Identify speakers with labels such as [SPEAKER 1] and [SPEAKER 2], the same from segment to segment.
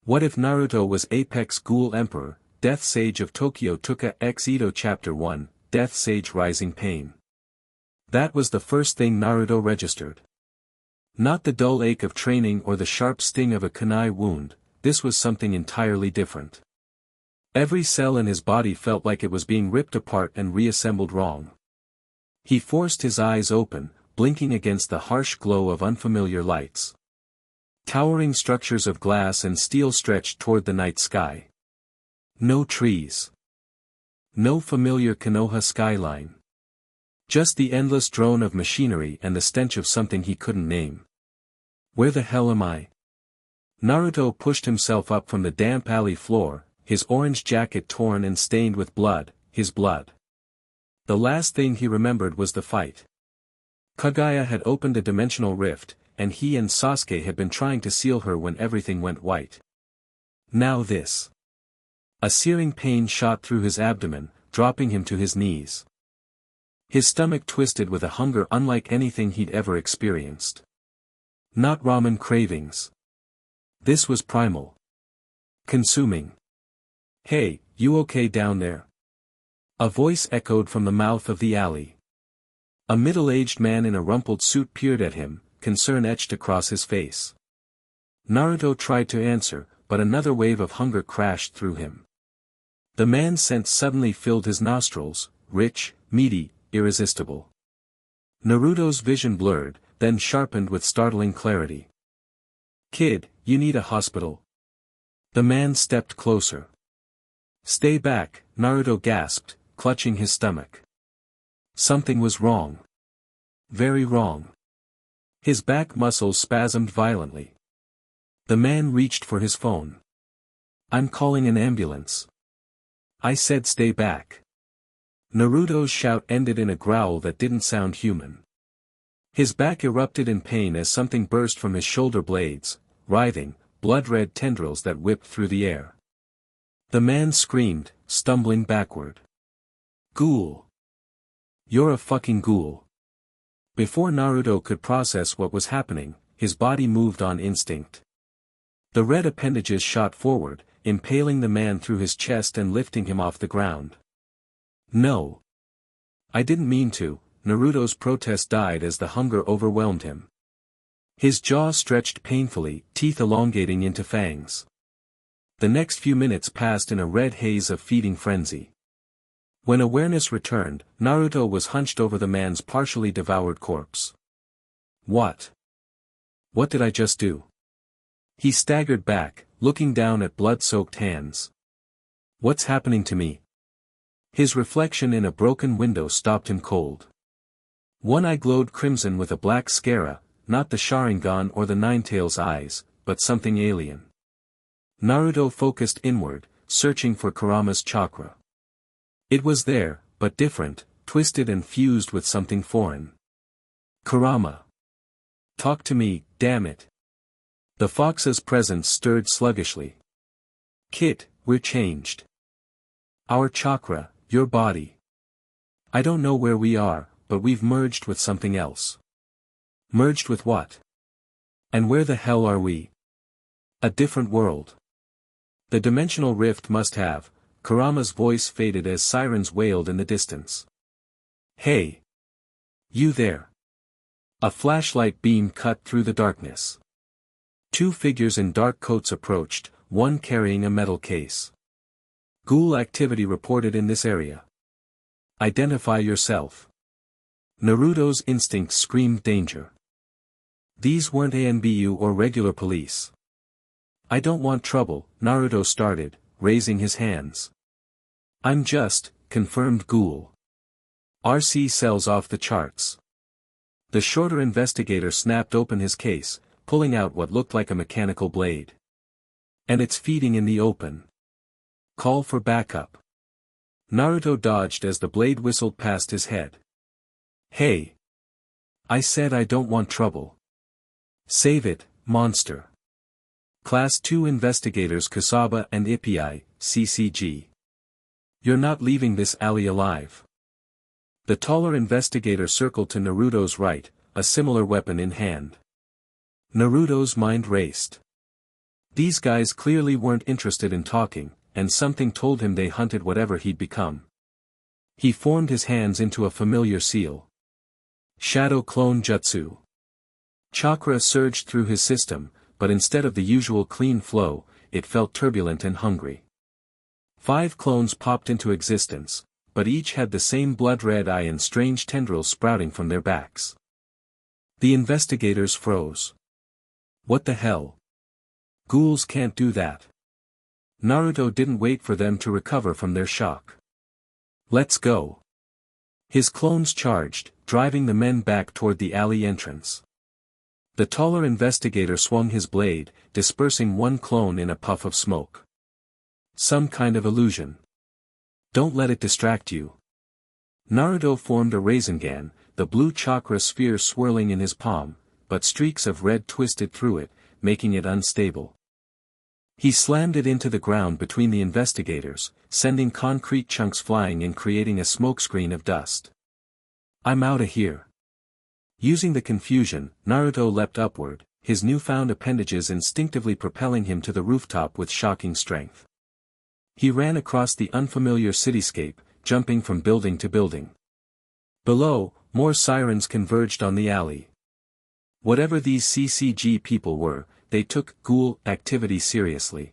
[SPEAKER 1] What if Naruto was Apex Ghoul Emperor, Death Sage of Tokyo Touka X Edo Chapter 1, Death Sage Rising Pain? That was the first thing Naruto registered. Not the dull ache of training or the sharp sting of a kunai wound, this was something entirely different. Every cell in his body felt like it was being ripped apart and reassembled wrong. He forced his eyes open, blinking against the harsh glow of unfamiliar lights. Towering structures of glass and steel stretched toward the night sky. No trees. No familiar Konoha skyline. Just the endless drone of machinery and the stench of something he couldn't name. Where the hell am I? Naruto pushed himself up from the damp alley floor, his orange jacket torn and stained with blood, his blood. The last thing he remembered was the fight. Kagaya had opened a dimensional rift, and he and Sasuke had been trying to seal her when everything went white. Now this. A searing pain shot through his abdomen, dropping him to his knees. His stomach twisted with a hunger unlike anything he'd ever experienced. Not ramen cravings. This was primal. Consuming. Hey, you okay down there? A voice echoed from the mouth of the alley. A middle-aged man in a rumpled suit peered at him, concern etched across his face. Naruto tried to answer, but another wave of hunger crashed through him. The man's scent suddenly filled his nostrils, rich, meaty, irresistible. Naruto's vision blurred, then sharpened with startling clarity. Kid, you need a hospital. The man stepped closer. Stay back, Naruto gasped, clutching his stomach. Something was wrong. Very wrong. His back muscles spasmed violently. The man reached for his phone. I'm calling an ambulance. I said stay back. Naruto's shout ended in a growl that didn't sound human. His back erupted in pain as something burst from his shoulder blades, writhing, blood-red tendrils that whipped through the air. The man screamed, stumbling backward. Ghoul. You're a fucking ghoul. Before Naruto could process what was happening, his body moved on instinct. The red appendages shot forward, impaling the man through his chest and lifting him off the ground. No. I didn't mean to. Naruto's protest died as the hunger overwhelmed him. His jaw stretched painfully, teeth elongating into fangs. The next few minutes passed in a red haze of feeding frenzy. When awareness returned, Naruto was hunched over the man's partially devoured corpse. What? What did I just do? He staggered back, looking down at blood-soaked hands. What's happening to me? His reflection in a broken window stopped him cold. One eye glowed crimson with a black scara, not the Sharingan or the Ninetales eyes, but something alien. Naruto focused inward, searching for Kurama's chakra. It was there, but different, twisted and fused with something foreign. Kurama. Talk to me, damn it. The fox's presence stirred sluggishly. Kit, we're changed. Our chakra, your body. I don't know where we are, but we've merged with something else. Merged with what? And where the hell are we? A different world. The dimensional rift must have. Kurama's voice faded as sirens wailed in the distance. Hey! You there! A flashlight beam cut through the darkness. Two figures in dark coats approached, one carrying a metal case. Ghoul activity reported in this area. Identify yourself. Naruto's instincts screamed danger. These weren't ANBU or regular police. I don't want trouble, Naruto started, raising his hands. I'm just, confirmed Ghoul. RC cells off the charts. The shorter investigator snapped open his case, pulling out what looked like a mechanical blade. And it's feeding in the open. Call for backup. Naruto dodged as the blade whistled past his head. Hey! I said I don't want trouble. Save it, monster. Class 2 investigators Kusaba and Ippei, CCG. You're not leaving this alley alive. The taller investigator circled to Naruto's right, a similar weapon in hand. Naruto's mind raced. These guys clearly weren't interested in talking, and something told him they hunted whatever he'd become. He formed his hands into a familiar seal. Shadow Clone Jutsu. Chakra surged through his system, but instead of the usual clean flow, it felt turbulent and hungry. 5 clones popped into existence, but each had the same blood-red eye and strange tendrils sprouting from their backs. The investigators froze. What the hell? Ghouls can't do that. Naruto didn't wait for them to recover from their shock. Let's go. His clones charged, driving the men back toward the alley entrance. The taller investigator swung his blade, dispersing one clone in a puff of smoke. Some kind of illusion. Don't let it distract you. Naruto formed a Rasengan, the blue chakra sphere swirling in his palm, but streaks of red twisted through it, making it unstable. He slammed it into the ground between the investigators, sending concrete chunks flying and creating a smokescreen of dust. I'm outta here. Using the confusion, Naruto leapt upward, his newfound appendages instinctively propelling him to the rooftop with shocking strength. He ran across the unfamiliar cityscape, jumping from building to building. Below, more sirens converged on the alley. Whatever these CCG people were, they took ghoul activity seriously.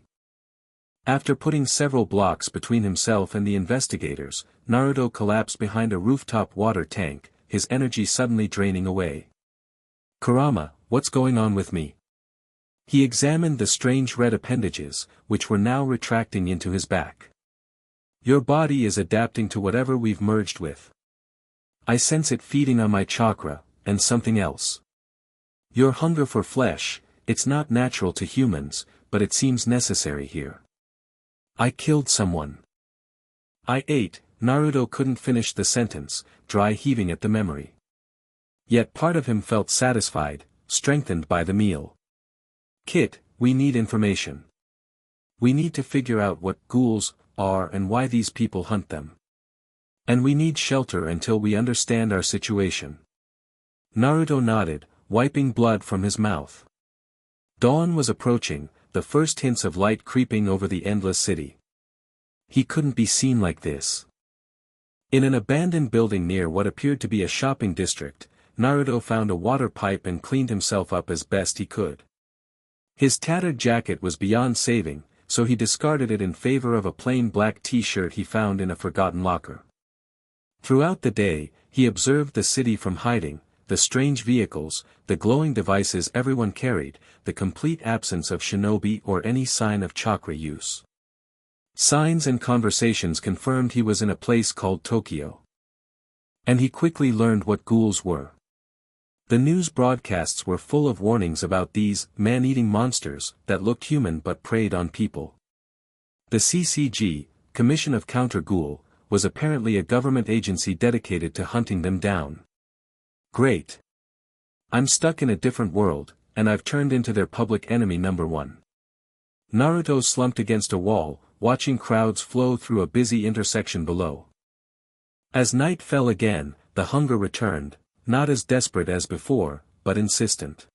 [SPEAKER 1] After putting several blocks between himself and the investigators, Naruto collapsed behind a rooftop water tank, his energy suddenly draining away. Kurama, what's going on with me? He examined the strange red appendages, which were now retracting into his back. Your body is adapting to whatever we've merged with. I sense it feeding on my chakra, and something else. Your hunger for flesh, it's not natural to humans, but it seems necessary here. I killed someone. I ate. Naruto couldn't finish the sentence, dry heaving at the memory. Yet part of him felt satisfied, strengthened by the meal. Kit, we need information. We need to figure out what ghouls are and why these people hunt them. And we need shelter until we understand our situation. Naruto nodded, wiping blood from his mouth. Dawn was approaching, the first hints of light creeping over the endless city. He couldn't be seen like this. In an abandoned building near what appeared to be a shopping district, Naruto found a water pipe and cleaned himself up as best he could. His tattered jacket was beyond saving, so he discarded it in favor of a plain black t-shirt he found in a forgotten locker. Throughout the day, he observed the city from hiding, the strange vehicles, the glowing devices everyone carried, the complete absence of shinobi or any sign of chakra use. Signs and conversations confirmed he was in a place called Tokyo. And he quickly learned what ghouls were. The news broadcasts were full of warnings about these man-eating monsters that looked human but preyed on people. The CCG, Commission of Counter-Ghoul, was apparently a government agency dedicated to hunting them down. Great. I'm stuck in a different world, and I've turned into their public enemy number one. Naruto slumped against a wall, watching crowds flow through a busy intersection below. As night fell again, the hunger returned, not as desperate as before, but insistent.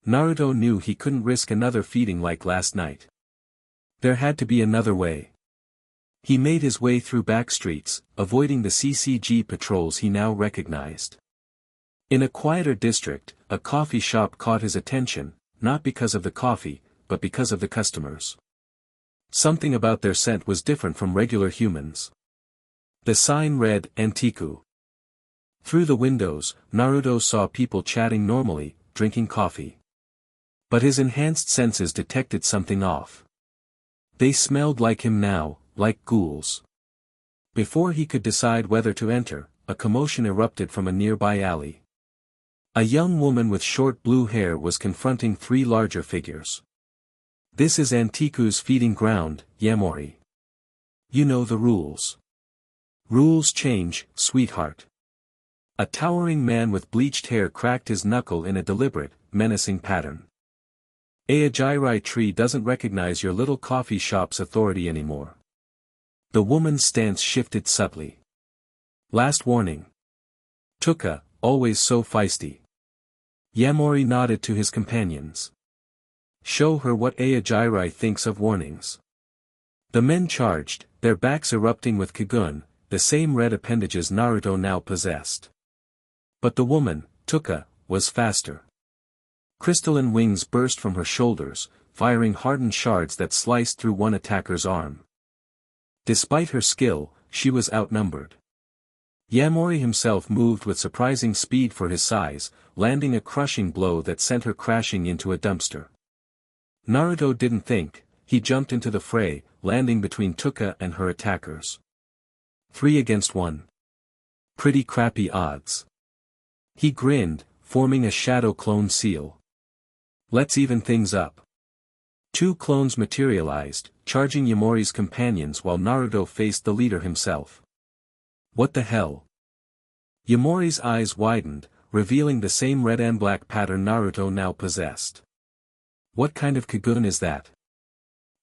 [SPEAKER 1] Naruto knew he couldn't risk another feeding like last night. There had to be another way. He made his way through back streets, avoiding the CCG patrols he now recognized. In a quieter district, a coffee shop caught his attention, not because of the coffee, but because of the customers. Something about their scent was different from regular humans. The sign read, Antiku. Through the windows, Naruto saw people chatting normally, drinking coffee. But his enhanced senses detected something off. They smelled like him now, like ghouls. Before he could decide whether to enter, a commotion erupted from a nearby alley. A young woman with short blue hair was confronting 3 larger figures. This is Antiku's feeding ground, Yamori. You know the rules. Rules change, sweetheart. A towering man with bleached hair cracked his knuckle in a deliberate, menacing pattern. Aojirai tree doesn't recognize your little coffee shop's authority anymore. The woman's stance shifted subtly. Last warning. Touka, always so feisty. Yamori nodded to his companions. Show her what Aojirai thinks of warnings. The men charged, their backs erupting with Kagun, the same red appendages Naruto now possessed. But the woman, Touka, was faster. Crystalline wings burst from her shoulders, firing hardened shards that sliced through one attacker's arm. Despite her skill, she was outnumbered. Yamori himself moved with surprising speed for his size, landing a crushing blow that sent her crashing into a dumpster. Naruto didn't think, he jumped into the fray, landing between Touka and her attackers. 3 against 1. Pretty crappy odds. He grinned, forming a shadow clone seal. Let's even things up. 2 clones materialized, charging Yamori's companions while Naruto faced the leader himself. What the hell? Yamori's eyes widened, revealing the same red and black pattern Naruto now possessed. What kind of Kagun is that?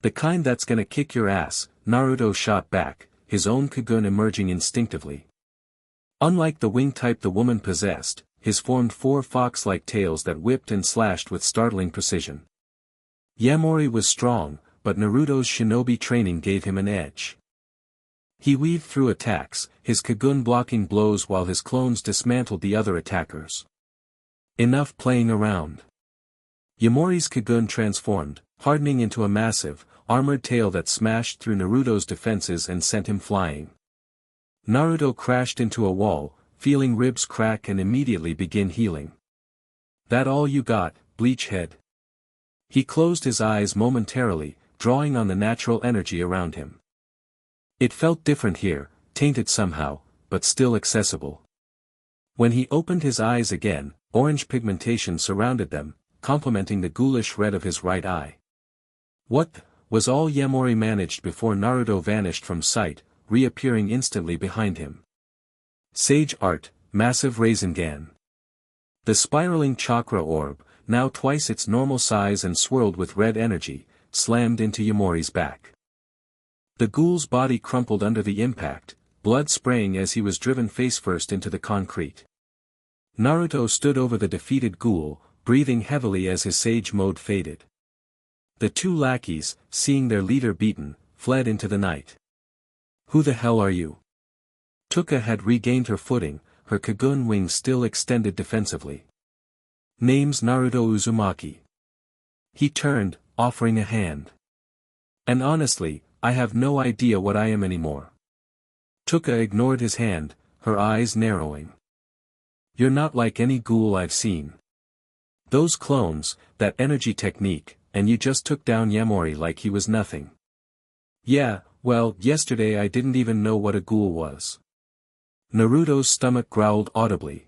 [SPEAKER 1] The kind that's gonna kick your ass, Naruto shot back, his own Kagun emerging instinctively. Unlike the wing type the woman possessed, his formed 4 fox-like tails that whipped and slashed with startling precision. Yamori was strong, but Naruto's shinobi training gave him an edge. He weaved through attacks, his Kagun blocking blows while his clones dismantled the other attackers. Enough playing around. Yamori's Kagun transformed, hardening into a massive, armored tail that smashed through Naruto's defenses and sent him flying. Naruto crashed into a wall, feeling ribs crack and immediately begin healing. That all you got, Bleachhead? He closed his eyes momentarily, drawing on the natural energy around him. It felt different here, tainted somehow, but still accessible. When he opened his eyes again, orange pigmentation surrounded them, complementing the ghoulish red of his right eye. What was all Yamori managed before Naruto vanished from sight, reappearing instantly behind him. Sage Art, Massive Rasengan. The spiraling chakra orb, now twice its normal size and swirled with red energy, slammed into Yamori's back. The ghoul's body crumpled under the impact, blood spraying as he was driven face-first into the concrete. Naruto stood over the defeated ghoul, breathing heavily as his sage mode faded. The 2 lackeys, seeing their leader beaten, fled into the night. Who the hell are you? Touka had regained her footing, her Kagun wings still extended defensively. Name's Naruto Uzumaki. He turned, offering a hand. And honestly, I have no idea what I am anymore. Touka ignored his hand, her eyes narrowing. You're not like any ghoul I've seen. Those clones, that energy technique, and you just took down Yamori like he was nothing. Yeah, well, yesterday I didn't even know what a ghoul was. Naruto's stomach growled audibly.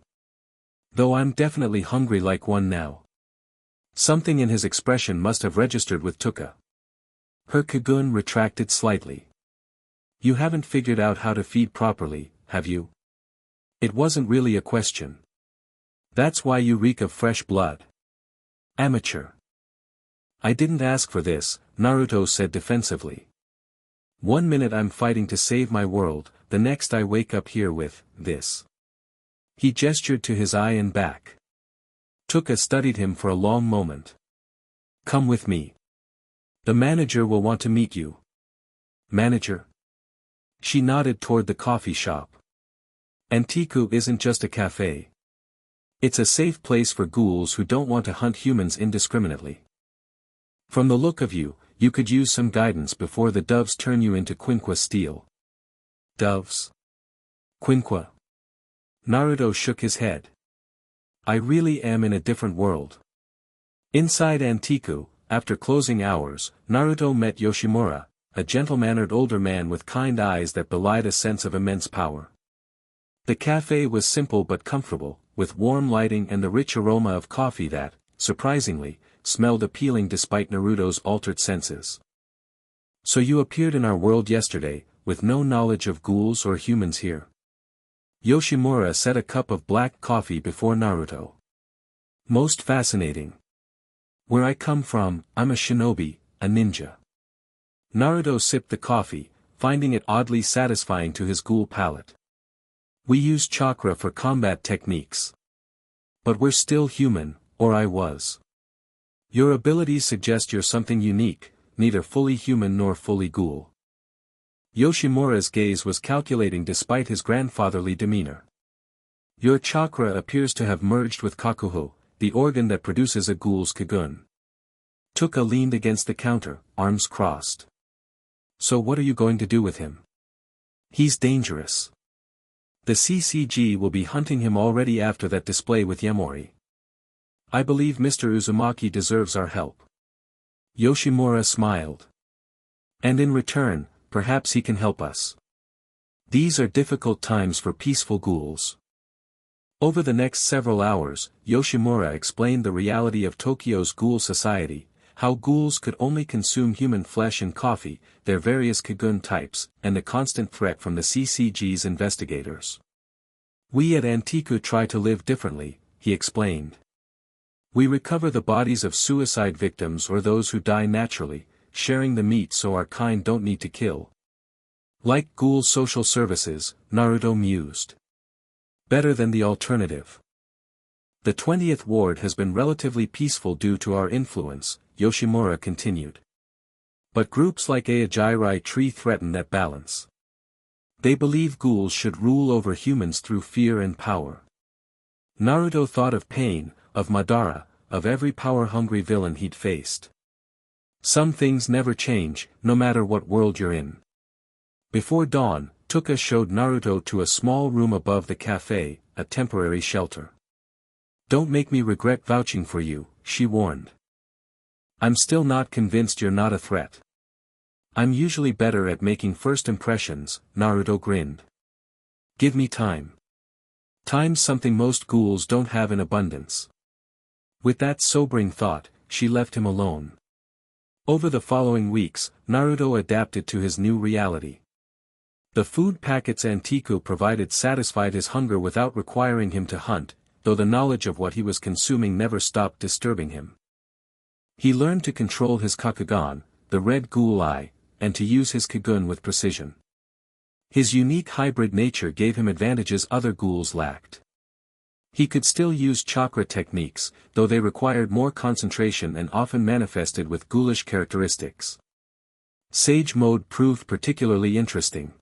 [SPEAKER 1] Though I'm definitely hungry like one now. Something in his expression must have registered with Touka. Her Kagun retracted slightly. You haven't figured out how to feed properly, have you? It wasn't really a question. That's why you reek of fresh blood. Amateur. I didn't ask for this, Naruto said defensively. 1 minute I'm fighting to save my world, the next I wake up here with this. He gestured to his eye and back. Touka studied him for a long moment. Come with me. The manager will want to meet you. Manager? She nodded toward the coffee shop. Antiku isn't just a cafe. It's a safe place for ghouls who don't want to hunt humans indiscriminately. From the look of you, you could use some guidance before the doves turn you into Quinqua steel. Doves? Quinqua? Naruto shook his head. I really am in a different world. Inside Antiku, after closing hours, Naruto met Yoshimura, a gentle-mannered older man with kind eyes that belied a sense of immense power. The cafe was simple but comfortable, with warm lighting and the rich aroma of coffee that, surprisingly, smelled appealing despite Naruto's altered senses. So you appeared in our world yesterday, with no knowledge of ghouls or humans here. Yoshimura set a cup of black coffee before Naruto. Most fascinating. Where I come from, I'm a shinobi, a ninja. Naruto sipped the coffee, finding it oddly satisfying to his ghoul palate. We use chakra for combat techniques. But we're still human, or I was. Your abilities suggest you're something unique, neither fully human nor fully ghoul. Yoshimura's gaze was calculating despite his grandfatherly demeanor. Your chakra appears to have merged with kakuho, the organ that produces a ghoul's kagun. Touka leaned against the counter, arms crossed. So what are you going to do with him? He's dangerous. The CCG will be hunting him already after that display with Yamori. I believe Mr. Uzumaki deserves our help. Yoshimura smiled. And in return, perhaps he can help us. These are difficult times for peaceful ghouls. Over the next several hours, Yoshimura explained the reality of Tokyo's ghoul society, how ghouls could only consume human flesh and coffee, their various kagun types, and the constant threat from the CCG's investigators. We at Antiku try to live differently, he explained. We recover the bodies of suicide victims or those who die naturally, sharing the meat so our kind don't need to kill. Like Ghoul social services, Naruto mused. Better than the alternative. The 20th ward has been relatively peaceful due to our influence, Yoshimura continued. But groups like Aojirai Tree threaten that balance. They believe ghouls should rule over humans through fear and power. Naruto thought of Pain, of Madara, of every power-hungry villain he'd faced. Some things never change, no matter what world you're in. Before dawn, Touka showed Naruto to a small room above the cafe, a temporary shelter. Don't make me regret vouching for you, she warned. I'm still not convinced you're not a threat. I'm usually better at making first impressions, Naruto grinned. Give me time. Time's something most ghouls don't have in abundance. With that sobering thought, she left him alone. Over the following weeks, Naruto adapted to his new reality. The food packets Antiku provided satisfied his hunger without requiring him to hunt, though the knowledge of what he was consuming never stopped disturbing him. He learned to control his kakugan, the red ghoul eye, and to use his kagun with precision. His unique hybrid nature gave him advantages other ghouls lacked. He could still use chakra techniques, though they required more concentration and often manifested with ghoulish characteristics. Sage mode proved particularly interesting.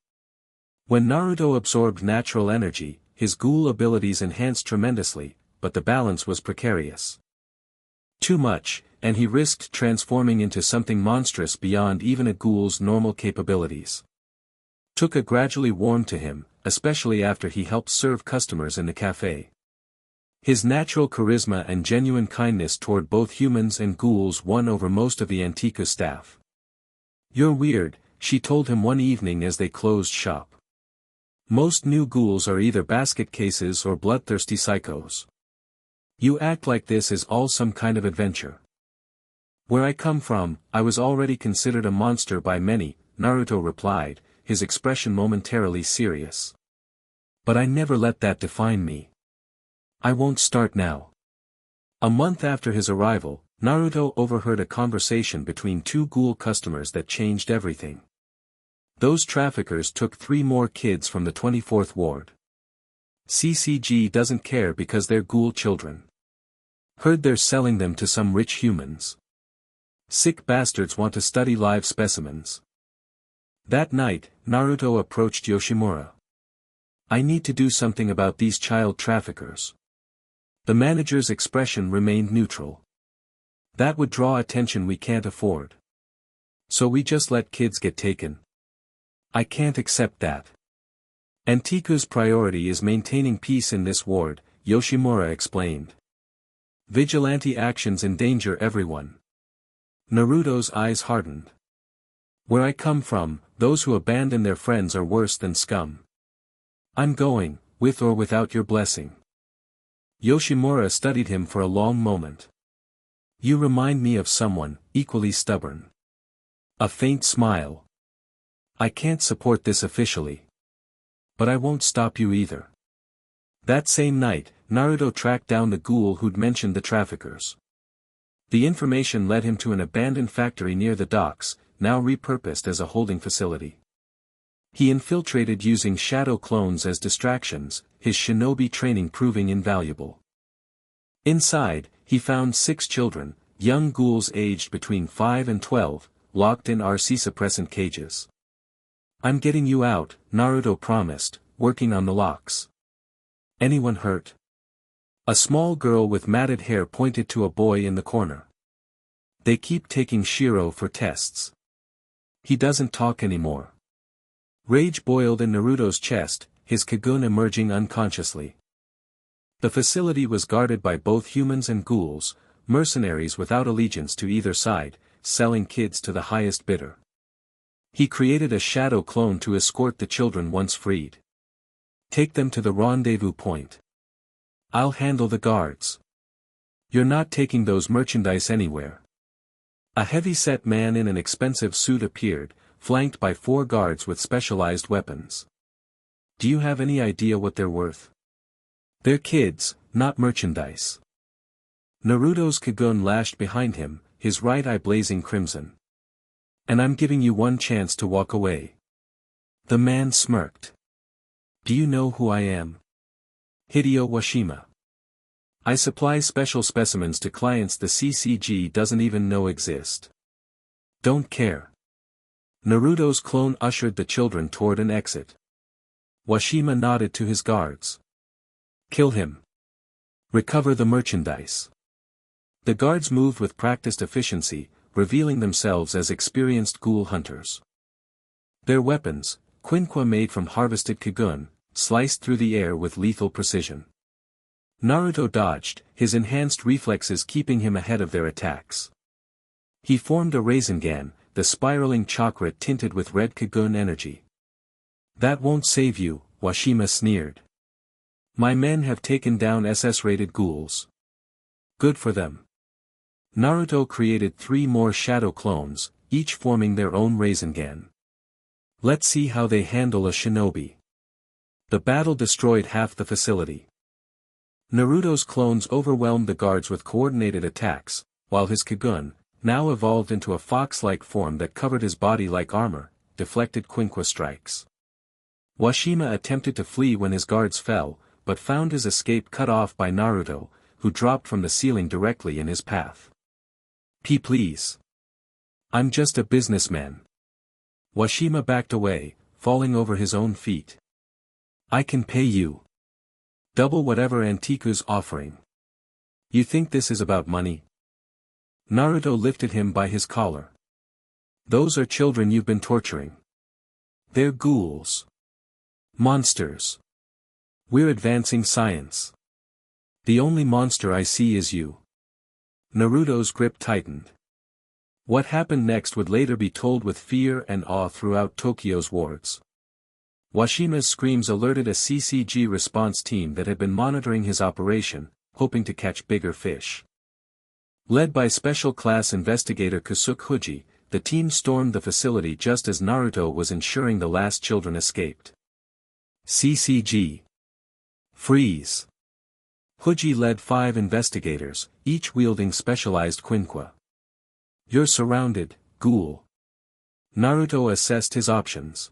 [SPEAKER 1] When Naruto absorbed natural energy, his ghoul abilities enhanced tremendously, but the balance was precarious. Too much, and he risked transforming into something monstrous beyond even a ghoul's normal capabilities. Touka gradually warmed to him, especially after he helped serve customers in the cafe. His natural charisma and genuine kindness toward both humans and ghouls won over most of the Antiku staff. You're weird, she told him one evening as they closed shop. Most new ghouls are either basket cases or bloodthirsty psychos. You act like this is all some kind of adventure. Where I come from, I was already considered a monster by many, Naruto replied, his expression momentarily serious. But I never let that define me. I won't start now. A month after his arrival, Naruto overheard a conversation between two ghoul customers that changed everything. Those traffickers took 3 more kids from the 24th ward. CCG doesn't care because they're ghoul children. Heard they're selling them to some rich humans. Sick bastards want to study live specimens. That night, Naruto approached Yoshimura. I need to do something about these child traffickers. The manager's expression remained neutral. That would draw attention we can't afford. So we just let kids get taken. I can't accept that. Antiku's priority is maintaining peace in this ward, Yoshimura explained. Vigilante actions endanger everyone. Naruto's eyes hardened. Where I come from, those who abandon their friends are worse than scum. I'm going, with or without your blessing. Yoshimura studied him for a long moment. You remind me of someone, equally stubborn. A faint smile. I can't support this officially. But I won't stop you either. That same night, Naruto tracked down the ghoul who'd mentioned the traffickers. The information led him to an abandoned factory near the docks, now repurposed as a holding facility. He infiltrated using shadow clones as distractions, his shinobi training proving invaluable. Inside, he found 6 children, young ghouls aged between 5 and 12, locked in RC suppressant cages. "I'm getting you out," Naruto promised, working on the locks. "Anyone hurt?" A small girl with matted hair pointed to a boy in the corner. "They keep taking Shiro for tests. He doesn't talk anymore." Rage boiled in Naruto's chest, his Kagun emerging unconsciously. The facility was guarded by both humans and ghouls, mercenaries without allegiance to either side, selling kids to the highest bidder. He created a shadow clone to escort the children once freed. "Take them to the rendezvous point. I'll handle the guards. You're not taking those merchandise anywhere." A heavy-set man in an expensive suit appeared, flanked by 4 guards with specialized weapons. "Do you have any idea what they're worth?" "They're kids, not merchandise." Naruto's Kagun lashed behind him, his right eye blazing crimson. "And I'm giving you one chance to walk away." The man smirked. "Do you know who I am?" "Hideo Washima. I supply special specimens to clients the CCG doesn't even know exist." "Don't care." Naruto's clone ushered the children toward an exit. Washima nodded to his guards. "Kill him. Recover the merchandise." The guards moved with practiced efficiency, revealing themselves as experienced ghoul hunters. Their weapons, quinqua made from harvested Kagun, sliced through the air with lethal precision. Naruto dodged, his enhanced reflexes keeping him ahead of their attacks. He formed a Rasengan, the spiraling chakra tinted with red Kagun energy. "That won't save you," Washima sneered. "My men have taken down SS-rated ghouls. Good for them." Naruto created 3 more shadow clones, each forming their own Rasengan. "Let's see how they handle a shinobi." The battle destroyed half the facility. Naruto's clones overwhelmed the guards with coordinated attacks, while his Kagun, now evolved into a fox-like form that covered his body like armor, deflected quinqua strikes. Washima attempted to flee when his guards fell, but found his escape cut off by Naruto, who dropped from the ceiling directly in his path. Please. I'm just a businessman." Washima backed away, falling over his own feet. "I can pay you double whatever Antiku's offering. You think this is about money?" Naruto lifted him by his collar. "Those are children you've been torturing. They're ghouls. Monsters. We're advancing science. The only monster I see is you." Naruto's grip tightened. What happened next would later be told with fear and awe throughout Tokyo's wards. Washima's screams alerted a CCG response team that had been monitoring his operation, hoping to catch bigger fish. Led by Special Class Investigator Kusuke Huji, the team stormed the facility just as Naruto was ensuring the last children escaped. CCG. Freeze. Huji led 5 investigators, each wielding specialized quinqua. "You're surrounded, ghoul." Naruto assessed his options.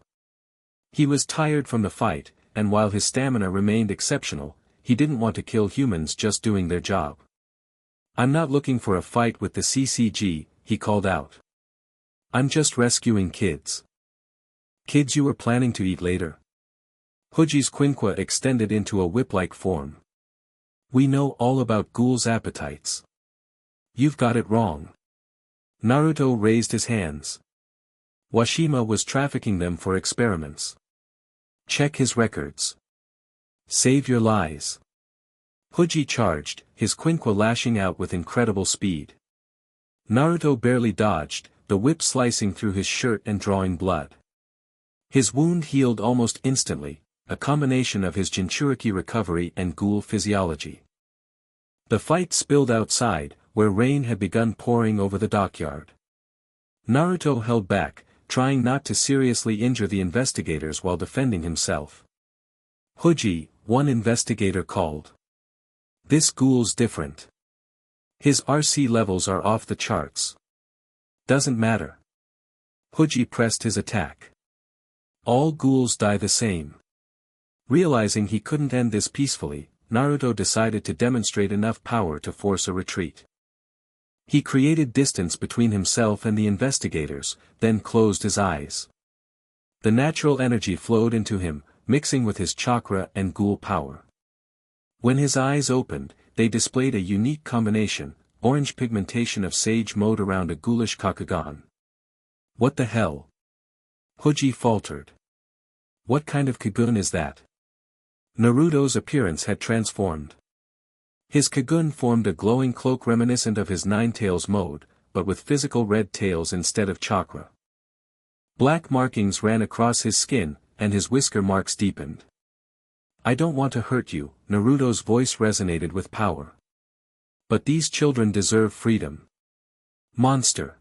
[SPEAKER 1] He was tired from the fight, and while his stamina remained exceptional, he didn't want to kill humans just doing their job. "I'm not looking for a fight with the CCG," he called out. "I'm just rescuing kids." "Kids you were planning to eat later?" Huji's quinqua extended into a whip-like form. "We know all about ghouls' appetites. You've got it wrong." Naruto raised his hands. Washima was trafficking them for experiments. Check his records. Save your lies. Huji charged, his quinqua lashing out with incredible speed. Naruto barely dodged, the whip slicing through his shirt and drawing blood. His wound healed almost instantly, a combination of his Jinchuriki recovery and ghoul physiology. The fight spilled outside, where rain had begun pouring over the dockyard. Naruto held back, trying not to seriously injure the investigators while defending himself. "Huji," one investigator called. "This ghoul's different. His RC levels are off the charts." "Doesn't matter." Huji pressed his attack. "All ghouls die the same." Realizing he couldn't end this peacefully, Naruto decided to demonstrate enough power to force a retreat. He created distance between himself and the investigators, then closed his eyes. The natural energy flowed into him, mixing with his chakra and ghoul power. When his eyes opened, they displayed a unique combination, orange pigmentation of sage mode around a ghoulish Kakugan. What the hell? Hoji faltered. What kind of Kagun is that? Naruto's appearance had transformed. His Kagun formed a glowing cloak reminiscent of his Nine Tails mode, but with physical red tails instead of chakra. Black markings ran across his skin, and his whisker marks deepened. I don't want to hurt you, Naruto's voice resonated with power. But these children deserve freedom. Monster.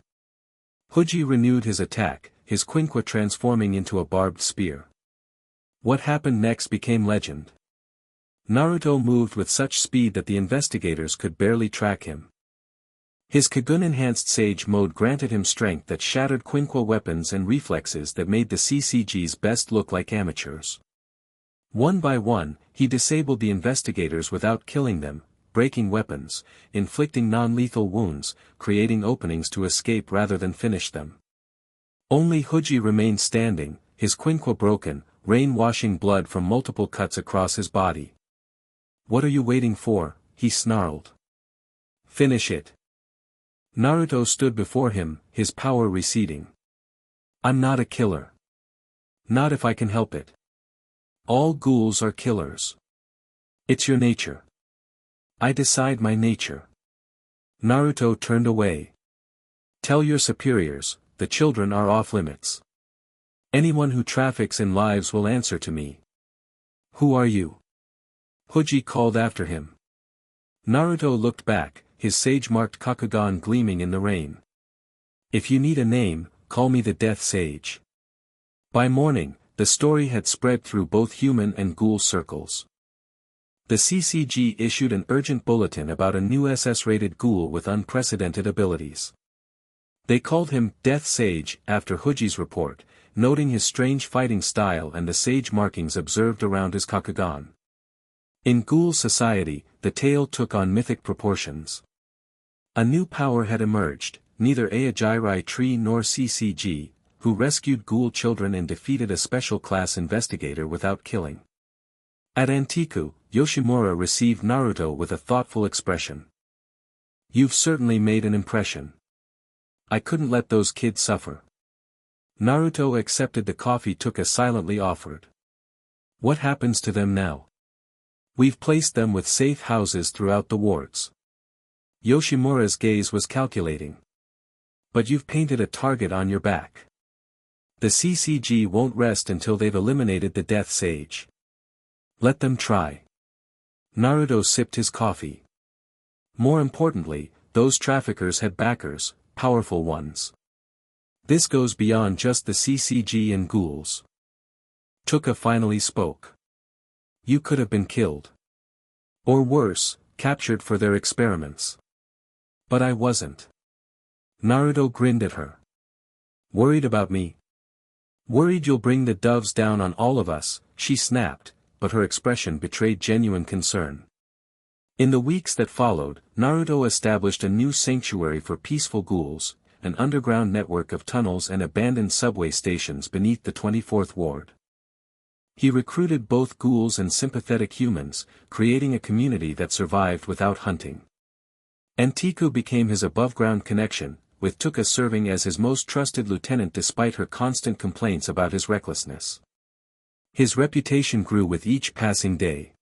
[SPEAKER 1] Hoji renewed his attack, his quinqua transforming into a barbed spear. What happened next became legend. Naruto moved with such speed that the investigators could barely track him. His Kagun-enhanced Sage mode granted him strength that shattered quinqua weapons and reflexes that made the CCG's best look like amateurs. One by one, he disabled the investigators without killing them, breaking weapons, inflicting non-lethal wounds, creating openings to escape rather than finish them. Only Hoji remained standing, his quinqua broken, rain-washing blood from multiple cuts across his body. What are you waiting for? He snarled. Finish it. Naruto stood before him, his power receding. I'm not a killer. Not if I can help it. All ghouls are killers. It's your nature. I decide my nature. Naruto turned away. Tell your superiors, the children are off limits. Anyone who traffics in lives will answer to me. Who are you? Hoji called after him. Naruto looked back, his sage-marked Kakugan gleaming in the rain. If you need a name, call me the Death Sage. By morning, the story had spread through both human and ghoul circles. The CCG issued an urgent bulletin about a new SS-rated ghoul with unprecedented abilities. They called him Death Sage after Hoji's report, noting his strange fighting style and the sage markings observed around his Kakugan. In ghoul society, the tale took on mythic proportions. A new power had emerged, neither Aojirai Tree nor CCG, who rescued ghoul children and defeated a special class investigator without killing. At Antiku, Yoshimura received Naruto with a thoughtful expression. You've certainly made an impression. I couldn't let those kids suffer. Naruto accepted the coffee Touka silently offered. What happens to them now? We've placed them with safe houses throughout the wards. Yoshimura's gaze was calculating. But you've painted a target on your back. The CCG won't rest until they've eliminated the Death Sage. Let them try. Naruto sipped his coffee. More importantly, those traffickers had backers, powerful ones. This goes beyond just the CCG and ghouls. Touka finally spoke. You could have been killed. Or worse, captured for their experiments. But I wasn't. Naruto grinned at her. Worried about me? Worried you'll bring the doves down on all of us, she snapped, but her expression betrayed genuine concern. In the weeks that followed, Naruto established a new sanctuary for peaceful ghouls, an underground network of tunnels and abandoned subway stations beneath the 24th ward. He recruited both ghouls and sympathetic humans, creating a community that survived without hunting. Antiku became his above-ground connection, with Touka serving as his most trusted lieutenant despite her constant complaints about his recklessness. His reputation grew with each passing day.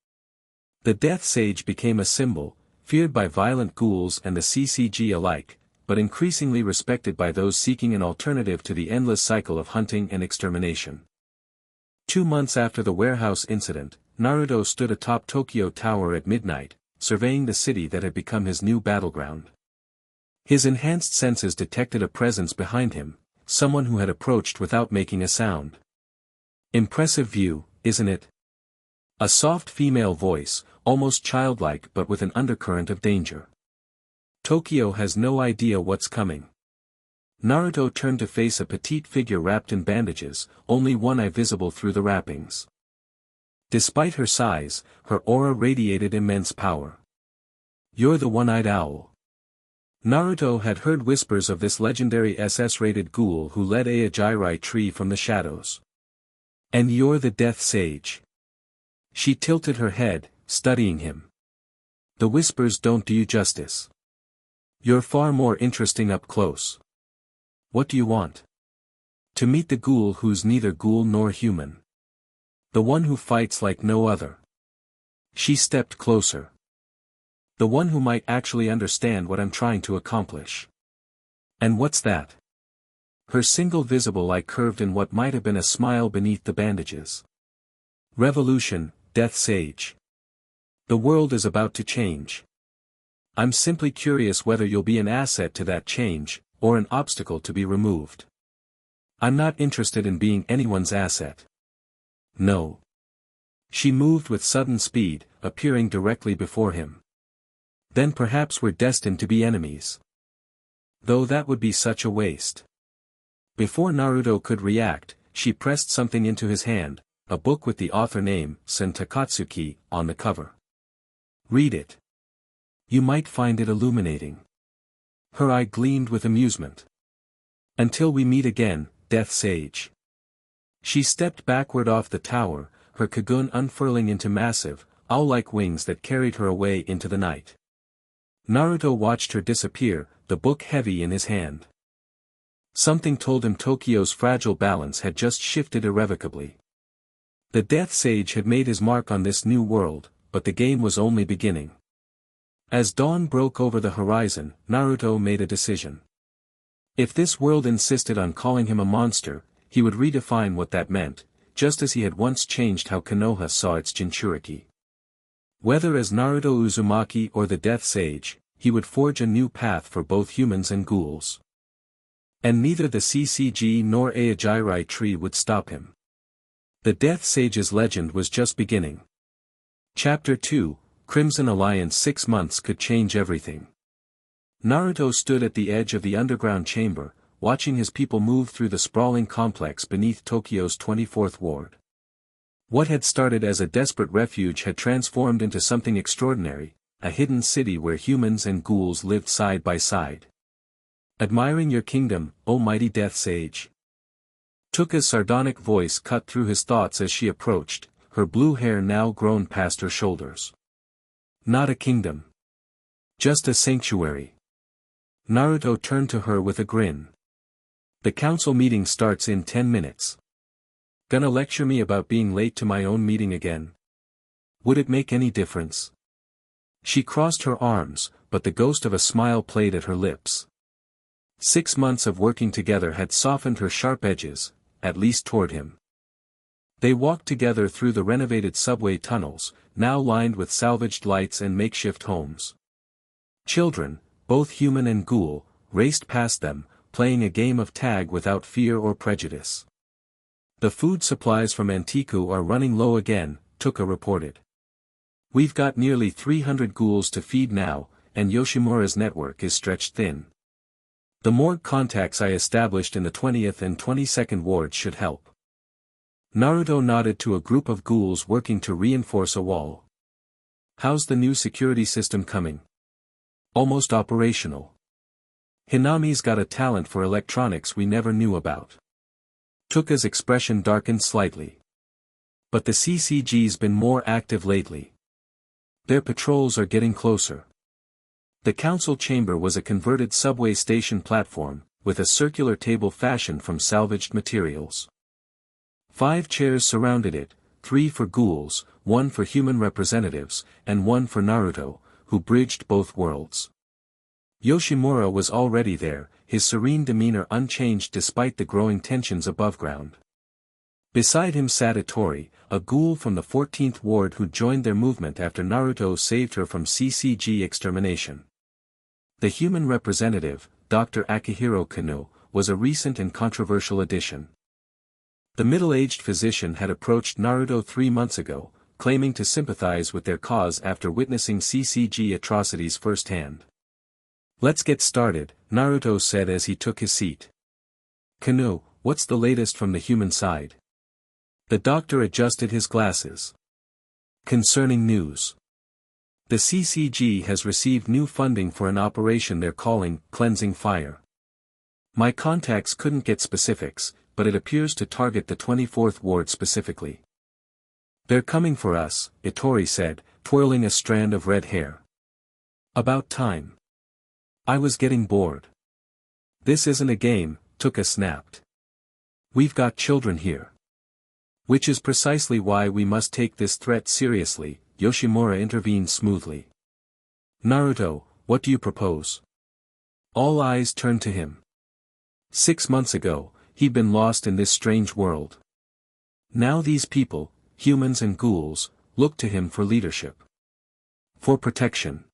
[SPEAKER 1] The Death Sage became a symbol, feared by violent ghouls and the CCG alike, but increasingly respected by those seeking an alternative to the endless cycle of hunting and extermination. 2 months after the warehouse incident, Naruto stood atop Tokyo Tower at midnight, surveying the city that had become his new battleground. His enhanced senses detected a presence behind him, someone who had approached without making a sound. Impressive view, isn't it? A soft female voice, almost childlike but with an undercurrent of danger. Tokyo has no idea what's coming. Naruto turned to face a petite figure wrapped in bandages, only one eye visible through the wrappings. Despite her size, her aura radiated immense power. You're the one-eyed owl. Naruto had heard whispers of this legendary SS-rated ghoul who led a Jiraiya tree from the shadows. And you're the Death Sage. She tilted her head, studying him. The whispers don't do you justice. You're far more interesting up close. What do you want? To meet the ghoul who's neither ghoul nor human. The one who fights like no other. She stepped closer. The one who might actually understand what I'm trying to accomplish. And what's that? Her single visible eye curved in what might have been a smile beneath the bandages. Revolution, Death Sage. The world is about to change. I'm simply curious whether you'll be an asset to that change, or an obstacle to be removed. I'm not interested in being anyone's asset. No. She moved with sudden speed, appearing directly before him. Then perhaps we're destined to be enemies. Though that would be such a waste. Before Naruto could react, she pressed something into his hand, a book with the author name, Sen Takatsuki, on the cover. Read it. You might find it illuminating. Her eye gleamed with amusement. Until we meet again, Death Sage. She stepped backward off the tower, her cocoon unfurling into massive, owl-like wings that carried her away into the night. Naruto watched her disappear, the book heavy in his hand. Something told him Tokyo's fragile balance had just shifted irrevocably. The Death Sage had made his mark on this new world, but the game was only beginning. As dawn broke over the horizon, Naruto made a decision. If this world insisted on calling him a monster, he would redefine what that meant, just as he had once changed how Konoha saw its Jinchuriki. Whether as Naruto Uzumaki or the Death Sage, he would forge a new path for both humans and ghouls. And neither the CCG nor Aojirai tree would stop him. The Death Sage's legend was just beginning. Chapter 2, Crimson Alliance. 6 months could change everything. Naruto stood at the edge of the underground chamber, watching his people move through the sprawling complex beneath Tokyo's 24th ward. What had started as a desperate refuge had transformed into something extraordinary, a hidden city where humans and ghouls lived side by side. Admiring your kingdom, O mighty Death Sage. Touka's sardonic voice cut through his thoughts as she approached, her blue hair now grown past her shoulders. Not a kingdom. Just a sanctuary. Naruto turned to her with a grin. The council meeting starts in 10 minutes. Gonna lecture me about being late to my own meeting again? Would it make any difference? She crossed her arms, but the ghost of a smile played at her lips. 6 months of working together had softened her sharp edges, at least toward him. They walked together through the renovated subway tunnels, now lined with salvaged lights and makeshift homes. Children, both human and ghoul, raced past them, playing a game of tag without fear or prejudice. The food supplies from Antiku are running low again, Touka reported. We've got nearly 300 ghouls to feed now, and Yoshimura's network is stretched thin. The morgue contacts I established in the 20th and 22nd wards should help. Naruto nodded to a group of ghouls working to reinforce a wall. How's the new security system coming? Almost operational. Hinami's got a talent for electronics we never knew about. Touka's expression darkened slightly. But the CCG's been more active lately. Their patrols are getting closer. The council chamber was a converted subway station platform, with a circular table fashioned from salvaged materials. 5 chairs surrounded it, 3 for ghouls, 1 for human representatives, and 1 for Naruto, who bridged both worlds. Yoshimura was already there, his serene demeanor unchanged despite the growing tensions above ground. Beside him sat Itori, a ghoul from the 14th ward who joined their movement after Naruto saved her from CCG extermination. The human representative, Dr. Akihiro Kano, was a recent and controversial addition. The middle-aged physician had approached Naruto 3 months ago, claiming to sympathize with their cause after witnessing CCG atrocities firsthand. Let's get started, Naruto said as he took his seat. Kano, what's the latest from the human side? The doctor adjusted his glasses. Concerning news. The CCG has received new funding for an operation they're calling Cleansing Fire. My contacts couldn't get specifics, but it appears to target the 24th Ward specifically. They're coming for us, Itori said, twirling a strand of red hair. About time. I was getting bored. This isn't a game, Touka snapped. We've got children here. Which is precisely why we must take this threat seriously, Yoshimura intervened smoothly. Naruto, what do you propose? All eyes turned to him. 6 months ago, he'd been lost in this strange world. Now these people, humans and ghouls, look to him for leadership. For protection.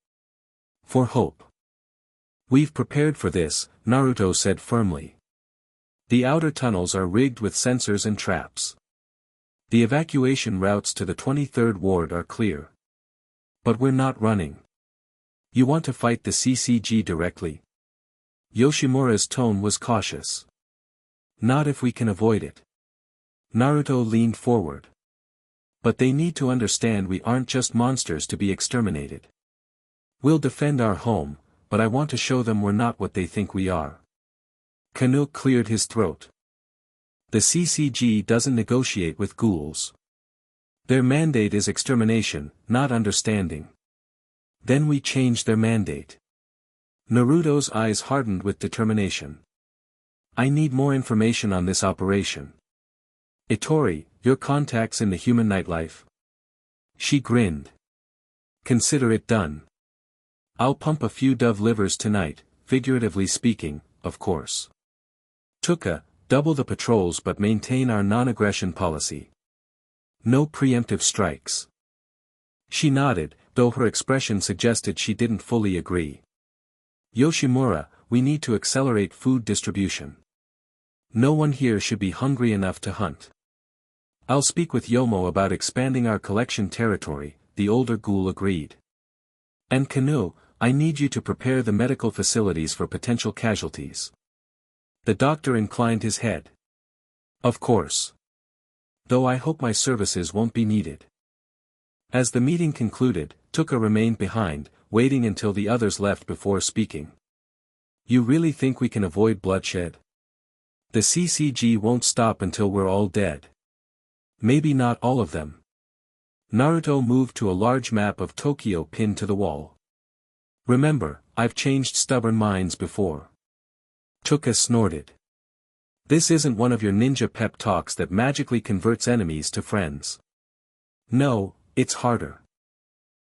[SPEAKER 1] For hope. We've prepared for this, Naruto said firmly. The outer tunnels are rigged with sensors and traps. The evacuation routes to the 23rd Ward are clear. But we're not running. You want to fight the CCG directly? Yoshimura's tone was cautious. Not if we can avoid it. Naruto leaned forward. But they need to understand we aren't just monsters to be exterminated. We'll defend our home, but I want to show them we're not what they think we are. Kanuk cleared his throat. The CCG doesn't negotiate with ghouls. Their mandate is extermination, not understanding. Then we change their mandate. Naruto's eyes hardened with determination. I need more information on this operation. Itori, your contacts in the human nightlife? She grinned. Consider it done. I'll pump a few dove livers tonight, figuratively speaking, of course. Touka, double the patrols but maintain our non-aggression policy. No preemptive strikes. She nodded, though her expression suggested she didn't fully agree. Yoshimura, we need to accelerate food distribution. No one here should be hungry enough to hunt. I'll speak with Yomo about expanding our collection territory, the older ghoul agreed. And Kanu, I need you to prepare the medical facilities for potential casualties. The doctor inclined his head. Of course. Though I hope my services won't be needed. As the meeting concluded, Touka remained behind, waiting until the others left before speaking. You really think we can avoid bloodshed? The CCG won't stop until we're all dead. Maybe not all of them. Naruto moved to a large map of Tokyo pinned to the wall. Remember, I've changed stubborn minds before. Touka snorted. This isn't one of your ninja pep talks that magically converts enemies to friends. No, it's harder.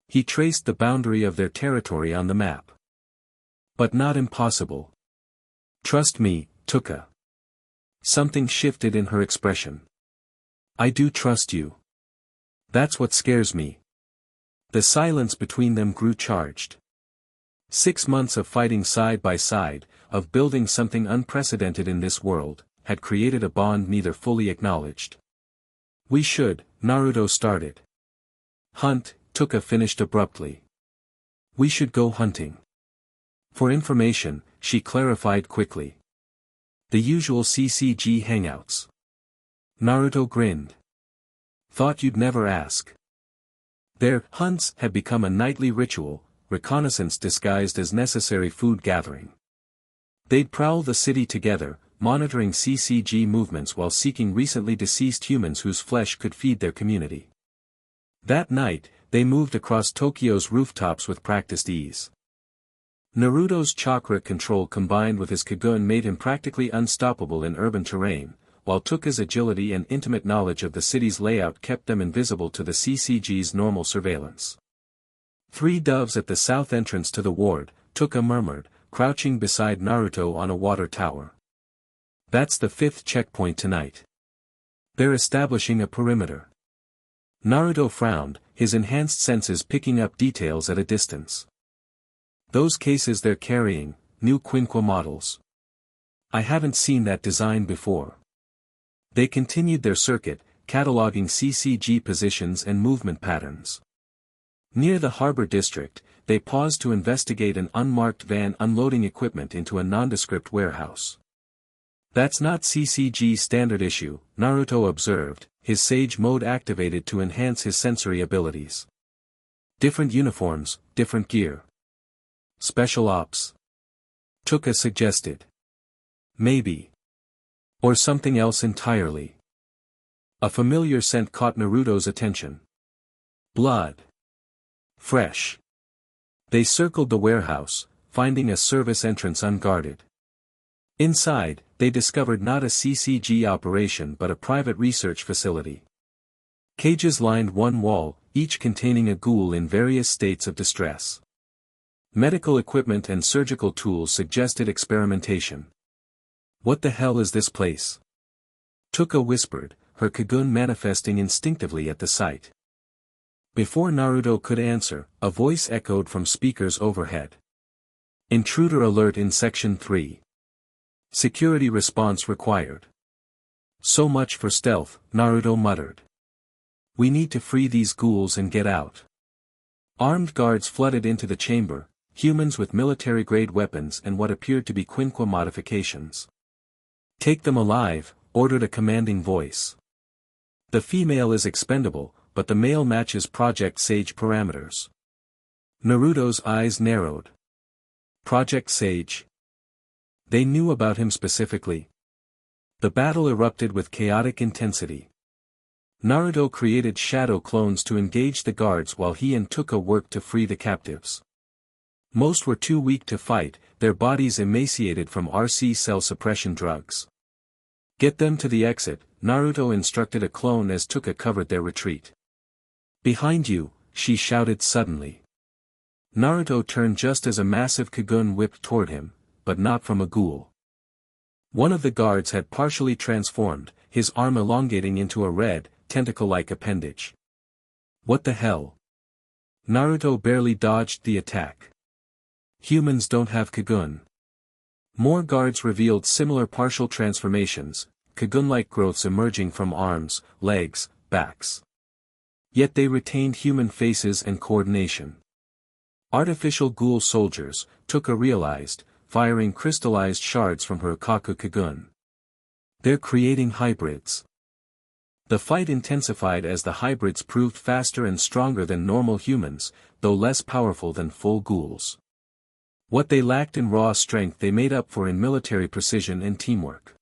[SPEAKER 1] He traced the boundary of their territory on the map. But not impossible. Trust me, Touka. Something shifted in her expression. I do trust you. That's what scares me. The silence between them grew charged. 6 months of fighting side by side, of building something unprecedented in this world, had created a bond neither fully acknowledged. We should, Naruto started. Hunt, Touka finished abruptly. We should go hunting. For information, she clarified quickly. The usual CCG hangouts. Naruto grinned. Thought you'd never ask. Their hunts had become a nightly ritual, reconnaissance disguised as necessary food gathering. They'd prowl the city together, monitoring CCG movements while seeking recently deceased humans whose flesh could feed their community. That night, they moved across Tokyo's rooftops with practiced ease. Naruto's chakra control combined with his Kagun made him practically unstoppable in urban terrain, while Touka's agility and intimate knowledge of the city's layout kept them invisible to the CCG's normal surveillance. 3 doves at the south entrance to the ward, Touka murmured, crouching beside Naruto on a water tower. That's the 5th checkpoint tonight. They're establishing a perimeter. Naruto frowned, his enhanced senses picking up details at a distance. Those cases they're carrying, new Quinqua models. I haven't seen that design before. They continued their circuit, cataloging CCG positions and movement patterns. Near the harbor district, they paused to investigate an unmarked van unloading equipment into a nondescript warehouse. That's not CCG standard issue, Naruto observed, his sage mode activated to enhance his sensory abilities. Different uniforms, different gear. Special ops. Touka suggested. Maybe. Or something else entirely. A familiar scent caught Naruto's attention. Blood. Fresh. They circled the warehouse, finding a service entrance unguarded. Inside, they discovered not a CCG operation but a private research facility. Cages lined one wall, each containing a ghoul in various states of distress. Medical equipment and surgical tools suggested experimentation. What the hell is this place? Touka whispered, her Kagun manifesting instinctively at the sight. Before Naruto could answer, a voice echoed from speakers overhead. Intruder alert in Section 3. Security response required. So much for stealth, Naruto muttered. We need to free these ghouls and get out. Armed guards flooded into the chamber, humans with military-grade weapons and what appeared to be quinqua modifications. Take them alive, ordered a commanding voice. The female is expendable, but the male matches Project Sage parameters. Naruto's eyes narrowed. Project Sage. They knew about him specifically. The battle erupted with chaotic intensity. Naruto created shadow clones to engage the guards while he and Touka worked to free the captives. Most were too weak to fight, their bodies emaciated from RC cell suppression drugs. Get them to the exit, Naruto instructed a clone as Touka covered their retreat. Behind you, she shouted suddenly. Naruto turned just as a massive Kagun whipped toward him, but not from a ghoul. One of the guards had partially transformed, his arm elongating into a red, tentacle-like appendage. What the hell? Naruto barely dodged the attack. Humans don't have Kagun. More guards revealed similar partial transformations, Kagun-like growths emerging from arms, legs, backs. Yet they retained human faces and coordination. Artificial ghoul soldiers, Touka realized, firing crystallized shards from her Kaku Kagun. They're creating hybrids. The fight intensified as the hybrids proved faster and stronger than normal humans, though less powerful than full ghouls. What they lacked in raw strength they made up for in military precision and teamwork.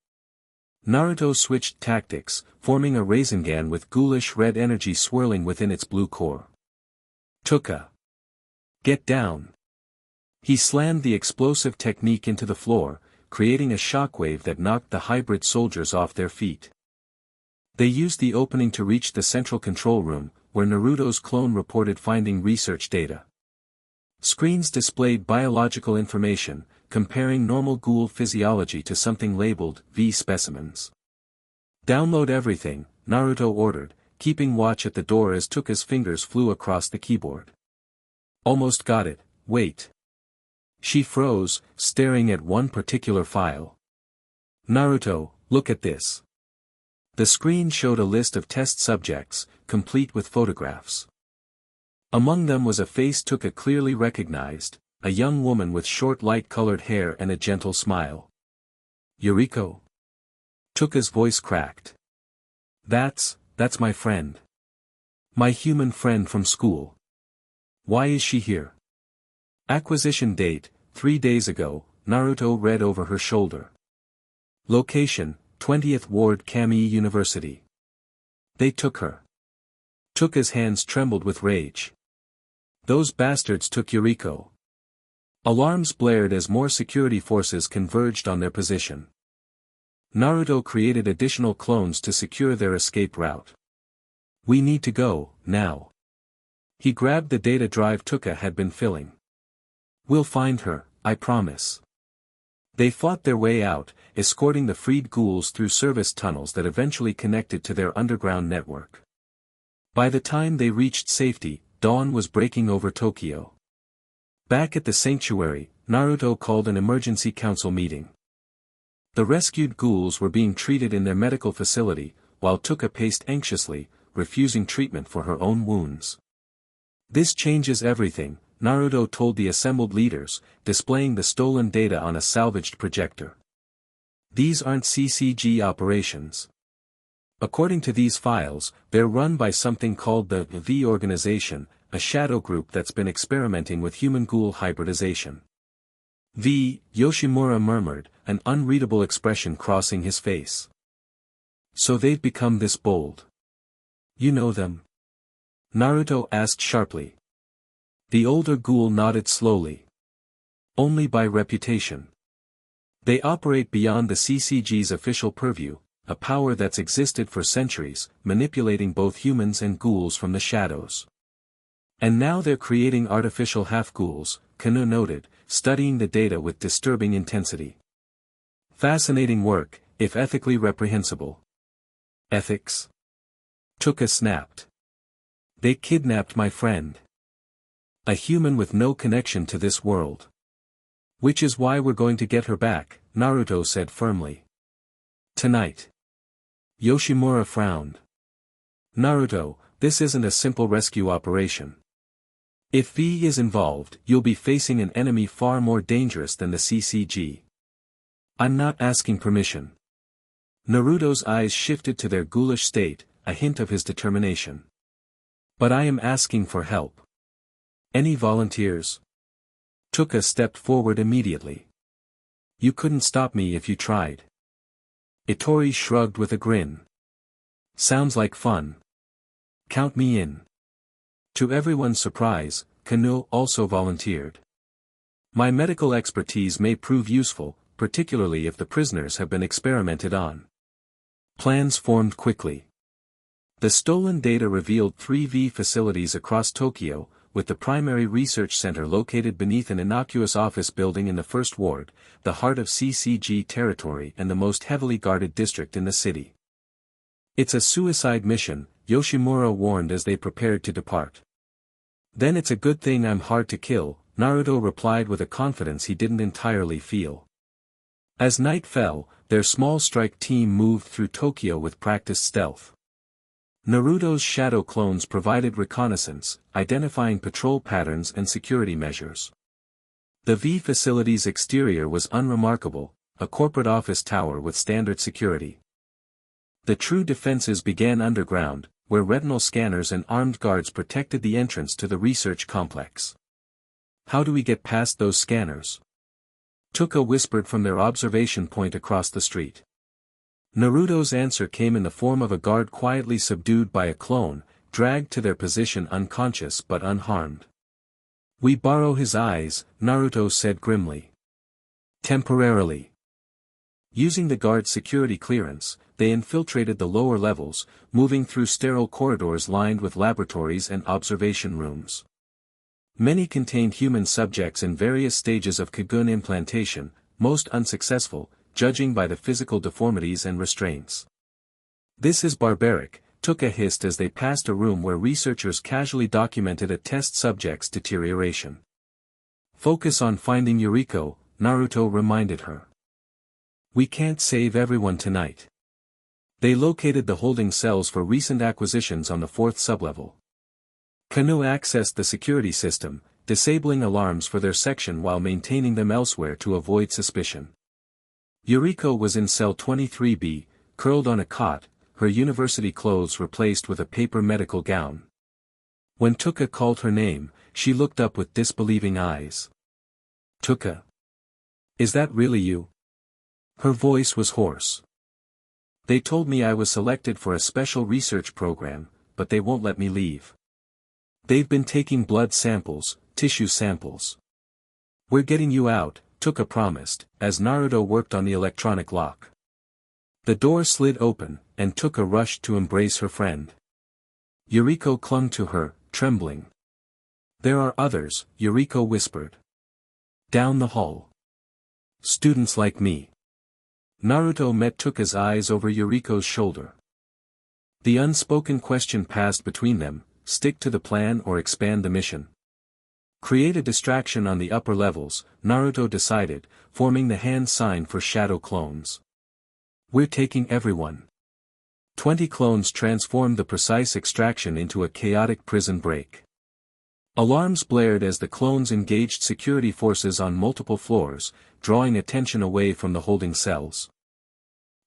[SPEAKER 1] Naruto switched tactics, forming a Rasengan with ghoulish red energy swirling within its blue core. Touka. Get down. He slammed the explosive technique into the floor, creating a shockwave that knocked the hybrid soldiers off their feet. They used the opening to reach the central control room, where Naruto's clone reported finding research data. Screens displayed biological information, comparing normal ghoul physiology to something labeled V specimens. Download everything, Naruto ordered, keeping watch at the door as Touka's fingers flew across the keyboard. Almost got it, wait. She froze, staring at one particular file. Naruto, look at this. The screen showed a list of test subjects, complete with photographs. Among them was a face Touka clearly recognized, a young woman with short light-colored hair and a gentle smile. Yuriko? Touka's voice cracked. That's my friend. My human friend from school. Why is she here? Acquisition date, 3 days ago, Naruto read over her shoulder. Location, 20th Ward Kami University. They took her. Touka's hands trembled with rage. Those bastards took Yuriko. Alarms blared as more security forces converged on their position. Naruto created additional clones to secure their escape route. We need to go, now. He grabbed the data drive Touka had been filling. We'll find her, I promise. They fought their way out, escorting the freed ghouls through service tunnels that eventually connected to their underground network. By the time they reached safety, dawn was breaking over Tokyo. Back at the sanctuary, Naruto called an emergency council meeting. The rescued ghouls were being treated in their medical facility, while Touka paced anxiously, refusing treatment for her own wounds. This changes everything, Naruto told the assembled leaders, displaying the stolen data on a salvaged projector. These aren't CCG operations. According to these files, they're run by something called the V Organization, a shadow group that's been experimenting with human-ghoul hybridization. Yoshimura murmured, an unreadable expression crossing his face. So they've become this bold. You know them? Naruto asked sharply. The older ghoul nodded slowly. Only by reputation. They operate beyond the CCG's official purview, a power that's existed for centuries, manipulating both humans and ghouls from the shadows. And now they're creating artificial half-ghouls, Kano noted, studying the data with disturbing intensity. Fascinating work, if ethically reprehensible. Ethics? Touka snapped. They kidnapped my friend. A human with no connection to this world. Which is why we're going to get her back, Naruto said firmly. Tonight. Yoshimura frowned. Naruto, this isn't a simple rescue operation. If V is involved, you'll be facing an enemy far more dangerous than the CCG. I'm not asking permission. Naruto's eyes shifted to their ghoulish state, a hint of his determination. But I am asking for help. Any volunteers? Touka stepped forward immediately. You couldn't stop me if you tried. Ittori shrugged with a grin. Sounds like fun. Count me in. To everyone's surprise, Kano also volunteered. My medical expertise may prove useful, particularly if the prisoners have been experimented on. Plans formed quickly. The stolen data revealed 3V facilities across Tokyo, with the primary research center located beneath an innocuous office building in the First Ward, the heart of CCG territory and the most heavily guarded district in the city. It's a suicide mission, Yoshimura warned as they prepared to depart. Then it's a good thing I'm hard to kill, Naruto replied with a confidence he didn't entirely feel. As night fell, their small strike team moved through Tokyo with practiced stealth. Naruto's shadow clones provided reconnaissance, identifying patrol patterns and security measures. The V facility's exterior was unremarkable, a corporate office tower with standard security. The true defenses began underground, where retinal scanners and armed guards protected the entrance to the research complex. How do we get past those scanners? Touka whispered from their observation point across the street. Naruto's answer came in the form of a guard quietly subdued by a clone, dragged to their position unconscious but unharmed. We borrow his eyes, Naruto said grimly. Temporarily. Using the guard's security clearance, they infiltrated the lower levels, moving through sterile corridors lined with laboratories and observation rooms. Many contained human subjects in various stages of Kagun implantation, most unsuccessful, judging by the physical deformities and restraints. This is barbaric, Touka hissed as they passed a room where researchers casually documented a test subject's deterioration. Focus on finding Yuriko, Naruto reminded her. We can't save everyone tonight. They located the holding cells for recent acquisitions on the 4th sublevel. Kano accessed the security system, disabling alarms for their section while maintaining them elsewhere to avoid suspicion. Yuriko was in cell 23B, curled on a cot, her university clothes replaced with a paper medical gown. When Touka called her name, she looked up with disbelieving eyes. Touka. Is that really you? Her voice was hoarse. They told me I was selected for a special research program, but they won't let me leave. They've been taking blood samples, tissue samples. We're getting you out, Touka promised, as Naruto worked on the electronic lock. The door slid open, and Touka rushed to embrace her friend. Yuriko clung to her, trembling. There are others, Yuriko whispered. Down the hall. Students like me. Naruto met Touka's eyes over Yuriko's shoulder. The unspoken question passed between them, stick to the plan or expand the mission. Create a distraction on the upper levels, Naruto decided, forming the hand sign for shadow clones. We're taking everyone. 20 clones transformed the precise extraction into a chaotic prison break. Alarms blared as the clones engaged security forces on multiple floors, drawing attention away from the holding cells.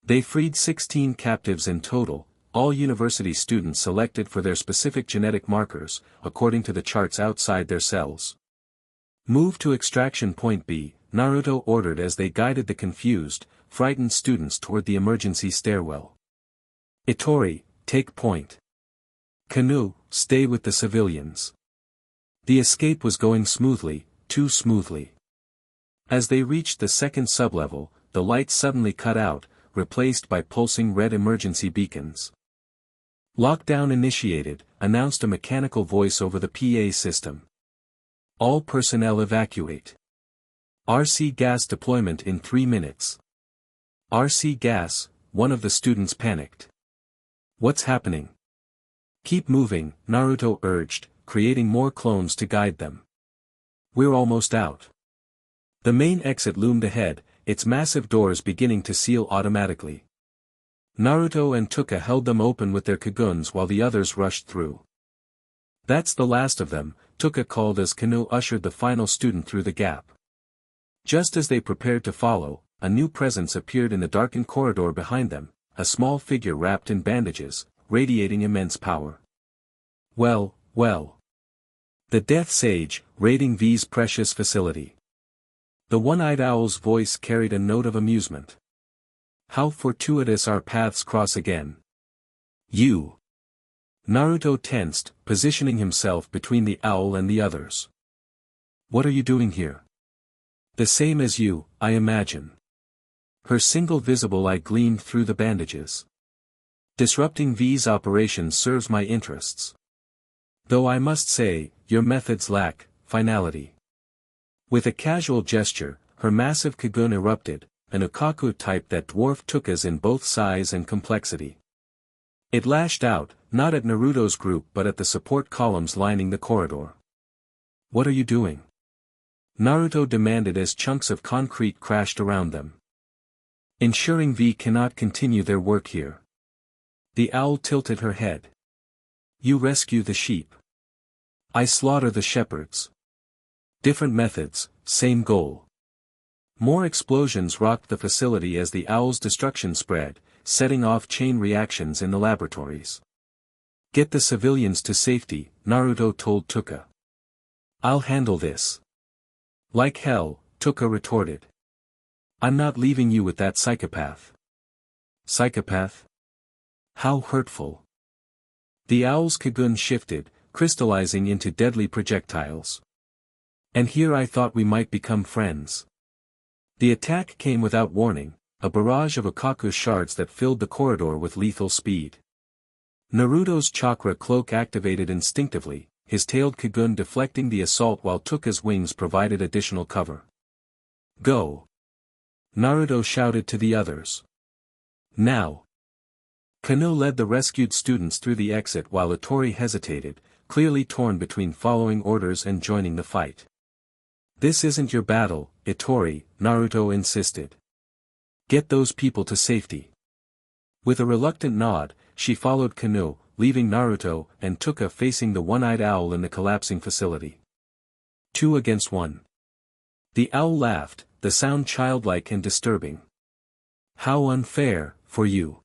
[SPEAKER 1] They freed 16 captives in total, all university students selected for their specific genetic markers, according to the charts outside their cells. Move to extraction point B, Naruto ordered as they guided the confused, frightened students toward the emergency stairwell. Itori, take point. Kanu, stay with the civilians. The escape was going smoothly, too smoothly. As they reached the second sublevel, the lights suddenly cut out, replaced by pulsing red emergency beacons. Lockdown initiated, announced a mechanical voice over the PA system. All personnel evacuate. RC gas deployment in 3 minutes. RC gas, one of the students panicked. What's happening? Keep moving, Naruto urged, creating more clones to guide them. We're almost out. The main exit loomed ahead, its massive doors beginning to seal automatically. Naruto and Touka held them open with their kaguns while the others rushed through. That's the last of them, Touka called as Kanu ushered the final student through the gap. Just as they prepared to follow, a new presence appeared in the darkened corridor behind them, a small figure wrapped in bandages, radiating immense power. Well, well. The Death Sage, raiding V's precious facility. The one-eyed owl's voice carried a note of amusement. How fortuitous our paths cross again. You. Naruto tensed, positioning himself between the owl and the others. What are you doing here? The same as you, I imagine. Her single visible eye gleamed through the bandages. Disrupting V's operations serves my interests. Though I must say, your methods lack finality. With a casual gesture, her massive kagun erupted, an Okaku type that dwarfed Touka's in both size and complexity. It lashed out, not at Naruto's group but at the support columns lining the corridor. What are you doing? Naruto demanded as chunks of concrete crashed around them. Ensuring V cannot continue their work here. The owl tilted her head. You rescue the sheep. I slaughter the shepherds. Different methods, same goal. More explosions rocked the facility as the owl's destruction spread, setting off chain reactions in the laboratories. Get the civilians to safety, Naruto told Touka. I'll handle this. Like hell, Touka retorted. I'm not leaving you with that psychopath. Psychopath? How hurtful. The owl's kagun shifted, crystallizing into deadly projectiles. And here I thought we might become friends. The attack came without warning, a barrage of Okaku shards that filled the corridor with lethal speed. Naruto's chakra cloak activated instinctively, his tailed kagun deflecting the assault while Touka's wings provided additional cover. Go! Naruto shouted to the others. Now! Kanu led the rescued students through the exit while Itori hesitated, clearly torn between following orders and joining the fight. This isn't your battle, Itori, Naruto insisted. Get those people to safety. With a reluctant nod, she followed Kanu, leaving Naruto and Touka facing the one-eyed owl in the collapsing facility. 2 against 1. The owl laughed, the sound childlike and disturbing. How unfair, for you.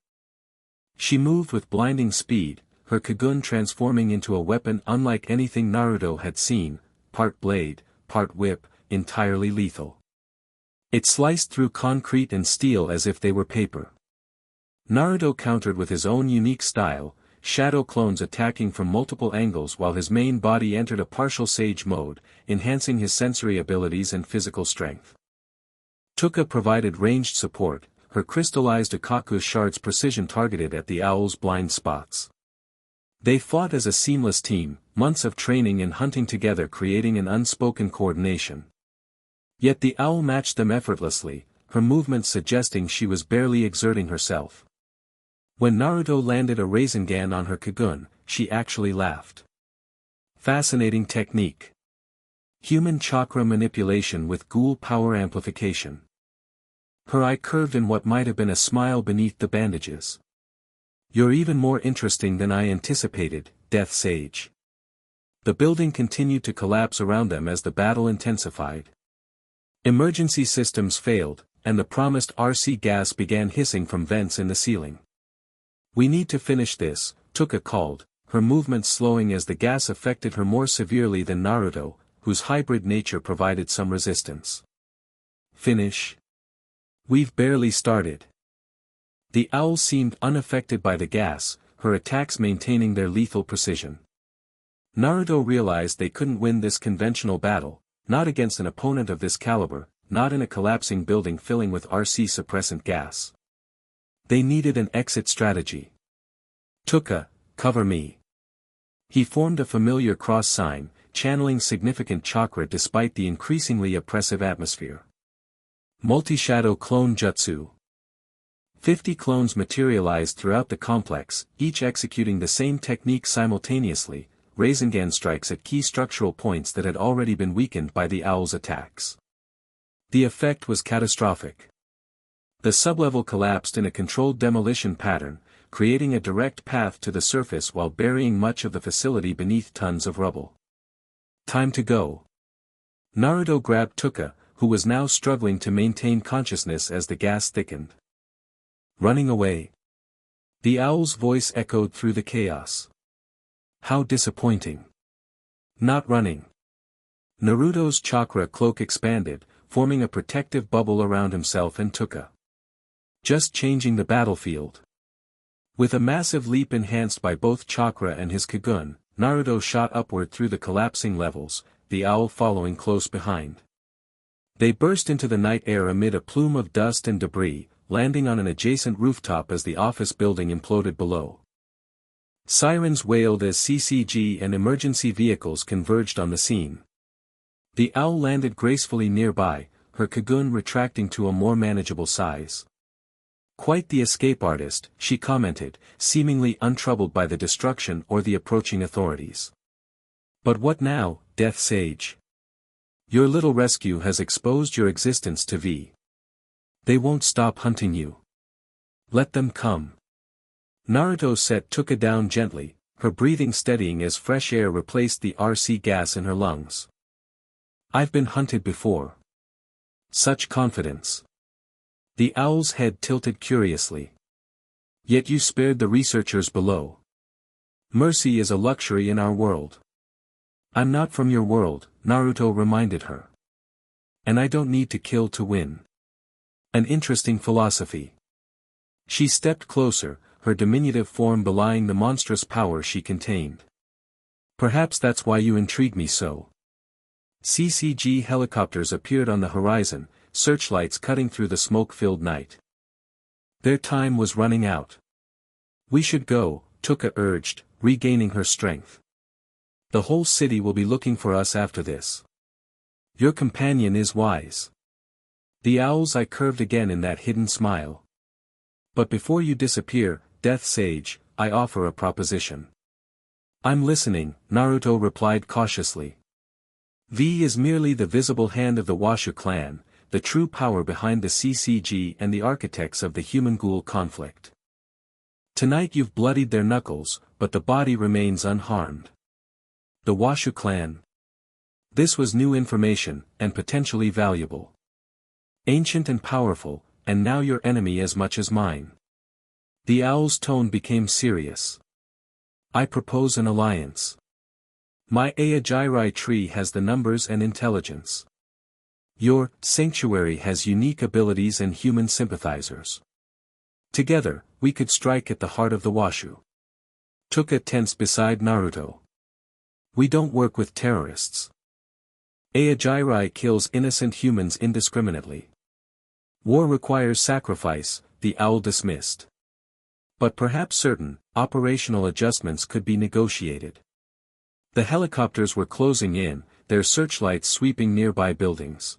[SPEAKER 1] She moved with blinding speed, her kagun transforming into a weapon unlike anything Naruto had seen, part blade, part whip, entirely lethal. It sliced through concrete and steel as if they were paper. Naruto countered with his own unique style, shadow clones attacking from multiple angles while his main body entered a partial sage mode, enhancing his sensory abilities and physical strength. Touka provided ranged support, her crystallized Okaku shards precision targeted at the owl's blind spots. They fought as a seamless team, months of training and hunting together creating an unspoken coordination. Yet the owl matched them effortlessly, her movements suggesting she was barely exerting herself. When Naruto landed a Rasengan on her kagun, she actually laughed. Fascinating technique. Human chakra manipulation with Ghoul power amplification. Her eye curved in what might have been a smile beneath the bandages. You're even more interesting than I anticipated, Death Sage. The building continued to collapse around them as the battle intensified. Emergency systems failed, and the promised RC gas began hissing from vents in the ceiling. We need to finish this, Touka called, her movements slowing as the gas affected her more severely than Naruto, whose hybrid nature provided some resistance. Finish? We've barely started. The owl seemed unaffected by the gas, her attacks maintaining their lethal precision. Naruto realized they couldn't win this conventional battle, not against an opponent of this caliber, not in a collapsing building filling with RC suppressant gas. They needed an exit strategy. Touka, cover me. He formed a familiar cross sign, channeling significant chakra despite the increasingly oppressive atmosphere. Multi-shadow clone jutsu. 50 clones materialized throughout the complex, each executing the same technique simultaneously, Rasengan strikes at key structural points that had already been weakened by the owl's attacks. The effect was catastrophic. The sublevel collapsed in a controlled demolition pattern, creating a direct path to the surface while burying much of the facility beneath tons of rubble. Time to go. Naruto grabbed Touka, who was now struggling to maintain consciousness as the gas thickened. Running away. The owl's voice echoed through the chaos. How disappointing. Not running. Naruto's chakra cloak expanded, forming a protective bubble around himself and Touka. Just changing the battlefield. With a massive leap enhanced by both chakra and his Kagun, Naruto shot upward through the collapsing levels, the owl following close behind. They burst into the night air amid a plume of dust and debris, landing on an adjacent rooftop as the office building imploded below. Sirens wailed as CCG and emergency vehicles converged on the scene. The owl landed gracefully nearby, her Kagun retracting to a more manageable size. Quite the escape artist, she commented, seemingly untroubled by the destruction or the approaching authorities. But what now, Death Sage? Your little rescue has exposed your existence to V. They won't stop hunting you. Let them come. Naruto set Touka down gently, her breathing steadying as fresh air replaced the RC gas in her lungs. I've been hunted before. Such confidence. The owl's head tilted curiously. Yet you spared the researchers below. Mercy is a luxury in our world. I'm not from your world, Naruto reminded her. And I don't need to kill to win. An interesting philosophy. She stepped closer, her diminutive form belying the monstrous power she contained. Perhaps that's why you intrigue me so. CCG helicopters appeared on the horizon, searchlights cutting through the smoke-filled night. Their time was running out. We should go, Touka urged, regaining her strength. The whole city will be looking for us after this. Your companion is wise. The owl's eye curved again in that hidden smile. But before you disappear, Death Sage, I offer a proposition. I'm listening, Naruto replied cautiously. V is merely the visible hand of the Washu clan, the true power behind the CCG and the architects of the human-ghoul conflict. Tonight you've bloodied their knuckles, but the body remains unharmed. The Washu clan. This was new information, and potentially valuable. Ancient and powerful, and now your enemy as much as mine. The owl's tone became serious. I propose an alliance. My Aojirai tree has the numbers and intelligence. Your sanctuary has unique abilities and human sympathizers. Together, we could strike at the heart of the Washu. Touka tensed beside Naruto. We don't work with terrorists. Aojirai kills innocent humans indiscriminately. War requires sacrifice, the owl dismissed. But perhaps certain, operational adjustments could be negotiated. The helicopters were closing in, their searchlights sweeping nearby buildings.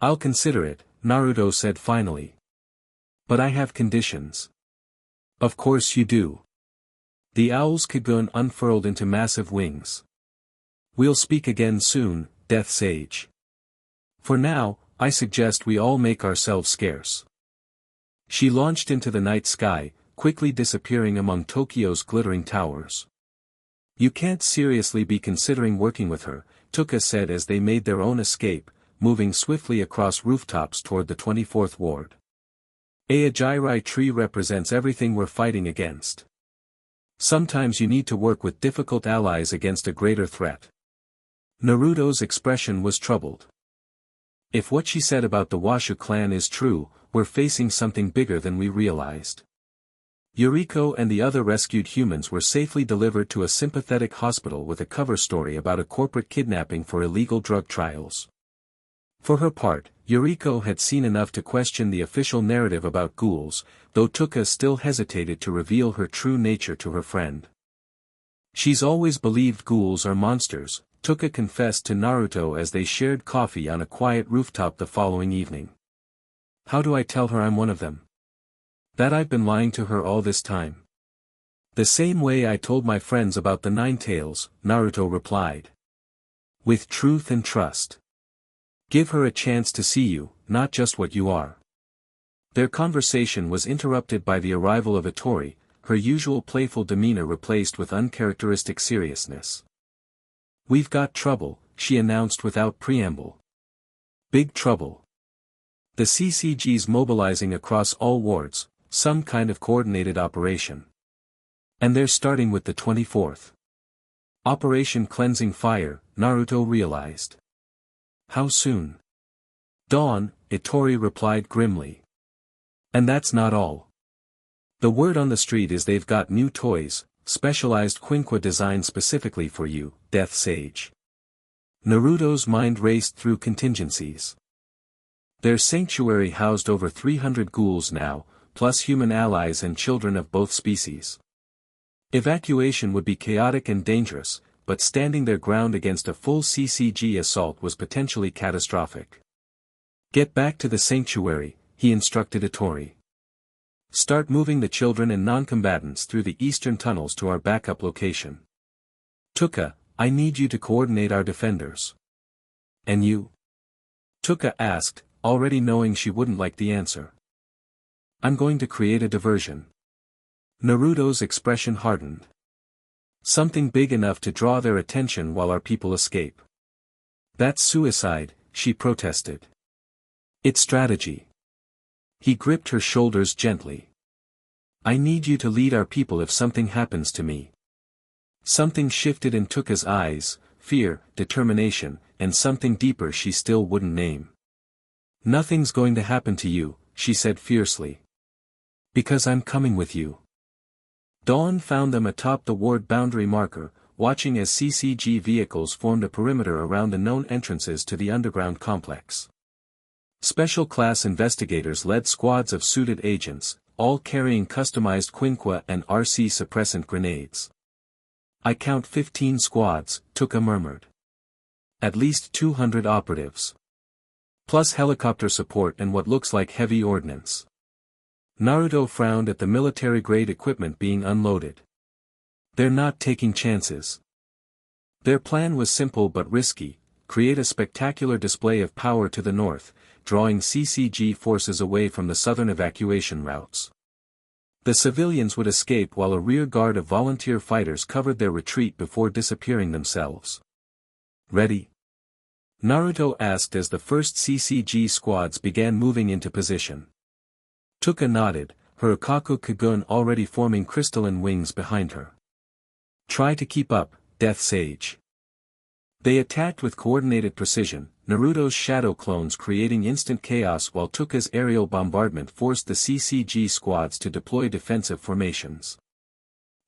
[SPEAKER 1] I'll consider it, Naruto said finally. But I have conditions. Of course you do. The owl's Kagun unfurled into massive wings. We'll speak again soon, Death Sage. For now, I suggest we all make ourselves scarce. She launched into the night sky, quickly disappearing among Tokyo's glittering towers. You can't seriously be considering working with her, Touka said as they made their own escape, moving swiftly across rooftops toward the 24th ward. A Ajirai tree represents everything we're fighting against. Sometimes you need to work with difficult allies against a greater threat. Naruto's expression was troubled. If what she said about the Washu clan is true, we're facing something bigger than we realized. Yuriko and the other rescued humans were safely delivered to a sympathetic hospital with a cover story about a corporate kidnapping for illegal drug trials. For her part, Yuriko had seen enough to question the official narrative about ghouls, though Touka still hesitated to reveal her true nature to her friend. She's always believed ghouls are monsters, Touka confessed to Naruto as they shared coffee on a quiet rooftop the following evening. How do I tell her I'm one of them? That I've been lying to her all this time. The same way I told my friends about the Nine Tails, Naruto replied. With truth and trust. Give her a chance to see you, not just what you are. Their conversation was interrupted by the arrival of Itori, her usual playful demeanor replaced with uncharacteristic seriousness. We've got trouble, she announced without preamble. Big trouble. The CCG's mobilizing across all wards, some kind of coordinated operation. And they're starting with the 24th. Operation Cleansing Fire, Naruto realized. How soon? Dawn, Itori replied grimly. And that's not all. The word on the street is they've got new toys, specialized quinqua designed specifically for you, Death Sage. Naruto's mind raced through contingencies. Their sanctuary housed over 300 ghouls now, plus human allies and children of both species. Evacuation would be chaotic and dangerous, but standing their ground against a full CCG assault was potentially catastrophic. Get back to the sanctuary, he instructed Itori. Start moving the children and non-combatants through the eastern tunnels to our backup location. Touka, I need you to coordinate our defenders. And you? Touka asked, already knowing she wouldn't like the answer. I'm going to create a diversion. Naruto's expression hardened. Something big enough to draw their attention while our people escape. That's suicide, she protested. It's strategy. He gripped her shoulders gently. I need you to lead our people if something happens to me. Something shifted in Touka's eyes, fear, determination, and something deeper she still wouldn't name. Nothing's going to happen to you, she said fiercely. Because I'm coming with you. Dawn found them atop the ward boundary marker, watching as CCG vehicles formed a perimeter around the known entrances to the underground complex. Special class investigators led squads of suited agents, all carrying customized quinqua and RC suppressant grenades. I count 15 squads, Touka murmured. At least 200 operatives. Plus helicopter support and what looks like heavy ordnance. Naruto frowned at the military-grade equipment being unloaded. They're not taking chances. Their plan was simple but risky, create a spectacular display of power to the north, drawing CCG forces away from the southern evacuation routes. The civilians would escape while a rear guard of volunteer fighters covered their retreat before disappearing themselves. Ready? Naruto asked as the first CCG squads began moving into position. Touka nodded, her Ikaku Kagun already forming crystalline wings behind her. Try to keep up, Death Sage. They attacked with coordinated precision, Naruto's shadow clones creating instant chaos while Touka's aerial bombardment forced the CCG squads to deploy defensive formations.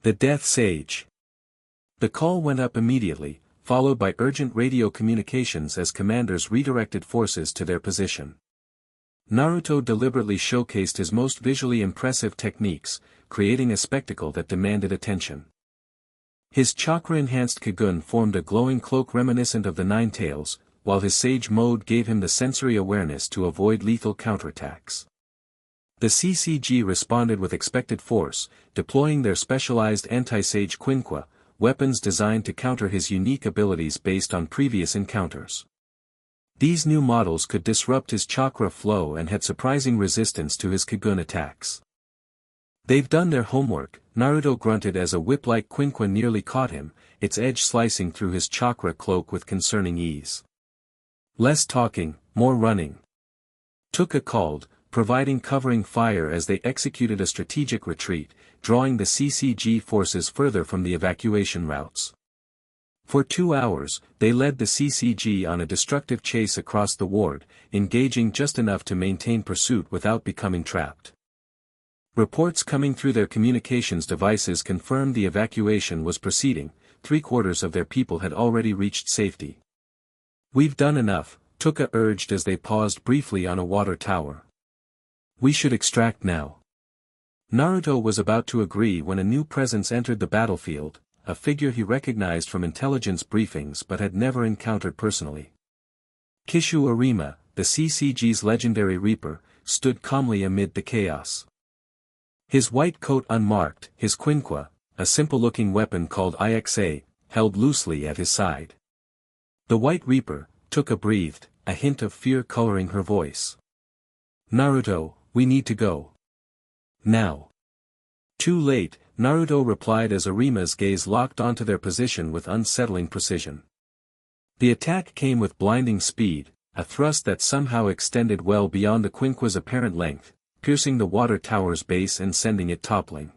[SPEAKER 1] The Death Sage. The call went up immediately, followed by urgent radio communications as commanders redirected forces to their position. Naruto deliberately showcased his most visually impressive techniques, creating a spectacle that demanded attention. His chakra-enhanced Kagun formed a glowing cloak reminiscent of the Nine Tails, while his Sage mode gave him the sensory awareness to avoid lethal counterattacks. The CCG responded with expected force, deploying their specialized anti-Sage quinqua, weapons designed to counter his unique abilities based on previous encounters. These new models could disrupt his chakra flow and had surprising resistance to his Kagun attacks. They've done their homework, Naruto grunted as a whip-like quinqua nearly caught him, its edge slicing through his chakra cloak with concerning ease. Less talking, more running. Touka called, providing covering fire as they executed a strategic retreat, drawing the CCG forces further from the evacuation routes. For 2 hours, they led the CCG on a destructive chase across the ward, engaging just enough to maintain pursuit without becoming trapped. Reports coming through their communications devices confirmed the evacuation was proceeding. 3/4 of their people had already reached safety. "We've done enough," Touka urged as they paused briefly on a water tower. "We should extract now." Naruto was about to agree when a new presence entered the battlefield, a figure he recognized from intelligence briefings but had never encountered personally. Kishu Arima, the CCG's legendary Reaper, stood calmly amid the chaos. His white coat unmarked, his quinqua, a simple-looking weapon called IXA, held loosely at his side. The White Reaper, Touka breathed, a hint of fear coloring her voice. "Naruto, we need to go. Now." "Too late," Naruto replied as Arima's gaze locked onto their position with unsettling precision. The attack came with blinding speed, a thrust that somehow extended well beyond the quinqua's apparent length, piercing the water tower's base and sending it toppling.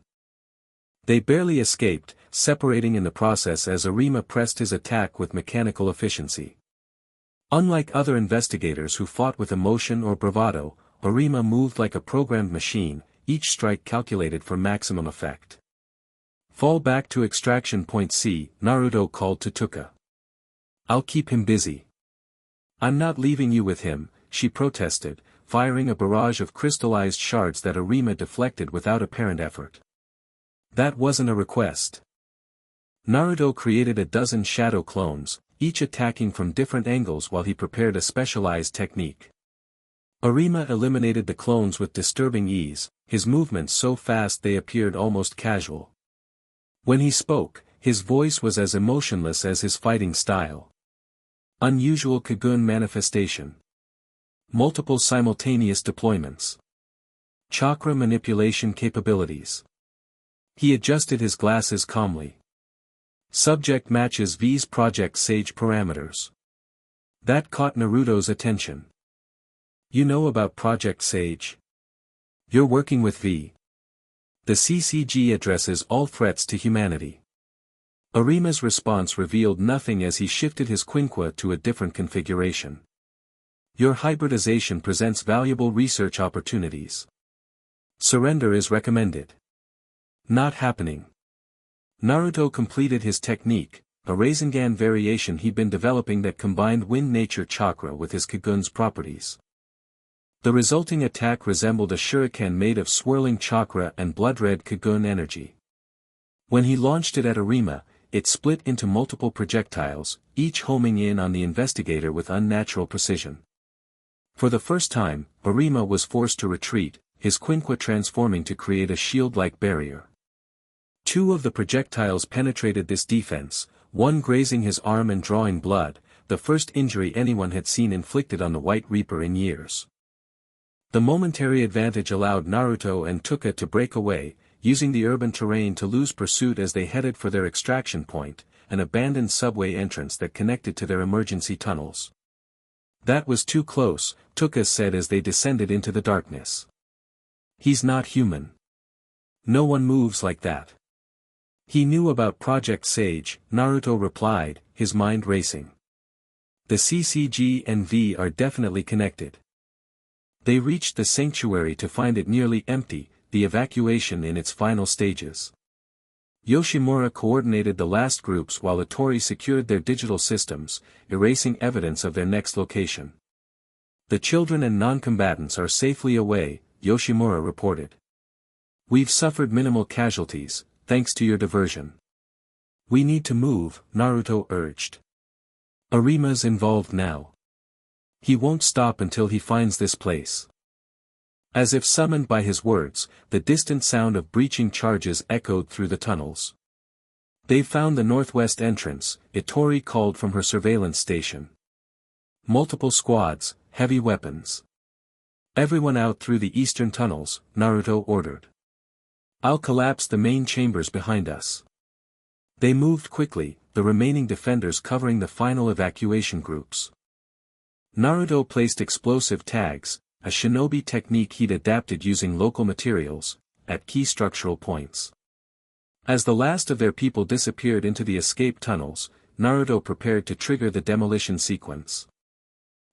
[SPEAKER 1] They barely escaped, separating in the process as Arima pressed his attack with mechanical efficiency. Unlike other investigators who fought with emotion or bravado, Arima moved like a programmed machine, each strike calculated for maximum effect. "Fall back to extraction point C," Naruto called to Touka. "I'll keep him busy." "I'm not leaving you with him," she protested, firing a barrage of crystallized shards that Arima deflected without apparent effort. "That wasn't a request." Naruto created a dozen shadow clones, each attacking from different angles while he prepared a specialized technique. Arima eliminated the clones with disturbing ease, his movements so fast they appeared almost casual. When he spoke, his voice was as emotionless as his fighting style. Unusual Kagun manifestation. Multiple simultaneous deployments. Chakra manipulation capabilities. He adjusted his glasses calmly. Subject matches V's Project Sage parameters. That caught Naruto's attention. "You know about Project Sage? You're working with V. The CCG addresses all threats to humanity." Arima's response revealed nothing as he shifted his quinqua to a different configuration. "Your hybridization presents valuable research opportunities. Surrender is recommended." "Not happening." Naruto completed his technique, a Rasengan variation he'd been developing that combined wind-nature chakra with his Kagun's properties. The resulting attack resembled a shuriken made of swirling chakra and blood-red Kagun energy. When he launched it at Arima, it split into multiple projectiles, each homing in on the investigator with unnatural precision. For the first time, Arima was forced to retreat, his quinqua transforming to create a shield-like barrier. 2 of the projectiles penetrated this defense, one grazing his arm and drawing blood, the first injury anyone had seen inflicted on the White Reaper in years. The momentary advantage allowed Naruto and Touka to break away, using the urban terrain to lose pursuit as they headed for their extraction point, an abandoned subway entrance that connected to their emergency tunnels. "That was too close," Touka said as they descended into the darkness. "He's not human. No one moves like that." "He knew about Project Sage," Naruto replied, his mind racing. "The CCG and V are definitely connected." They reached the sanctuary to find it nearly empty, the evacuation in its final stages. Yoshimura coordinated the last groups while Itori secured their digital systems, erasing evidence of their next location. "The children and non-combatants are safely away," Yoshimura reported. "We've suffered minimal casualties, thanks to your diversion." "We need to move," Naruto urged. "Arima's involved now. He won't stop until he finds this place." As if summoned by his words, the distant sound of breaching charges echoed through the tunnels. "They've found the northwest entrance," Itori called from her surveillance station. "Multiple squads, heavy weapons. Everyone out through the eastern tunnels," Naruto ordered. "I'll collapse the main chambers behind us." They moved quickly, the remaining defenders covering the final evacuation groups. Naruto placed explosive tags, a shinobi technique he'd adapted using local materials, at key structural points. As the last of their people disappeared into the escape tunnels, Naruto prepared to trigger the demolition sequence.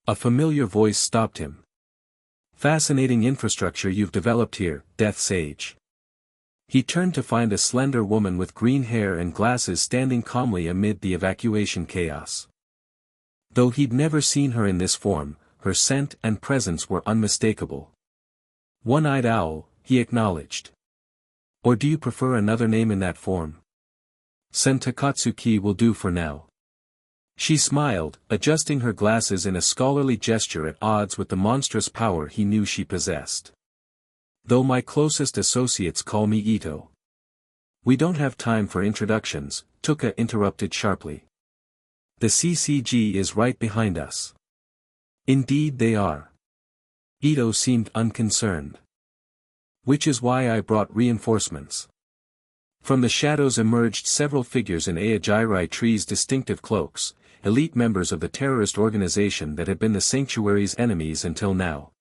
[SPEAKER 1] A familiar voice stopped him. "Fascinating infrastructure you've developed here, Death Sage." He turned to find a slender woman with green hair and glasses standing calmly amid the evacuation chaos. Though he'd never seen her in this form, her scent and presence were unmistakable. "One-eyed owl," he acknowledged. "Or do you prefer another name in that form?" "Sen Takatsuki will do for now." She smiled, adjusting her glasses in a scholarly gesture at odds with the monstrous power he knew she possessed. "Though my closest associates call me Ito." "We don't have time for introductions," Touka interrupted sharply. "The CCG is right behind us." "Indeed they are." Ito seemed unconcerned. "Which is why I brought reinforcements." From the shadows emerged several figures in Aojirai Tree's distinctive cloaks, elite members of the terrorist organization that had been the sanctuary's enemies until now.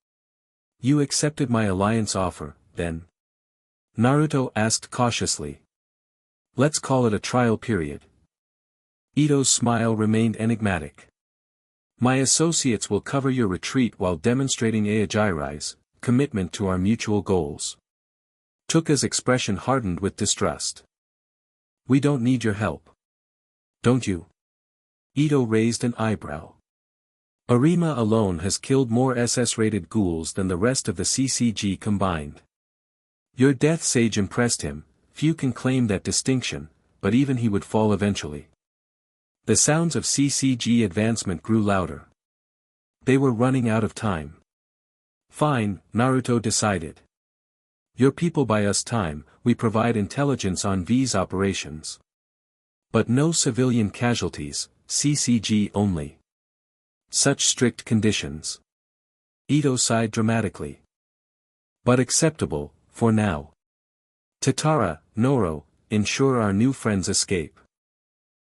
[SPEAKER 1] "You accepted my alliance offer, then?" Naruto asked cautiously. "Let's call it a trial period." Ito's smile remained enigmatic. "My associates will cover your retreat while demonstrating Aojirai's commitment to our mutual goals." Touka's expression hardened with distrust. "We don't need your help." "Don't you?" Ito raised an eyebrow. "Arima alone has killed more SS-rated ghouls than the rest of the CCG combined. Your Death Sage impressed him, few can claim that distinction, but even he would fall eventually." The sounds of CCG advancement grew louder. They were running out of time. "Fine," Naruto decided. "Your people buy us time, we provide intelligence on V's operations. But no civilian casualties, CCG only." "Such strict conditions." Ito sighed dramatically. "But acceptable, for now. Tatara, Noro, ensure our new friends escape.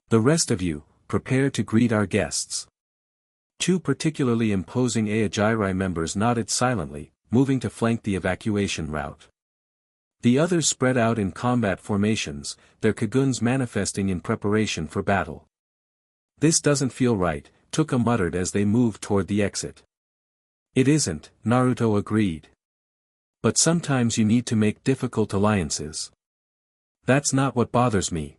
[SPEAKER 1] The rest of you, prepare to greet our guests." Two particularly imposing Aojirai members nodded silently, moving to flank the evacuation route. The others spread out in combat formations, their kaguns manifesting in preparation for battle. "This doesn't feel right," Touka muttered as they moved toward the exit. "It isn't," Naruto agreed. "But sometimes you need to make difficult alliances. That's not what bothers me."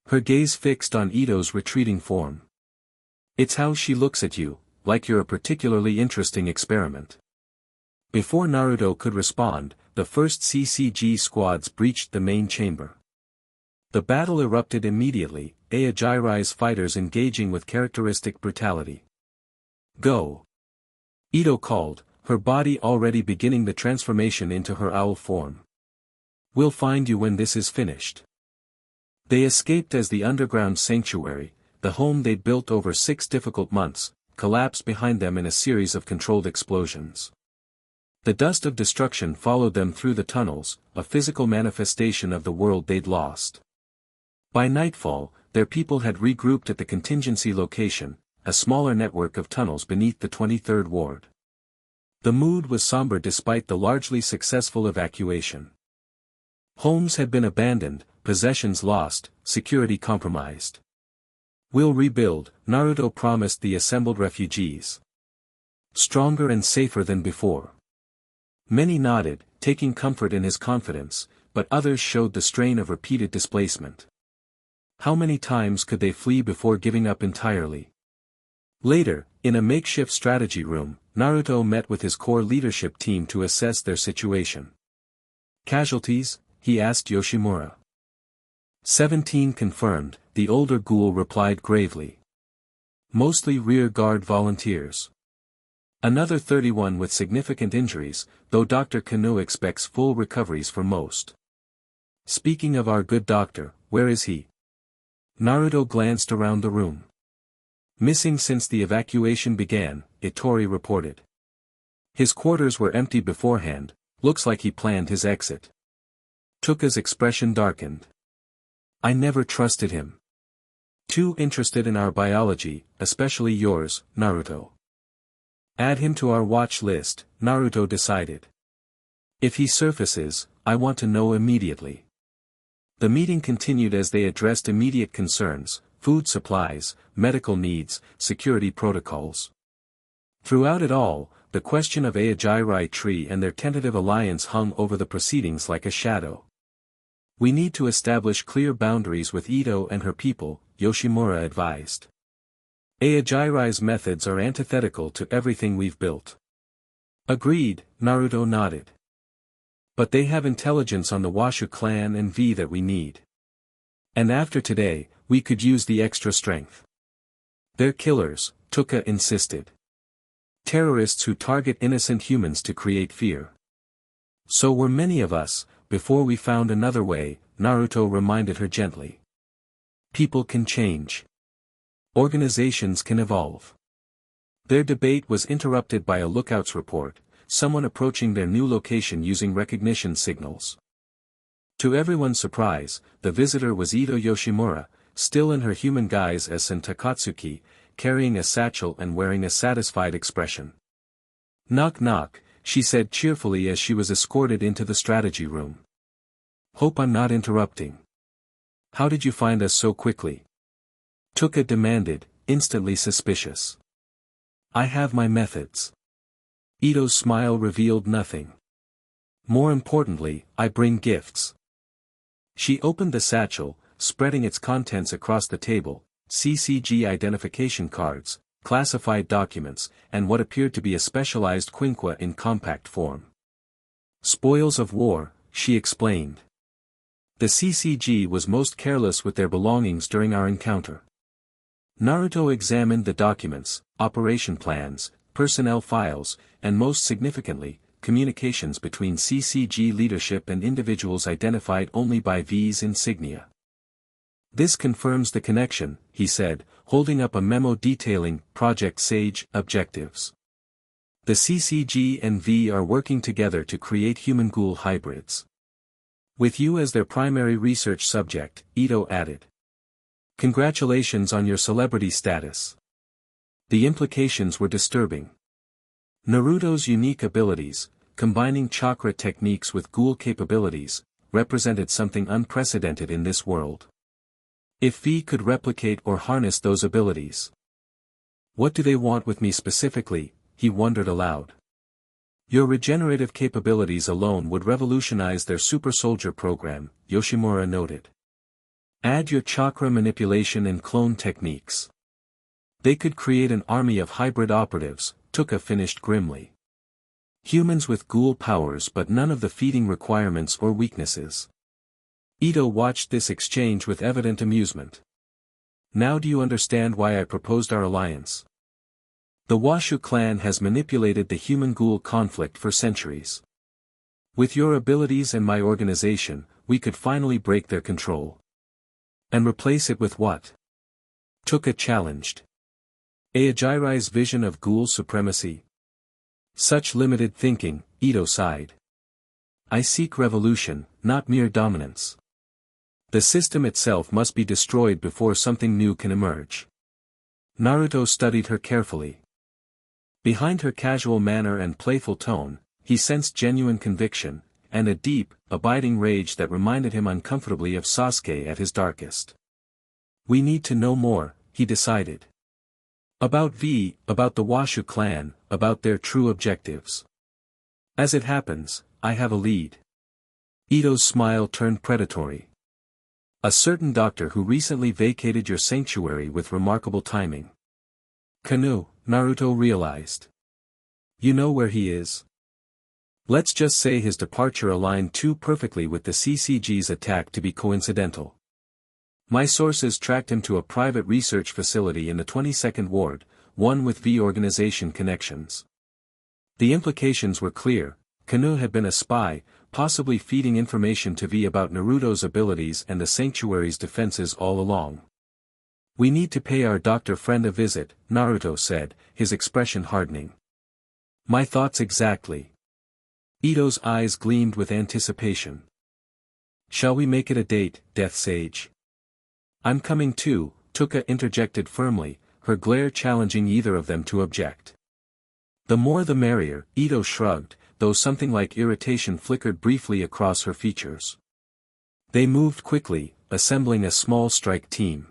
[SPEAKER 1] Her gaze fixed on Ito's retreating form. "It's how she looks at you, like you're a particularly interesting experiment." Before Naruto could respond, the first CCG squads breached the main chamber. The battle erupted immediately, Aojirai's fighters engaging with characteristic brutality. "Go!" Ito called, her body already beginning the transformation into her owl form. "We'll find you when this is finished." They escaped as the underground sanctuary, the home they'd built over 6 difficult months, collapsed behind them in a series of controlled explosions. The dust of destruction followed them through the tunnels, a physical manifestation of the world they'd lost. By nightfall, their people had regrouped at the contingency location, a smaller network of tunnels beneath the 23rd Ward. The mood was somber despite the largely successful evacuation. Homes had been abandoned, possessions lost, security compromised. "We'll rebuild," Naruto promised the assembled refugees. "Stronger and safer than before." Many nodded, taking comfort in his confidence, but others showed the strain of repeated displacement. How many times could they flee before giving up entirely? Later, in a makeshift strategy room, Naruto met with his core leadership team to assess their situation. "Casualties?" he asked Yoshimura. 17 confirmed, the older ghoul replied gravely. "Mostly rear guard volunteers. Another 31 with significant injuries, though Dr. Kano expects full recoveries for most." "Speaking of our good doctor, where is he?" Naruto glanced around the room. "Missing since the evacuation began," Itori reported. "His quarters were empty beforehand, looks like he planned his exit." Touka's expression darkened. "I never trusted him. Too interested in our biology, especially yours, Naruto." Add him to our watch list, Naruto decided. If he surfaces, I want to know immediately. The meeting continued as they addressed immediate concerns, food supplies, medical needs, security protocols. Throughout it all, the question of Aojirai Tree and their tentative alliance hung over the proceedings like a shadow. We need to establish clear boundaries with Ito and her people, Yoshimura advised. Aojirai's methods are antithetical to everything we've built. Agreed, Naruto nodded. But they have intelligence on the Washu clan and V that we need. And after today, we could use the extra strength. They're killers, Touka insisted. Terrorists who target innocent humans to create fear. So were many of us, before we found another way, Naruto reminded her gently. People can change. Organizations can evolve. Their debate was interrupted by a lookout's report, someone approaching their new location using recognition signals. To everyone's surprise, the visitor was Ito Yoshimura, still in her human guise as Sen Takatsuki, carrying a satchel and wearing a satisfied expression. Knock knock, she said cheerfully as she was escorted into the strategy room. Hope I'm not interrupting. How did you find us so quickly? Touka demanded, instantly suspicious. I have my methods. Ito's smile revealed nothing. More importantly, I bring gifts. She opened the satchel, spreading its contents across the table, CCG identification cards, classified documents, and what appeared to be a specialized quinqua in compact form. Spoils of war, she explained. The CCG was most careless with their belongings during our encounter. Naruto examined the documents, operation plans, personnel files, and most significantly, communications between CCG leadership and individuals identified only by V's insignia. This confirms the connection, he said, holding up a memo detailing Project Sage objectives. The CCG and V are working together to create human ghoul hybrids. With you as their primary research subject, Ito added. Congratulations on your celebrity status. The implications were disturbing. Naruto's unique abilities, combining chakra techniques with ghoul capabilities, represented something unprecedented in this world. If V could replicate or harness those abilities. What do they want with me specifically, he wondered aloud. Your regenerative capabilities alone would revolutionize their super soldier program, Yoshimura noted. Add your chakra manipulation and clone techniques. They could create an army of hybrid operatives, Touka finished grimly. Humans with ghoul powers but none of the feeding requirements or weaknesses. Ito watched this exchange with evident amusement. Now do you understand why I proposed our alliance? The Washu clan has manipulated the human-ghoul conflict for centuries. With your abilities and my organization, we could finally break their control. And replace it with what? Touka challenged. Aojirai's vision of ghoul supremacy? Such limited thinking, Ito sighed. I seek revolution, not mere dominance. The system itself must be destroyed before something new can emerge. Naruto studied her carefully. Behind her casual manner and playful tone, he sensed genuine conviction, and a deep, abiding rage that reminded him uncomfortably of Sasuke at his darkest. We need to know more, he decided. About V, about the Washu clan, about their true objectives. As it happens, I have a lead. Ito's smile turned predatory. A certain doctor who recently vacated your sanctuary with remarkable timing. Kanu, Naruto realized. You know where he is? Let's just say his departure aligned too perfectly with the CCG's attack to be coincidental. My sources tracked him to a private research facility in the 22nd Ward, one with V organization connections. The implications were clear. Kanu had been a spy, possibly feeding information to V about Naruto's abilities and the sanctuary's defenses all along. We need to pay our doctor friend a visit, Naruto said, his expression hardening. My thoughts exactly. Ito's eyes gleamed with anticipation. Shall we make it a date, Death Sage? I'm coming too, Touka interjected firmly, her glare challenging either of them to object. The more the merrier, Ito shrugged, though something like irritation flickered briefly across her features. They moved quickly, assembling a small strike team.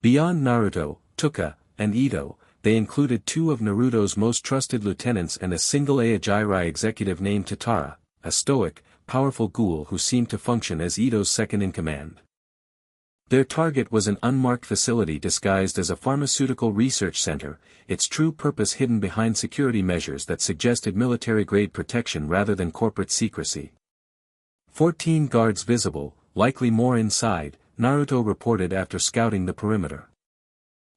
[SPEAKER 1] Beyond Naruto, Touka, and Ito, they included two of Naruto's most trusted lieutenants and a single Aojirai executive named Tatara, a stoic, powerful ghoul who seemed to function as Ito's second-in-command. Their target was an unmarked facility disguised as a pharmaceutical research center, its true purpose hidden behind security measures that suggested military-grade protection rather than corporate secrecy. 14 guards visible, likely more inside, Naruto reported after scouting the perimeter.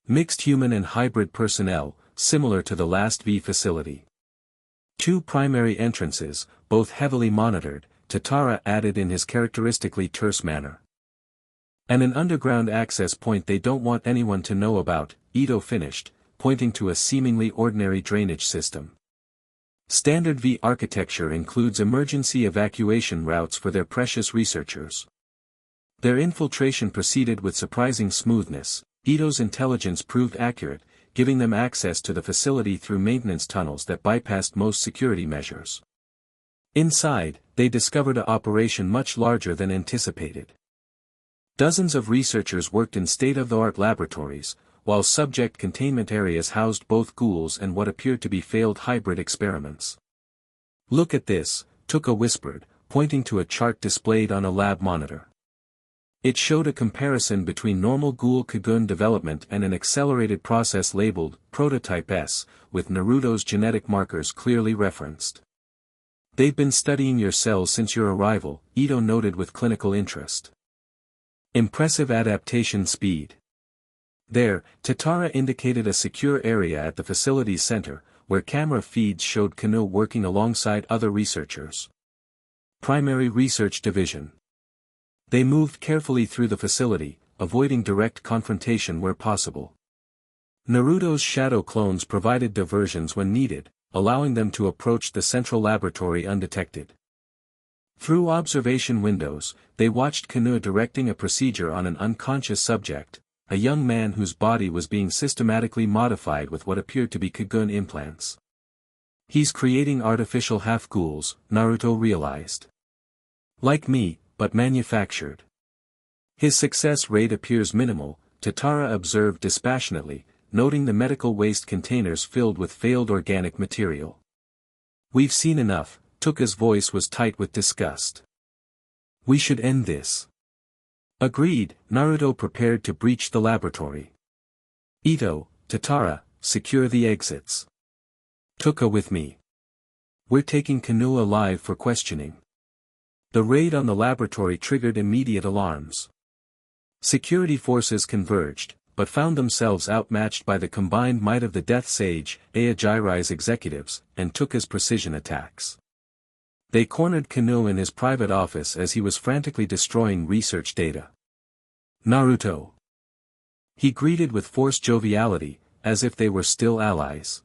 [SPEAKER 1] Mixed human and hybrid personnel, similar to the last V facility. 2 primary entrances, both heavily monitored, Tatara added in his characteristically terse manner. And an underground access point they don't want anyone to know about, Ito finished, pointing to a seemingly ordinary drainage system. Standard V architecture includes emergency evacuation routes for their precious researchers. Their infiltration proceeded with surprising smoothness. Ito's intelligence proved accurate, giving them access to the facility through maintenance tunnels that bypassed most security measures. Inside, they discovered an operation much larger than anticipated. Dozens of researchers worked in state-of-the-art laboratories, while subject containment areas housed both ghouls and what appeared to be failed hybrid experiments. "Look at this," Touka whispered, pointing to a chart displayed on a lab monitor. It showed a comparison between normal Ghoul Kagun development and an accelerated process labeled Prototype S, with Naruto's genetic markers clearly referenced. "They've been studying your cells since your arrival," Ito noted with clinical interest. "Impressive adaptation speed." There, Tatara indicated a secure area at the facility's center, where camera feeds showed Kano working alongside other researchers. Primary Research Division. They moved carefully through the facility, avoiding direct confrontation where possible. Naruto's shadow clones provided diversions when needed, allowing them to approach the central laboratory undetected. Through observation windows, they watched Kano directing a procedure on an unconscious subject, a young man whose body was being systematically modified with what appeared to be Kagun implants. "He's creating artificial half-ghouls," Naruto realized. "Like me, but manufactured." "His success rate appears minimal," Tatara observed dispassionately, noting the medical waste containers filled with failed organic material. "We've seen enough," Touka's voice was tight with disgust. "We should end this." Agreed, Naruto prepared to breach the laboratory. "Ito, Tatara, secure the exits. Touka with me. We're taking Kano alive for questioning." The raid on the laboratory triggered immediate alarms. Security forces converged, but found themselves outmatched by the combined might of the Death Sage, Aojirai's executives, and Touka's precision attacks. They cornered Kano in his private office as he was frantically destroying research data. "Naruto." He greeted with forced joviality, as if they were still allies.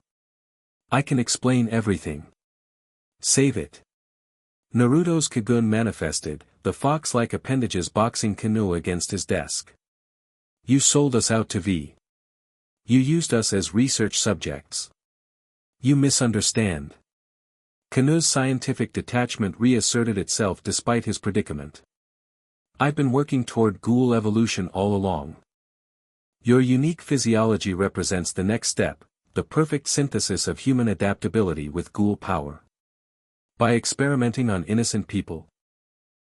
[SPEAKER 1] "I can explain everything. Save it." Naruto's Kagun manifested, the fox-like appendages boxing Kano against his desk. "You sold us out to V. You used us as research subjects. You misunderstand." Kano's scientific detachment reasserted itself despite his predicament. "I've been working toward ghoul evolution all along. Your unique physiology represents the next step, the perfect synthesis of human adaptability with ghoul power. By experimenting on innocent people."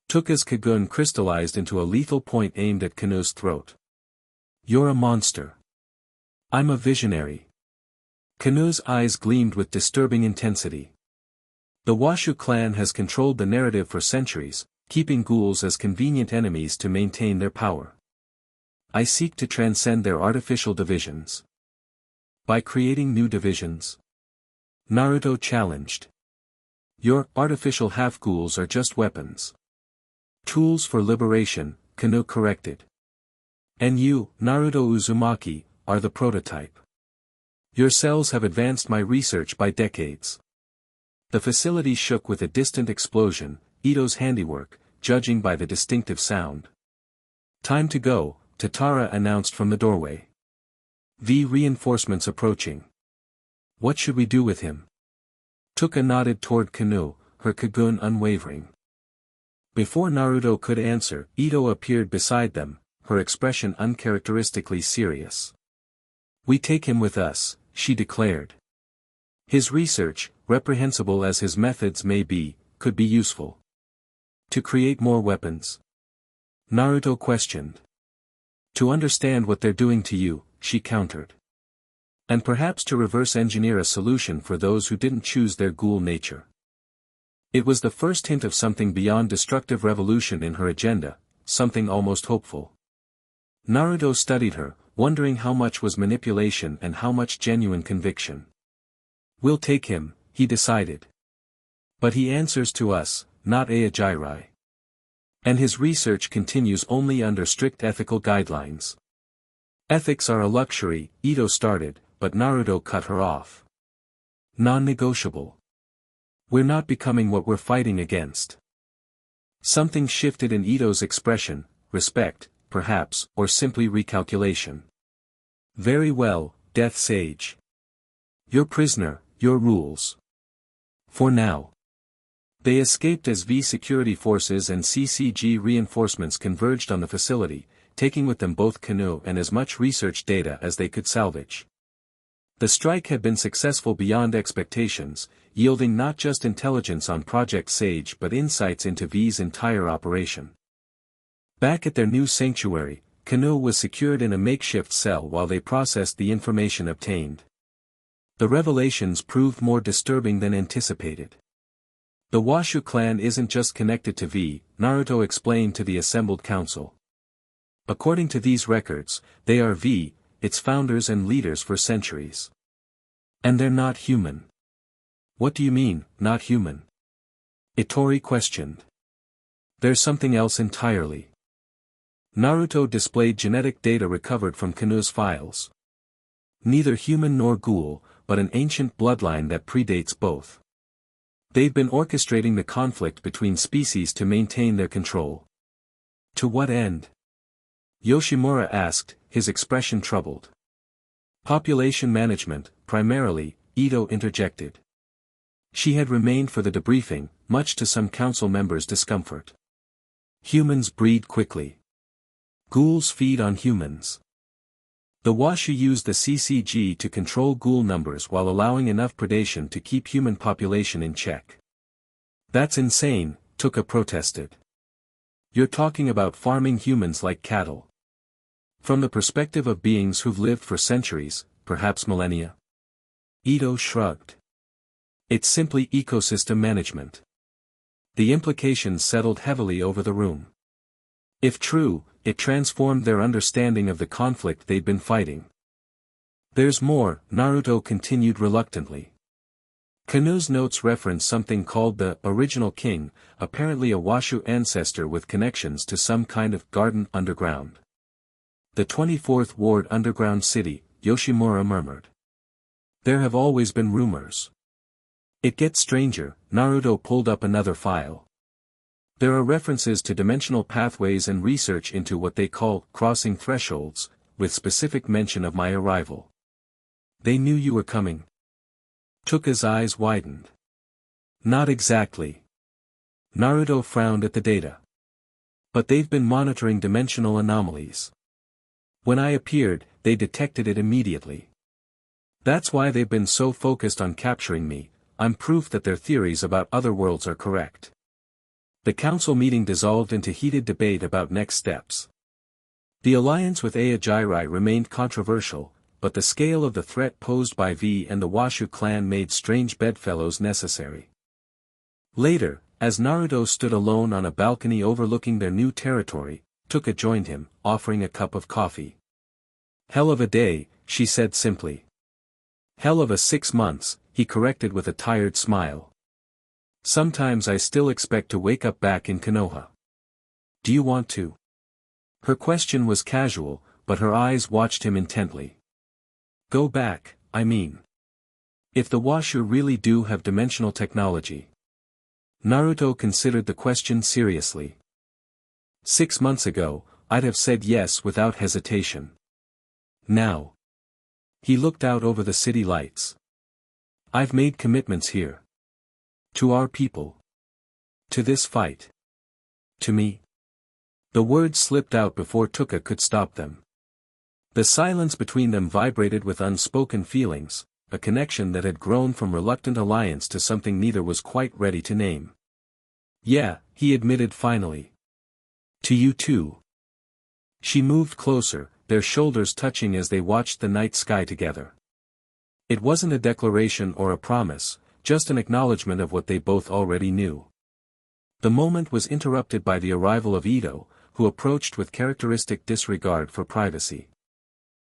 [SPEAKER 1] Touka's Kagun crystallized into a lethal point aimed at Kano's throat. "You're a monster. I'm a visionary." Kano's eyes gleamed with disturbing intensity. "The Washu clan has controlled the narrative for centuries, keeping ghouls as convenient enemies to maintain their power. I seek to transcend their artificial divisions." "By creating new divisions?" Naruto challenged. "Your artificial half-ghouls are just weapons. Tools for liberation," Kano corrected. "And you, Naruto Uzumaki, are the prototype. Your cells have advanced my research by decades." The facility shook with a distant explosion, Ito's handiwork, judging by the distinctive sound. "Time to go," Tatara announced from the doorway. "V reinforcements approaching." What should we do with him? Touka nodded toward Kano, her Kagun unwavering. Before Naruto could answer, Ito appeared beside them, her expression uncharacteristically serious. We take him with us, she declared. His research, reprehensible as his methods may be, could be useful. To create more weapons? Naruto questioned. To understand what they're doing to you, she countered. And perhaps to reverse engineer a solution for those who didn't choose their ghoul nature. It was the first hint of something beyond destructive revolution in her agenda, something almost hopeful. Naruto studied her, wondering how much was manipulation and how much genuine conviction. We'll take him, he decided. But he answers to us, not Aojirai. And his research continues only under strict ethical guidelines. Ethics are a luxury, Ito started, but Naruto cut her off. Non-negotiable. We're not becoming what we're fighting against. Something shifted in Ito's expression, respect, perhaps, or simply recalculation. Very well, Death Sage. Your prisoner, your rules. For now. They escaped as V security forces and CCG reinforcements converged on the facility, taking with them both Kano and as much research data as they could salvage. The strike had been successful beyond expectations, yielding not just intelligence on Project Sage but insights into V's entire operation. Back at their new sanctuary, Kano was secured in a makeshift cell while they processed the information obtained. The revelations proved more disturbing than anticipated. The Washu clan isn't just connected to V, Naruto explained to the assembled council. According to these records, they are V, its founders and leaders for centuries. And they're not human. What do you mean, not human? Ittori questioned. There's something else entirely. Naruto displayed genetic data recovered from Kano's files. Neither human nor ghoul, but an ancient bloodline that predates both. They've been orchestrating the conflict between species to maintain their control. To what end? Yoshimura asked, his expression troubled. Population management, primarily, Ito interjected. She had remained for the debriefing, much to some council members' discomfort. Humans breed quickly. Ghouls feed on humans. The Washu used the CCG to control ghoul numbers while allowing enough predation to keep human population in check. That's insane, Touka protested. You're talking about farming humans like cattle. From the perspective of beings who've lived for centuries, perhaps millennia. Ito shrugged. It's simply ecosystem management. The implications settled heavily over the room. If true, it transformed their understanding of the conflict they'd been fighting. There's more, Naruto continued reluctantly. Kano's notes reference something called the original king, apparently a Washu ancestor with connections to some kind of garden underground. The 24th Ward underground city, Yoshimura murmured. There have always been rumors. It gets stranger, Naruto pulled up another file. There are references to dimensional pathways and research into what they call crossing thresholds, with specific mention of my arrival. They knew you were coming. Touka's eyes widened. Not exactly. Naruto frowned at the data. But they've been monitoring dimensional anomalies. When I appeared, they detected it immediately. That's why they've been so focused on capturing me. I'm proof that their theories about other worlds are correct. The council meeting dissolved into heated debate about next steps. The alliance with Aojirai remained controversial, but the scale of the threat posed by V and the Washu clan made strange bedfellows necessary. Later, as Naruto stood alone on a balcony overlooking their new territory, Touka joined him, offering a cup of coffee. Hell of a day, she said simply. Hell of a 6 months, he corrected with a tired smile. Sometimes I still expect to wake up back in Konoha. Do you want to? Her question was casual, but her eyes watched him intently. Go back, I mean. If the Washu really do have dimensional technology. Naruto considered the question seriously. 6 months ago, I'd have said yes without hesitation. Now. He looked out over the city lights. I've made commitments here. To our people. To this fight. To me. The words slipped out before Touka could stop them. The silence between them vibrated with unspoken feelings, a connection that had grown from reluctant alliance to something neither was quite ready to name. Yeah, he admitted finally. To you too. She moved closer, their shoulders touching as they watched the night sky together. It wasn't a declaration or a promise, just an acknowledgement of what they both already knew. The moment was interrupted by the arrival of Ito, who approached with characteristic disregard for privacy.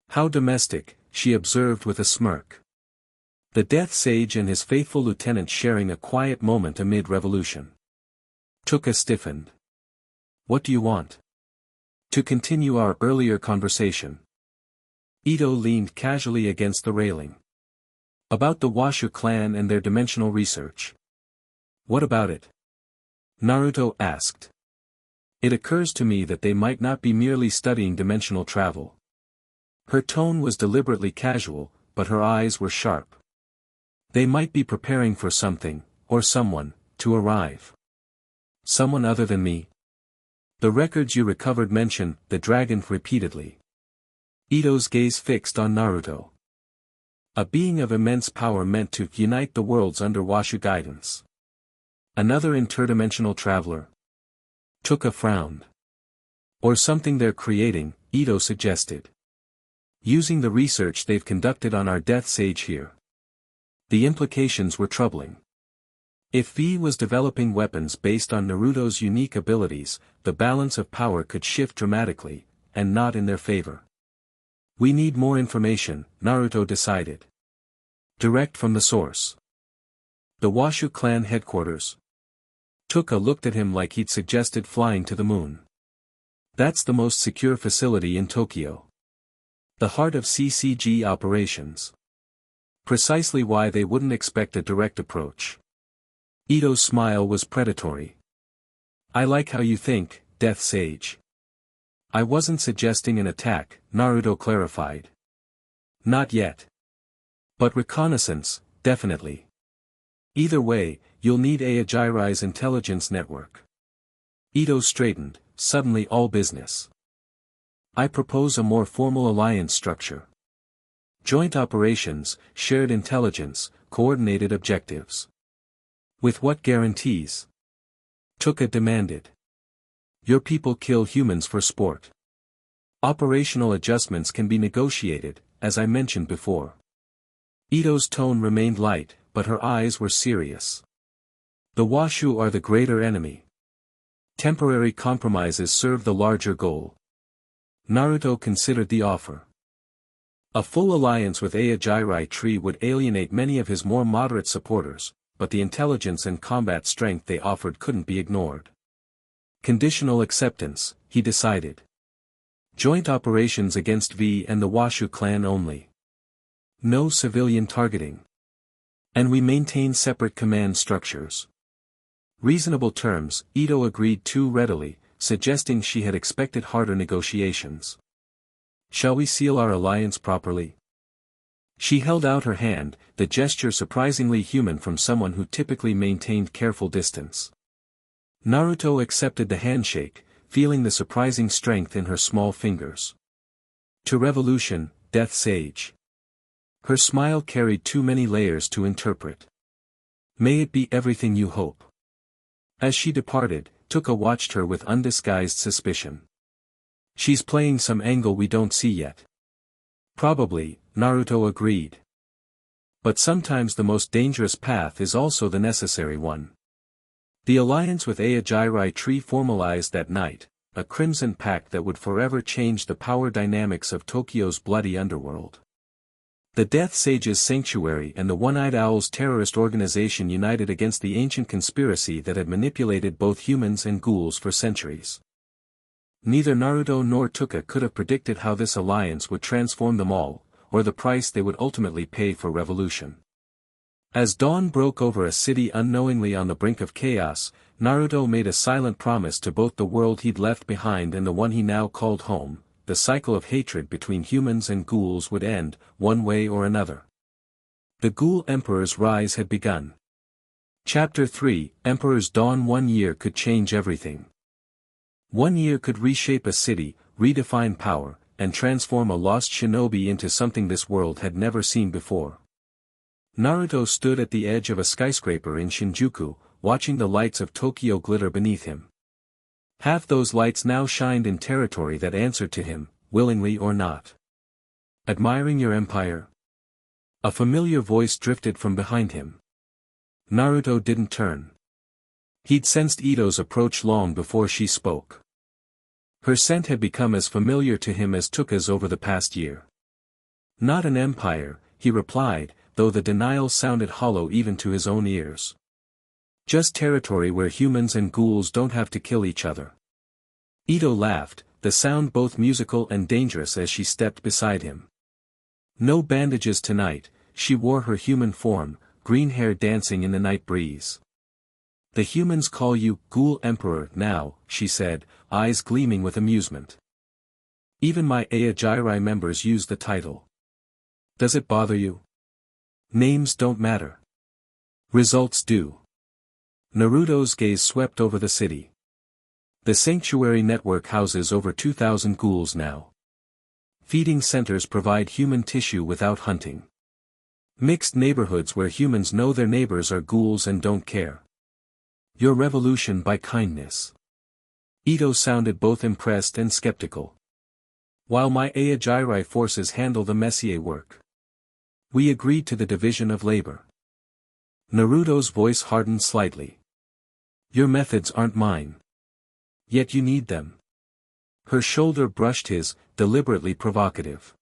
[SPEAKER 1] How domestic, she observed with a smirk. The Death Sage and his faithful lieutenant sharing a quiet moment amid revolution. Touka stiffened. What do you want? To continue our earlier conversation. Ito leaned casually against the railing. About the Washu clan and their dimensional research. What about it? Naruto asked. It occurs to me that they might not be merely studying dimensional travel. Her tone was deliberately casual, but her eyes were sharp. They might be preparing for something, or someone, to arrive. Someone other than me? The records you recovered mention the dragon repeatedly. Ito's gaze fixed on Naruto. A being of immense power meant to unite the worlds under Washu guidance. Another interdimensional traveler. Touka frowned. Or something they're creating, Ito suggested. Using the research they've conducted on our Death Sage here. The implications were troubling. If V was developing weapons based on Naruto's unique abilities, the balance of power could shift dramatically, and not in their favor. We need more information, Naruto decided. Direct from the source. The Washu clan headquarters. Touka looked at him like he'd suggested flying to the moon. That's the most secure facility in Tokyo. The heart of CCG operations. Precisely why they wouldn't expect a direct approach. Ito's smile was predatory. I like how you think, Death Sage. I wasn't suggesting an attack, Naruto clarified. Not yet. But reconnaissance, definitely. Either way, you'll need Aogiri's intelligence network. Ito straightened, suddenly all business. I propose a more formal alliance structure. Joint operations, shared intelligence, coordinated objectives. With what guarantees? Touka demanded. Your people kill humans for sport. Operational adjustments can be negotiated, as I mentioned before. Ito's tone remained light, but her eyes were serious. The Washu are the greater enemy. Temporary compromises serve the larger goal. Naruto considered the offer. A full alliance with Aogiri Tree would alienate many of his more moderate supporters, but the intelligence and combat strength they offered couldn't be ignored. Conditional acceptance, he decided. Joint operations against V and the Washu clan only. No civilian targeting. And we maintain separate command structures. Reasonable terms, Ito agreed too readily, suggesting she had expected harder negotiations. Shall we seal our alliance properly? She held out her hand, the gesture surprisingly human from someone who typically maintained careful distance. Naruto accepted the handshake, feeling the surprising strength in her small fingers. To revolution, Death Sage. Her smile carried too many layers to interpret. May it be everything you hope. As she departed, Touka watched her with undisguised suspicion. She's playing some angle we don't see yet. Probably, Naruto agreed. But sometimes the most dangerous path is also the necessary one. The alliance with Aogiri Tree formalized that night, a crimson pact that would forever change the power dynamics of Tokyo's bloody underworld. The Death Sage's sanctuary and the One-Eyed Owl's terrorist organization united against the ancient conspiracy that had manipulated both humans and ghouls for centuries. Neither Naruto nor Touka could have predicted how this alliance would transform them all, or the price they would ultimately pay for revolution. As dawn broke over a city unknowingly on the brink of chaos, Naruto made a silent promise to both the world he'd left behind and the one he now called home: the cycle of hatred between humans and ghouls would end, one way or another. The Ghoul Emperor's rise had begun. Chapter 3, Emperor's Dawn. 1 year could change everything. 1 year could reshape a city, redefine power, and transform a lost shinobi into something this world had never seen before. Naruto stood at the edge of a skyscraper in Shinjuku, watching the lights of Tokyo glitter beneath him. Half those lights now shined in territory that answered to him, willingly or not. Admiring your empire? A familiar voice drifted from behind him. Naruto didn't turn. He'd sensed Ito's approach long before she spoke. Her scent had become as familiar to him as Touka's over the past year. Not an empire, he replied, though the denial sounded hollow even to his own ears. Just territory where humans and ghouls don't have to kill each other. Ito laughed, the sound both musical and dangerous as she stepped beside him. No bandages tonight, she wore her human form, green hair dancing in the night breeze. The humans call you Ghoul Emperor now, she said, eyes gleaming with amusement. Even my Aogiri members use the title. Does it bother you? Names don't matter. Results do. Naruto's gaze swept over the city. The sanctuary network houses over 2,000 ghouls now. Feeding centers provide human tissue without hunting. Mixed neighborhoods where humans know their neighbors are ghouls and don't care. Your revolution by kindness. Ito sounded both impressed and skeptical. While my Aogiri forces handle the messier work. We agreed to the division of labor. Naruto's voice hardened slightly. Your methods aren't mine. Yet you need them. Her shoulder brushed his, deliberately provocative.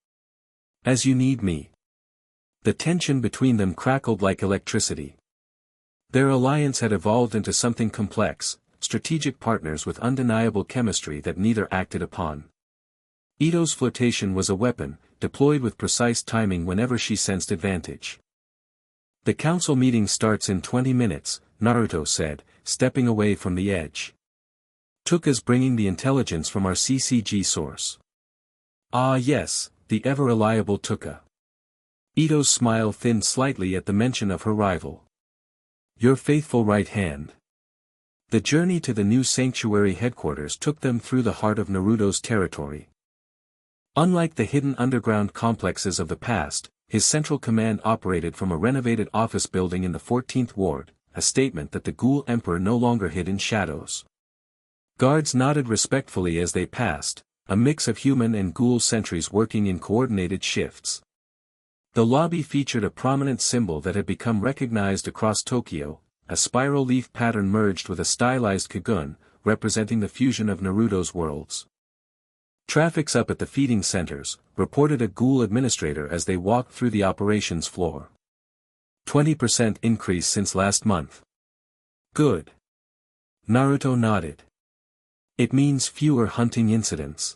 [SPEAKER 1] As you need me. The tension between them crackled like electricity. Their alliance had evolved into something complex, strategic partners with undeniable chemistry that neither acted upon. Ito's flirtation was a weapon, deployed with precise timing whenever she sensed advantage. The council meeting starts in 20 minutes, Naruto said, stepping away from the edge. Touka's bringing the intelligence from our CCG source. Ah yes, the ever-reliable Touka. Ito's smile thinned slightly at the mention of her rival. Your faithful right hand. The journey to the new sanctuary headquarters took them through the heart of Naruto's territory. Unlike the hidden underground complexes of the past, his central command operated from a renovated office building in the 14th Ward, a statement that the Ghoul Emperor no longer hid in shadows. Guards nodded respectfully as they passed, a mix of human and ghoul sentries working in coordinated shifts. The lobby featured a prominent symbol that had become recognized across Tokyo, a spiral leaf pattern merged with a stylized Kagun, representing the fusion of Naruto's worlds. Traffic's up at the feeding centers, reported a ghoul administrator as they walked through the operations floor. 20% increase since last month. Good. Naruto nodded. It means fewer hunting incidents.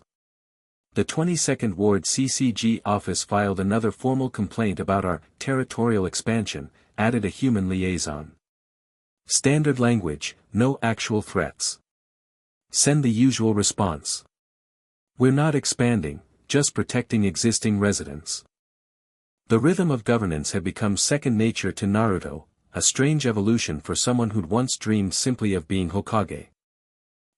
[SPEAKER 1] The 22nd Ward CCG office filed another formal complaint about our territorial expansion, added a human liaison. Standard language, no actual threats. Send the usual response. We're not expanding, just protecting existing residents. The rhythm of governance had become second nature to Naruto, a strange evolution for someone who'd once dreamed simply of being Hokage.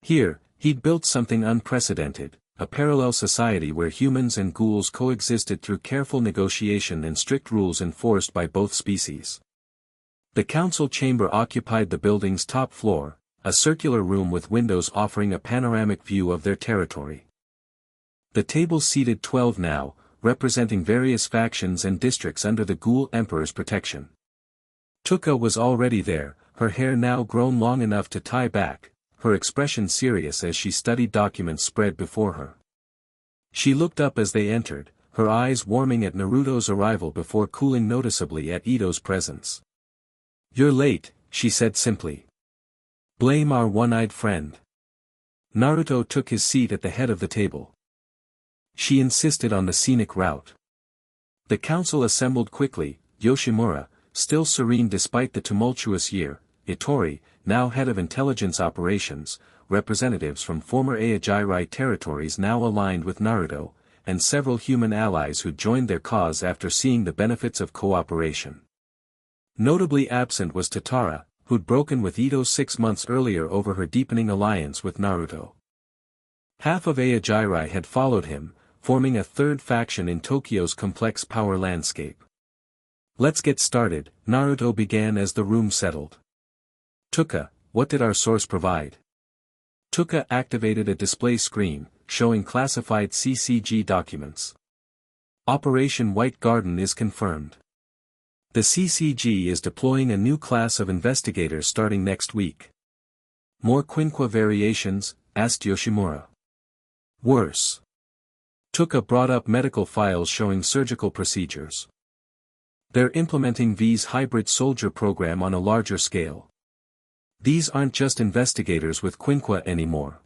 [SPEAKER 1] Here, he'd built something unprecedented, a parallel society where humans and ghouls coexisted through careful negotiation and strict rules enforced by both species. The council chamber occupied the building's top floor, a circular room with windows offering a panoramic view of their territory. The table seated 12 now, representing various factions and districts under the Ghoul Emperor's protection. Touka was already there, her hair now grown long enough to tie back, her expression serious as she studied documents spread before her. She looked up as they entered, her eyes warming at Naruto's arrival before cooling noticeably at Ito's presence. You're late, she said simply. Blame our one-eyed friend. Naruto took his seat at the head of the table. She insisted on the scenic route. The council assembled quickly, Yoshimura, still serene despite the tumultuous year, Itori, now head of intelligence operations, representatives from former Aogiri territories now aligned with Naruto, and several human allies who joined their cause after seeing the benefits of cooperation. Notably absent was Tatara, who'd broken with Ito 6 months earlier over her deepening alliance with Naruto. Half of Aojirai had followed him, forming a third faction in Tokyo's complex power landscape. Let's get started, Naruto began as the room settled. Touka, what did our source provide? Touka activated a display screen, showing classified CCG documents. Operation White Garden is confirmed. The CCG is deploying a new class of investigators starting next week. More Quinqua variations? Asked Yoshimura. Worse. Touka brought up medical files showing surgical procedures. They're implementing V's hybrid soldier program on a larger scale. These aren't just investigators with Quinqua anymore.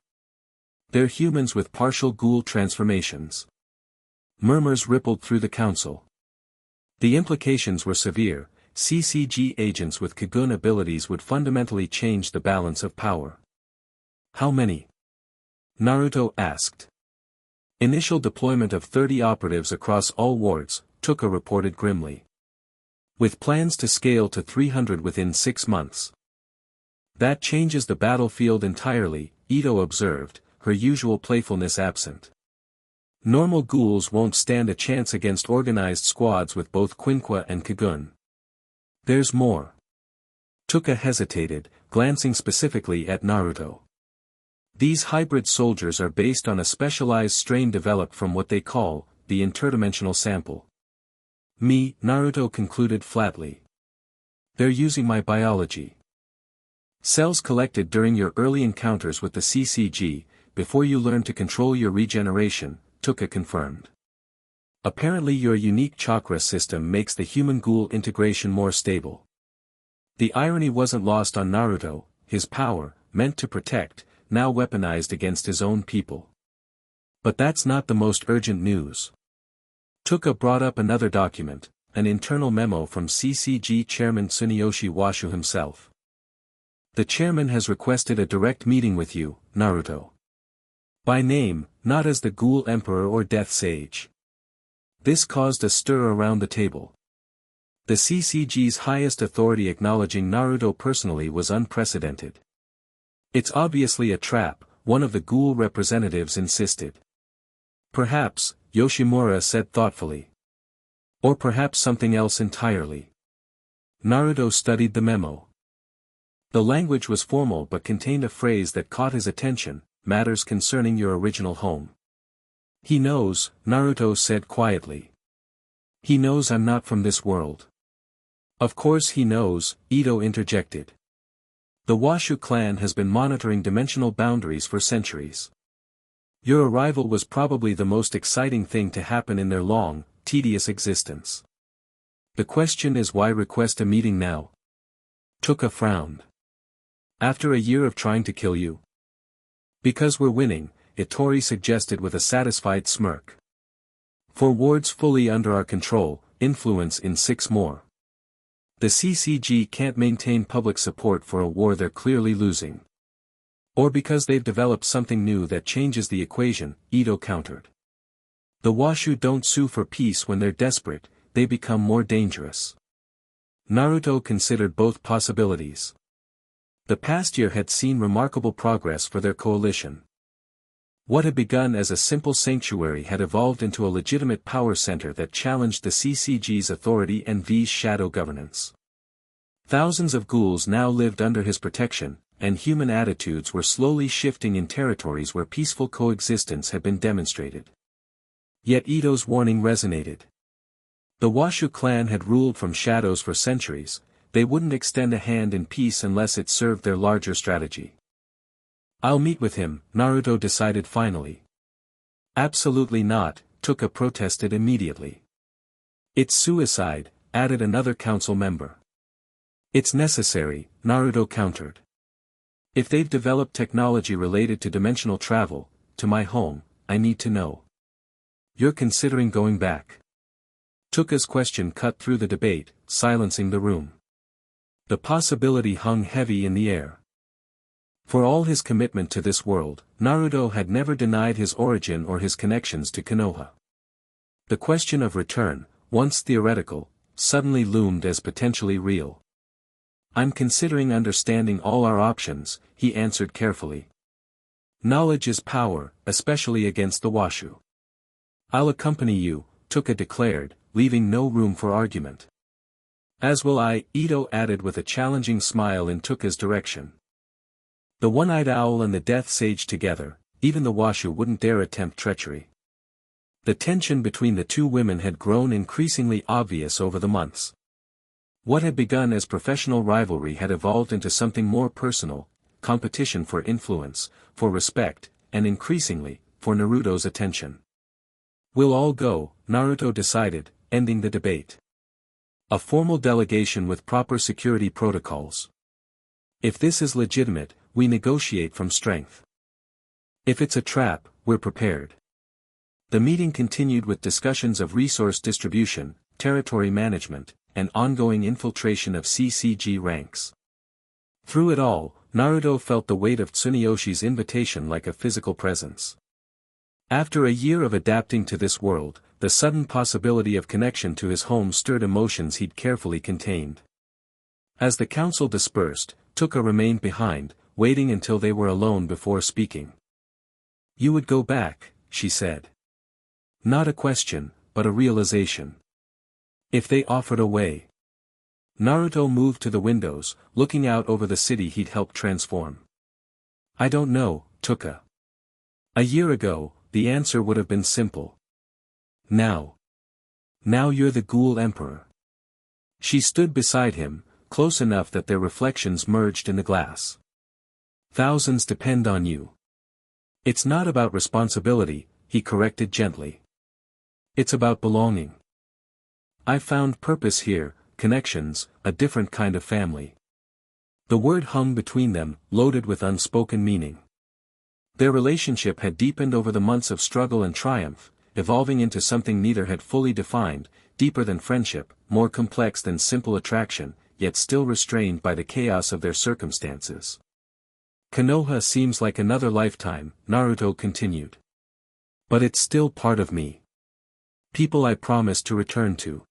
[SPEAKER 1] They're humans with partial Ghoul transformations. Murmurs rippled through the council. The implications were severe. CCG agents with Kagun abilities would fundamentally change the balance of power. How many? Naruto asked. Initial deployment of 30 operatives across all wards, Touka reported grimly. With plans to scale to 300 within 6 months. That changes the battlefield entirely, Ito observed, her usual playfulness absent. Normal ghouls won't stand a chance against organized squads with both Quinqua and Kagun. There's more. Touka hesitated, glancing specifically at Naruto. These hybrid soldiers are based on a specialized strain developed from what they call, the interdimensional sample. Naruto concluded flatly. They're using my biology. Cells collected during your early encounters with the CCG, before you learn to control your regeneration, Touka confirmed. Apparently your unique chakra system makes the human-ghoul integration more stable. The irony wasn't lost on Naruto, his power, meant to protect, now weaponized against his own people. But that's not the most urgent news. Touka brought up another document, an internal memo from CCG Chairman Tsuneyoshi Washu himself. The chairman has requested a direct meeting with you, Naruto. By name, not as the Ghoul Emperor or Death Sage. This caused a stir around the table. The CCG's highest authority acknowledging Naruto personally was unprecedented. It's obviously a trap, one of the Ghoul representatives insisted. Perhaps, Yoshimura said thoughtfully. Or perhaps something else entirely. Naruto studied the memo. The language was formal but contained a phrase that caught his attention, matters concerning your original home. He knows, Naruto said quietly. He knows I'm not from this world. Of course he knows, Ito interjected. The Washu clan has been monitoring dimensional boundaries for centuries. Your arrival was probably the most exciting thing to happen in their long, tedious existence. The question is why request a meeting now? Touka frowned. After a year of trying to kill you? Because we're winning, Itori suggested with a satisfied smirk. For wards fully under our control, influence in 6 more. The CCG can't maintain public support for a war they're clearly losing. Or because they've developed something new that changes the equation, Ito countered. The Washu don't sue for peace when they're desperate, they become more dangerous. Naruto considered both possibilities. The past year had seen remarkable progress for their coalition. What had begun as a simple sanctuary had evolved into a legitimate power center that challenged the CCG's authority and V's shadow governance. Thousands of ghouls now lived under his protection, and human attitudes were slowly shifting in territories where peaceful coexistence had been demonstrated. Yet Ito's warning resonated. The Washu clan had ruled from shadows for centuries, they wouldn't extend a hand in peace unless it served their larger strategy. I'll meet with him, Naruto decided finally. Absolutely not, Touka protested immediately. It's suicide, added another council member. It's necessary, Naruto countered. If they've developed technology related to dimensional travel, to my home, I need to know. You're considering going back? Touka's question cut through the debate, silencing the room. The possibility hung heavy in the air. For all his commitment to this world, Naruto had never denied his origin or his connections to Konoha. The question of return, once theoretical, suddenly loomed as potentially real. I'm considering understanding all our options, he answered carefully. Knowledge is power, especially against the Washu. I'll accompany you, Touka declared, leaving no room for argument. As will I, Ito added with a challenging smile in Touka's direction. The one-eyed owl and the death sage together, even the Washu wouldn't dare attempt treachery. The tension between the two women had grown increasingly obvious over the months. What had begun as professional rivalry had evolved into something more personal, competition for influence, for respect, and increasingly, for Naruto's attention. We'll all go, Naruto decided, ending the debate. A formal delegation with proper security protocols. If this is legitimate, we negotiate from strength. If it's a trap, we're prepared. The meeting continued with discussions of resource distribution, territory management, and ongoing infiltration of CCG ranks. Through it all, Naruto felt the weight of Tsuneyoshi's invitation like a physical presence. After a year of adapting to this world, the sudden possibility of connection to his home stirred emotions he'd carefully contained. As the council dispersed, Touka remained behind, waiting until they were alone before speaking. You would go back, she said. Not a question, but a realization. If they offered a way. Naruto moved to the windows, looking out over the city he'd helped transform. I don't know, Touka. A year ago, the answer would have been simple. Now you're the Ghoul Emperor. She stood beside him, close enough that their reflections merged in the glass. Thousands depend on you. It's not about responsibility, he corrected gently. It's about belonging. I've found purpose here, connections, a different kind of family. The word hung between them, loaded with unspoken meaning. Their relationship had deepened over the months of struggle and triumph, evolving into something neither had fully defined, deeper than friendship, more complex than simple attraction, yet still restrained by the chaos of their circumstances. Konoha seems like another lifetime, Naruto continued. But it's still part of me. People I promise to return to.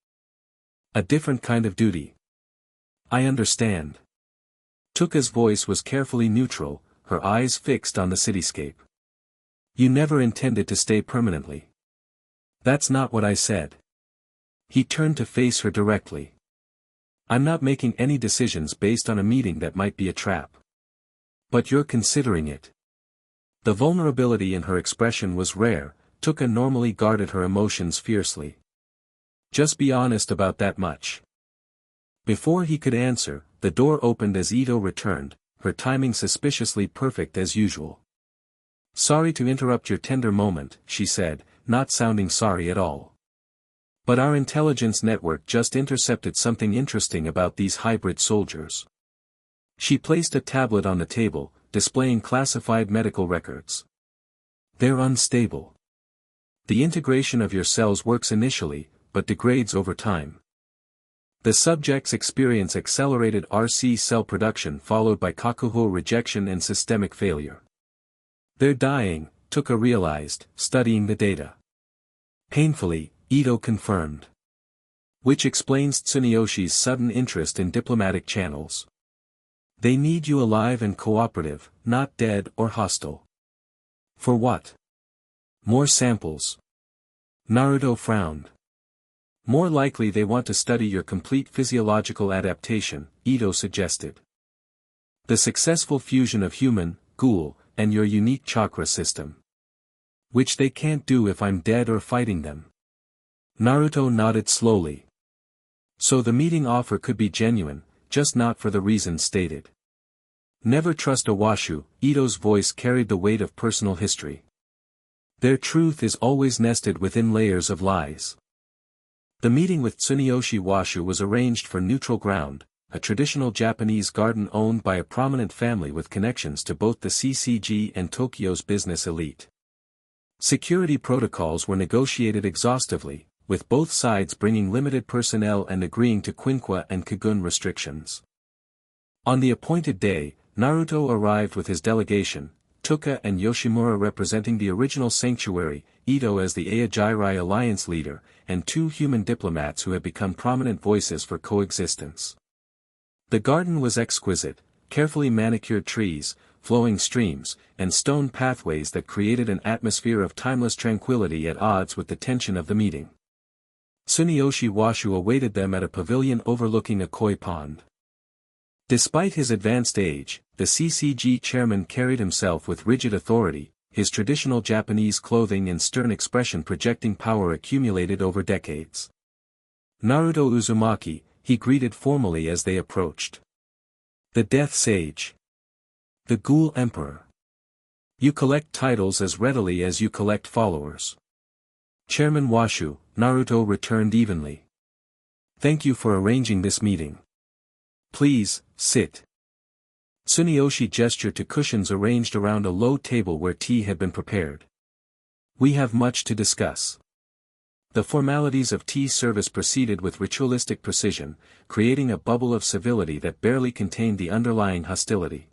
[SPEAKER 1] A different kind of duty. I understand. Touka's voice was carefully neutral, her eyes fixed on the cityscape. You never intended to stay permanently. That's not what I said. He turned to face her directly. I'm not making any decisions based on a meeting that might be a trap. But you're considering it. The vulnerability in her expression was rare. Touka normally guarded her emotions fiercely. Just be honest about that much. Before he could answer, the door opened as Ito returned, her timing suspiciously perfect as usual. Sorry to interrupt your tender moment, she said, not sounding sorry at all. But our intelligence network just intercepted something interesting about these hybrid soldiers. She placed a tablet on the table, displaying classified medical records. They're unstable. The integration of your cells works initially, but degrades over time. The subjects experience accelerated RC cell production followed by Kakuho rejection and systemic failure. They're dying, Touka realized, studying the data. Painfully, Ito confirmed. Which explains Tsuneyoshi's sudden interest in diplomatic channels. They need you alive and cooperative, not dead or hostile. For what? More samples. Naruto frowned. More likely they want to study your complete physiological adaptation, Ito suggested. The successful fusion of human, ghoul, and your unique chakra system. Which they can't do if I'm dead or fighting them. Naruto nodded slowly. So the meeting offer could be genuine, just not for the reasons stated. Never trust a Washu, Ito's voice carried the weight of personal history. Their truth is always nested within layers of lies. The meeting with Tsuneyoshi Washu was arranged for neutral ground, a traditional Japanese garden owned by a prominent family with connections to both the CCG and Tokyo's business elite. Security protocols were negotiated exhaustively, with both sides bringing limited personnel and agreeing to Quinqua and Kagun restrictions. On the appointed day, Naruto arrived with his delegation, Touka and Yoshimura representing the original sanctuary, Ito as the Aojirai alliance leader, and 2 human diplomats who have become prominent voices for coexistence. The garden was exquisite, carefully manicured trees, flowing streams, and stone pathways that created an atmosphere of timeless tranquility at odds with the tension of the meeting. Tsuneyoshi Washu awaited them at a pavilion overlooking a koi pond. Despite his advanced age, the CCG chairman carried himself with rigid authority, his traditional Japanese clothing and stern expression projecting power accumulated over decades. Naruto Uzumaki, he greeted formally as they approached. The Death Sage. The Ghoul Emperor. You collect titles as readily as you collect followers. Chairman Washu, Naruto returned evenly. Thank you for arranging this meeting. Please, sit. Tsuneyoshi gestured to cushions arranged around a low table where tea had been prepared. We have much to discuss. The formalities of tea service proceeded with ritualistic precision, creating a bubble of civility that barely contained the underlying hostility.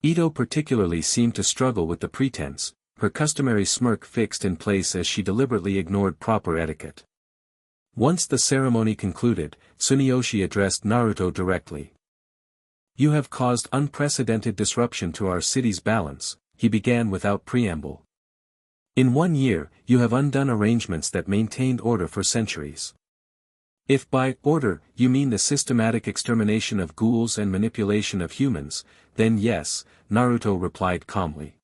[SPEAKER 1] Ito particularly seemed to struggle with the pretense, her customary smirk fixed in place as she deliberately ignored proper etiquette. Once the ceremony concluded, Tsuneyoshi addressed Naruto directly. You have caused unprecedented disruption to our city's balance, he began without preamble. In 1 year, you have undone arrangements that maintained order for centuries. If by order you mean the systematic extermination of ghouls and manipulation of humans, then yes, Naruto replied calmly.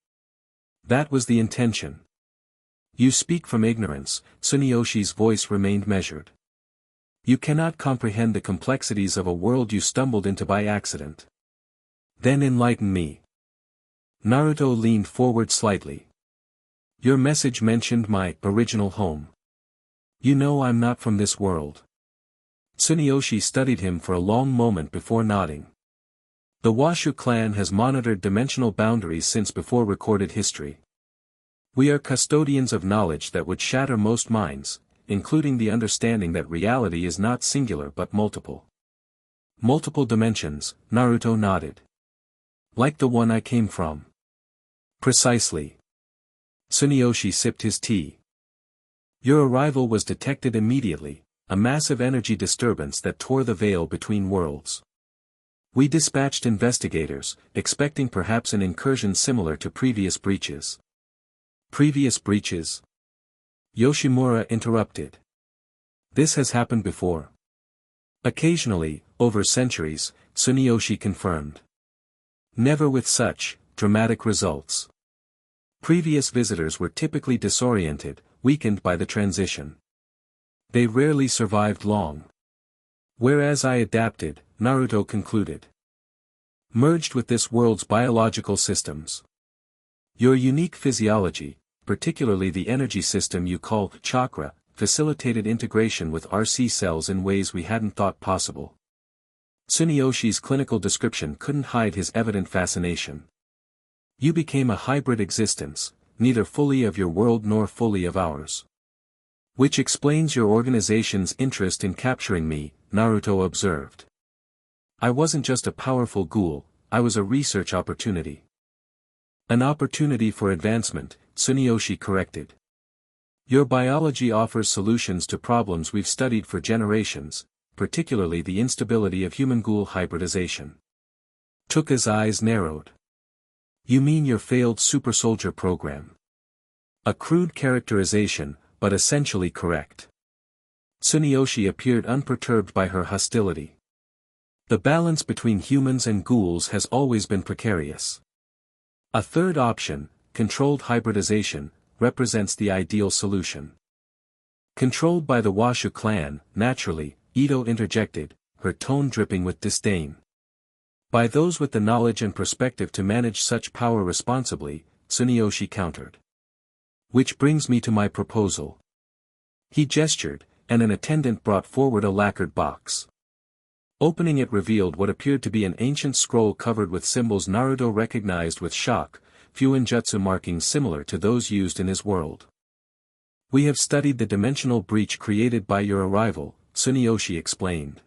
[SPEAKER 1] That was the intention. You speak from ignorance, Tsuneyoshi's voice remained measured. You cannot comprehend the complexities of a world you stumbled into by accident. Then enlighten me. Naruto leaned forward slightly. Your message mentioned my original home. You know I'm not from this world. Tsuneyoshi studied him for a long moment before nodding. The Washu clan has monitored dimensional boundaries since before recorded history. We are custodians of knowledge that would shatter most minds, including the understanding that reality is not singular but multiple. Multiple dimensions, Naruto nodded. Like the one I came from. Precisely. Tsuneyoshi sipped his tea. Your arrival was detected immediately, a massive energy disturbance that tore the veil between worlds. We dispatched investigators, expecting perhaps an incursion similar to previous breaches. Previous breaches? Yoshimura interrupted. This has happened before. Occasionally, over centuries, Tsuneyoshi confirmed. Never with such dramatic results. Previous visitors were typically disoriented, weakened by the transition. They rarely survived long. Whereas I adapted, Naruto concluded. Merged with this world's biological systems. Your unique physiology, particularly the energy system you call chakra, facilitated integration with RC cells in ways we hadn't thought possible. Tsuneyoshi's clinical description couldn't hide his evident fascination. You became a hybrid existence, neither fully of your world nor fully of ours. Which explains your organization's interest in capturing me, Naruto observed. I wasn't just a powerful ghoul, I was a research opportunity. An opportunity for advancement, Tsuneyoshi corrected. Your biology offers solutions to problems we've studied for generations, particularly the instability of human-ghoul hybridization. Touka's eyes narrowed. You mean your failed super soldier program? A crude characterization, but essentially correct. Tsuneyoshi appeared unperturbed by her hostility. The balance between humans and ghouls has always been precarious. A third option, controlled hybridization, represents the ideal solution. Controlled by the Washu clan, naturally, Ito interjected, her tone dripping with disdain. By those with the knowledge and perspective to manage such power responsibly, Tsuneyoshi countered. Which brings me to my proposal. He gestured, and an attendant brought forward a lacquered box. Opening it revealed what appeared to be an ancient scroll covered with symbols Naruto recognized with shock, fuinjutsu markings similar to those used in his world. We have studied the dimensional breach created by your arrival, Tsuneyoshi explained.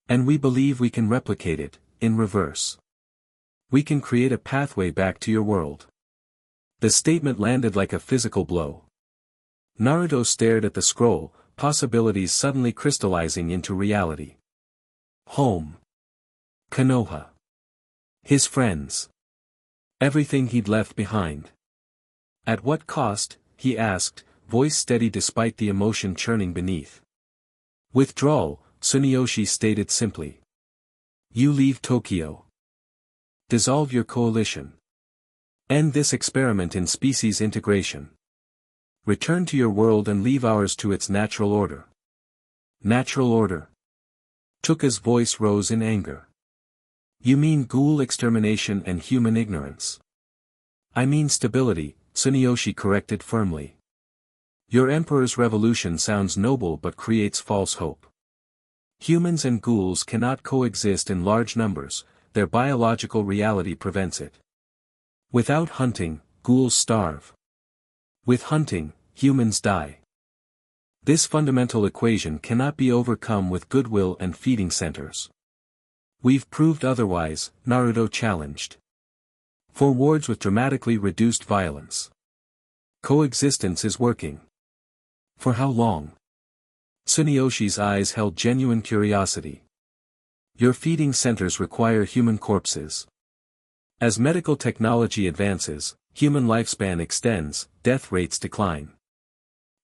[SPEAKER 1] And we believe we can replicate it, in reverse. We can create a pathway back to your world. The statement landed like a physical blow. Naruto stared at the scroll, possibilities suddenly crystallizing into reality. Home. Konoha. His friends. Everything he'd left behind. At what cost, he asked, voice steady despite the emotion churning beneath. Withdrawal, Tsuneyoshi stated simply. You leave Tokyo. Dissolve your coalition. End this experiment in species integration. Return to your world and leave ours to its natural order. Natural order. Touka's voice rose in anger. You mean ghoul extermination and human ignorance? I mean stability, Tsuneyoshi corrected firmly. Your emperor's revolution sounds noble but creates false hope. Humans and ghouls cannot coexist in large numbers, their biological reality prevents it. Without hunting, ghouls starve. With hunting, humans die. This fundamental equation cannot be overcome with goodwill and feeding centers. We've proved otherwise, Naruto challenged. 4 wards with dramatically reduced violence. Coexistence is working. For how long? Tsuneyoshi's eyes held genuine curiosity. Your feeding centers require human corpses. As medical technology advances, human lifespan extends, death rates decline.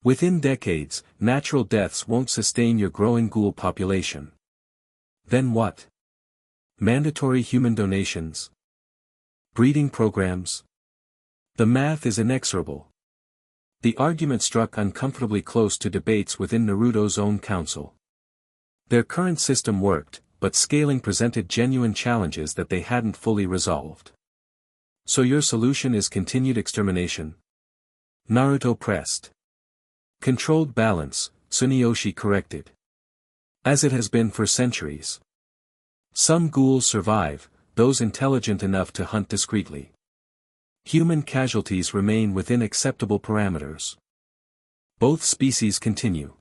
[SPEAKER 1] Within decades, natural deaths won't sustain your growing ghoul population. Then what? Mandatory human donations? Breeding programs? The math is inexorable. The argument struck uncomfortably close to debates within Naruto's own council. Their current system worked, but scaling presented genuine challenges that they hadn't fully resolved. So your solution is continued extermination? Naruto pressed. Controlled balance, Tsuneyoshi corrected. As it has been for centuries. Some ghouls survive, those intelligent enough to hunt discreetly. Human casualties remain within acceptable parameters. Both species continue.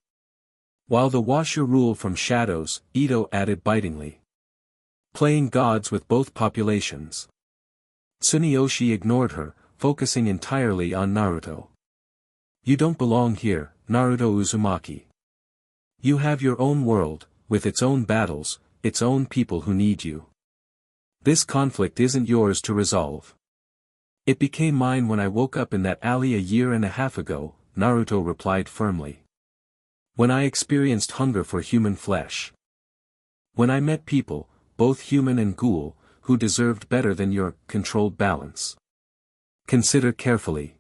[SPEAKER 1] While the Washu rule from shadows, Ito added bitingly. Playing gods with both populations. Tsuneyoshi ignored her, focusing entirely on Naruto. You don't belong here, Naruto Uzumaki. You have your own world, with its own battles, its own people who need you. This conflict isn't yours to resolve. It became mine when I woke up in that alley a year and a half ago, Naruto replied firmly. When I experienced hunger for human flesh. When I met people, both human and ghoul, who deserved better than your controlled balance. Consider carefully.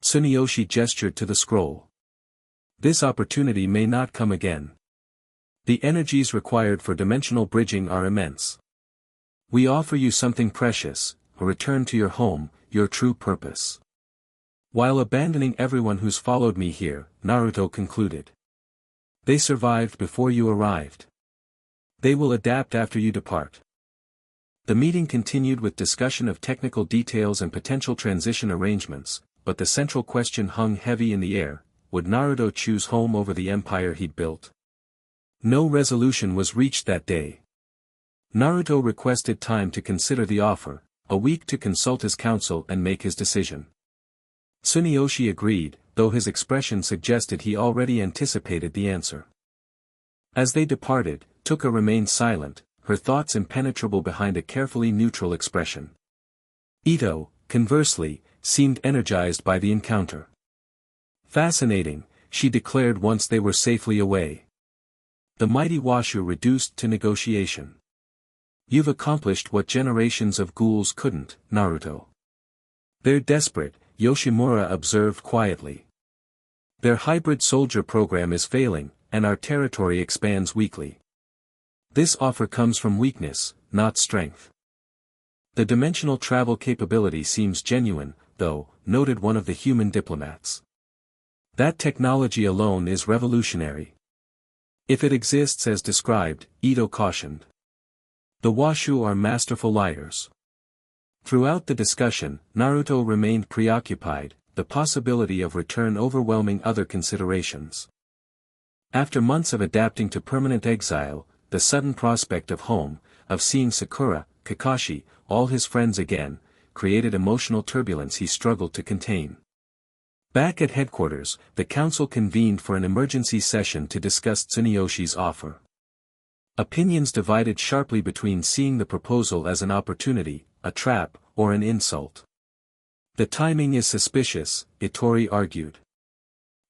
[SPEAKER 1] Tsuneyoshi gestured to the scroll. This opportunity may not come again. The energies required for dimensional bridging are immense. We offer you something precious, a return to your home, your true purpose. While abandoning everyone who's followed me here, Naruto concluded. They survived before you arrived. They will adapt after you depart. The meeting continued with discussion of technical details and potential transition arrangements, but the central question hung heavy in the air: would Naruto choose home over the empire he'd built? No resolution was reached that day. Naruto requested time to consider the offer, a week to consult his council and make his decision. Tsuneyoshi agreed, though his expression suggested he already anticipated the answer. As they departed, Touka remained silent, her thoughts impenetrable behind a carefully neutral expression. Ito, conversely, seemed energized by the encounter. Fascinating, she declared once they were safely away. The mighty Washu reduced to negotiation. You've accomplished what generations of ghouls couldn't, Naruto. They're desperate, Yoshimura observed quietly. Their hybrid soldier program is failing, and our territory expands weekly. This offer comes from weakness, not strength. The dimensional travel capability seems genuine, though, noted one of the human diplomats. That technology alone is revolutionary. If it exists as described, Ito cautioned. The Washu are masterful liars. Throughout the discussion, Naruto remained preoccupied, the possibility of return overwhelming other considerations. After months of adapting to permanent exile, the sudden prospect of home, of seeing Sakura, Kakashi, all his friends again, created emotional turbulence he struggled to contain. Back at headquarters, the council convened for an emergency session to discuss Tsuneyoshi's offer. Opinions divided sharply between seeing the proposal as an opportunity, a trap, or an insult. The timing is suspicious, Ittori argued.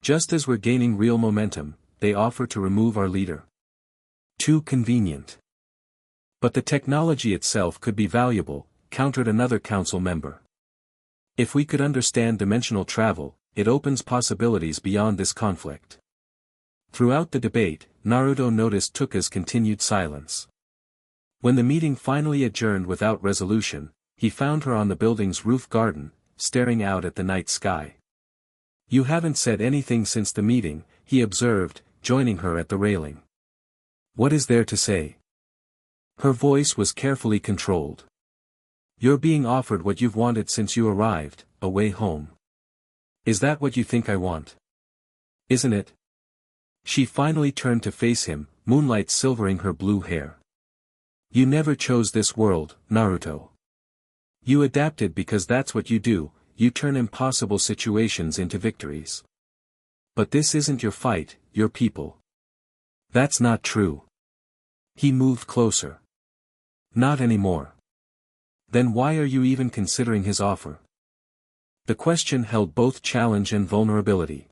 [SPEAKER 1] Just as we're gaining real momentum, they offer to remove our leader. Too convenient. But the technology itself could be valuable, countered another council member. If we could understand dimensional travel, it opens possibilities beyond this conflict. Throughout the debate, Naruto noticed Touka's continued silence. When the meeting finally adjourned without resolution, he found her on the building's roof garden, staring out at the night sky. You haven't said anything since the meeting, he observed, joining her at the railing. What is there to say? Her voice was carefully controlled. You're being offered what you've wanted since you arrived, a way home. Is that what you think I want? Isn't it? She finally turned to face him, moonlight silvering her blue hair. You never chose this world, Naruto. You adapted because that's what you do, you turn impossible situations into victories. But this isn't your fight, your people. That's not true. He moved closer. Not anymore. Then why are you even considering his offer? The question held both challenge and vulnerability.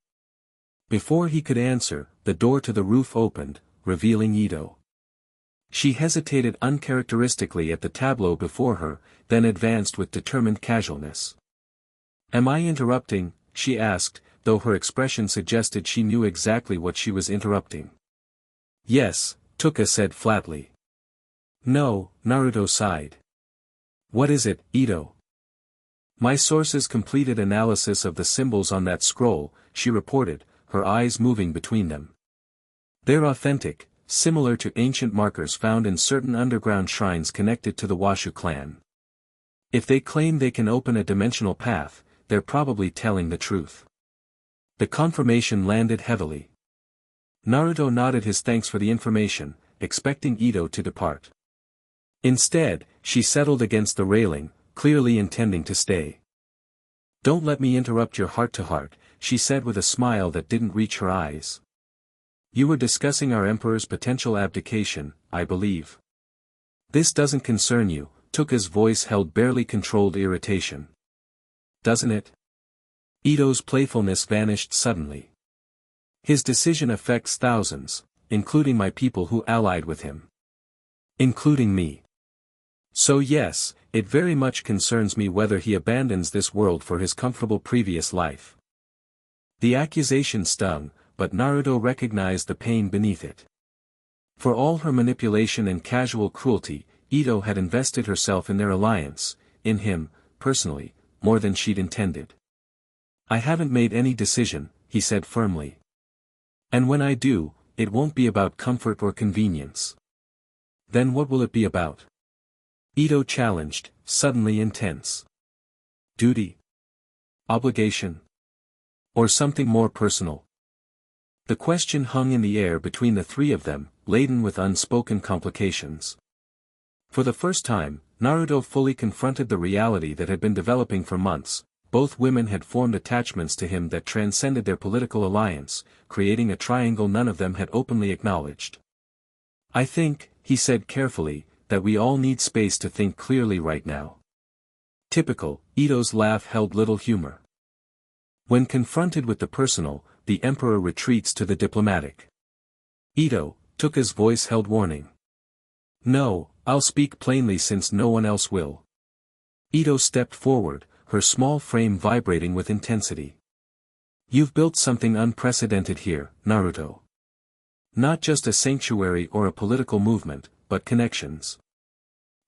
[SPEAKER 1] Before he could answer, the door to the roof opened, revealing Ito. She hesitated uncharacteristically at the tableau before her, then advanced with determined casualness. Am I interrupting? She asked, though her expression suggested she knew exactly what she was interrupting. Yes, Touka said flatly. No, Naruto sighed. What is it, Ito? My sources completed analysis of the symbols on that scroll, she reported, her eyes moving between them. They're authentic, similar to ancient markers found in certain underground shrines connected to the Washu clan. If they claim they can open a dimensional path, they're probably telling the truth. The confirmation landed heavily. Naruto nodded his thanks for the information, expecting Ito to depart. Instead, she settled against the railing, clearly intending to stay. Don't let me interrupt your heart-to-heart, she said with a smile that didn't reach her eyes. You were discussing our emperor's potential abdication, I believe. This doesn't concern you, Touka's voice held barely controlled irritation. Doesn't it? Ito's playfulness vanished suddenly. His decision affects thousands, including my people who allied with him. Including me. So yes, it very much concerns me whether he abandons this world for his comfortable previous life. The accusation stung, but Naruto recognized the pain beneath it. For all her manipulation and casual cruelty, Ito had invested herself in their alliance, in him, personally, more than she'd intended. I haven't made any decision, he said firmly. And when I do, it won't be about comfort or convenience. Then what will it be about? Ito challenged, suddenly intense. Duty? Obligation? Or something more personal? The question hung in the air between the three of them, laden with unspoken complications. For the first time, Naruto fully confronted the reality that had been developing for months. Both women had formed attachments to him that transcended their political alliance, creating a triangle none of them had openly acknowledged. I think, he said carefully, that we all need space to think clearly right now. Typical, Ito's laugh held little humor. When confronted with the personal, the emperor retreats to the diplomatic. Ito, Touka's voice held warning. No, I'll speak plainly since no one else will. Ito stepped forward, her small frame vibrating with intensity. You've built something unprecedented here, Naruto. Not just a sanctuary or a political movement, but connections.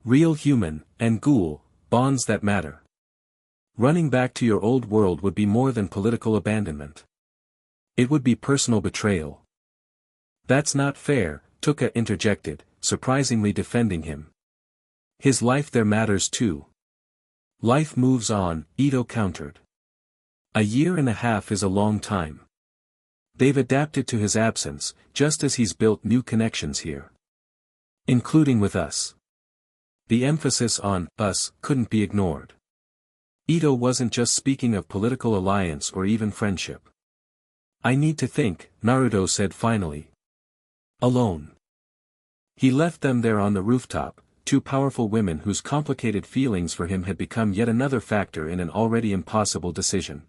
[SPEAKER 1] Real human, and Ghoul, bonds that matter. Running back to your old world would be more than political abandonment. It would be personal betrayal. That's not fair, Touka interjected, surprisingly defending him. His life there matters too. Life moves on, Ito countered. A year and a half is a long time. They've adapted to his absence, just as he's built new connections here. Including with us. The emphasis on us couldn't be ignored. Ito wasn't just speaking of political alliance or even friendship. I need to think, Naruto said finally. Alone. He left them there on the rooftop, two powerful women whose complicated feelings for him had become yet another factor in an already impossible decision.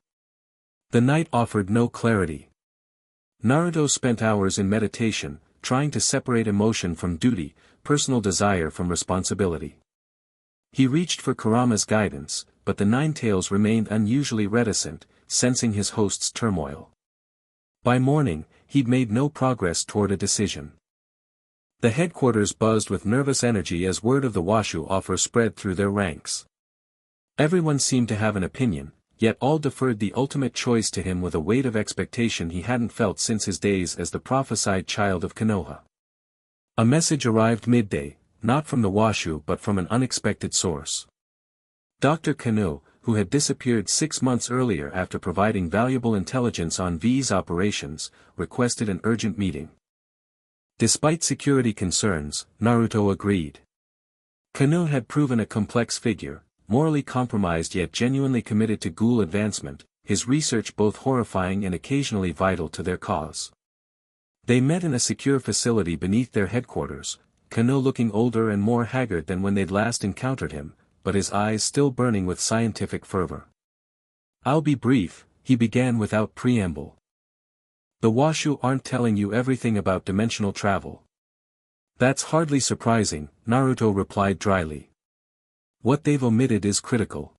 [SPEAKER 1] The night offered no clarity. Naruto spent hours in meditation, trying to separate emotion from duty, personal desire from responsibility. He reached for Kurama's guidance, but the Nine Tails remained unusually reticent, sensing his host's turmoil. By morning, he'd made no progress toward a decision. The headquarters buzzed with nervous energy as word of the Washu offer spread through their ranks. Everyone seemed to have an opinion, yet all deferred the ultimate choice to him with a weight of expectation he hadn't felt since his days as the prophesied child of Konoha. A message arrived midday, not from the Washu but from an unexpected source. Dr. Kano, who had disappeared 6 months earlier after providing valuable intelligence on V's operations, requested an urgent meeting. Despite security concerns, Naruto agreed. Kano had proven a complex figure, morally compromised yet genuinely committed to Ghoul advancement, his research both horrifying and occasionally vital to their cause. They met in a secure facility beneath their headquarters, Kano looking older and more haggard than when they'd last encountered him, but his eyes still burning with scientific fervor. I'll be brief, he began without preamble. The Washu aren't telling you everything about dimensional travel. That's hardly surprising, Naruto replied dryly. What they've omitted is critical.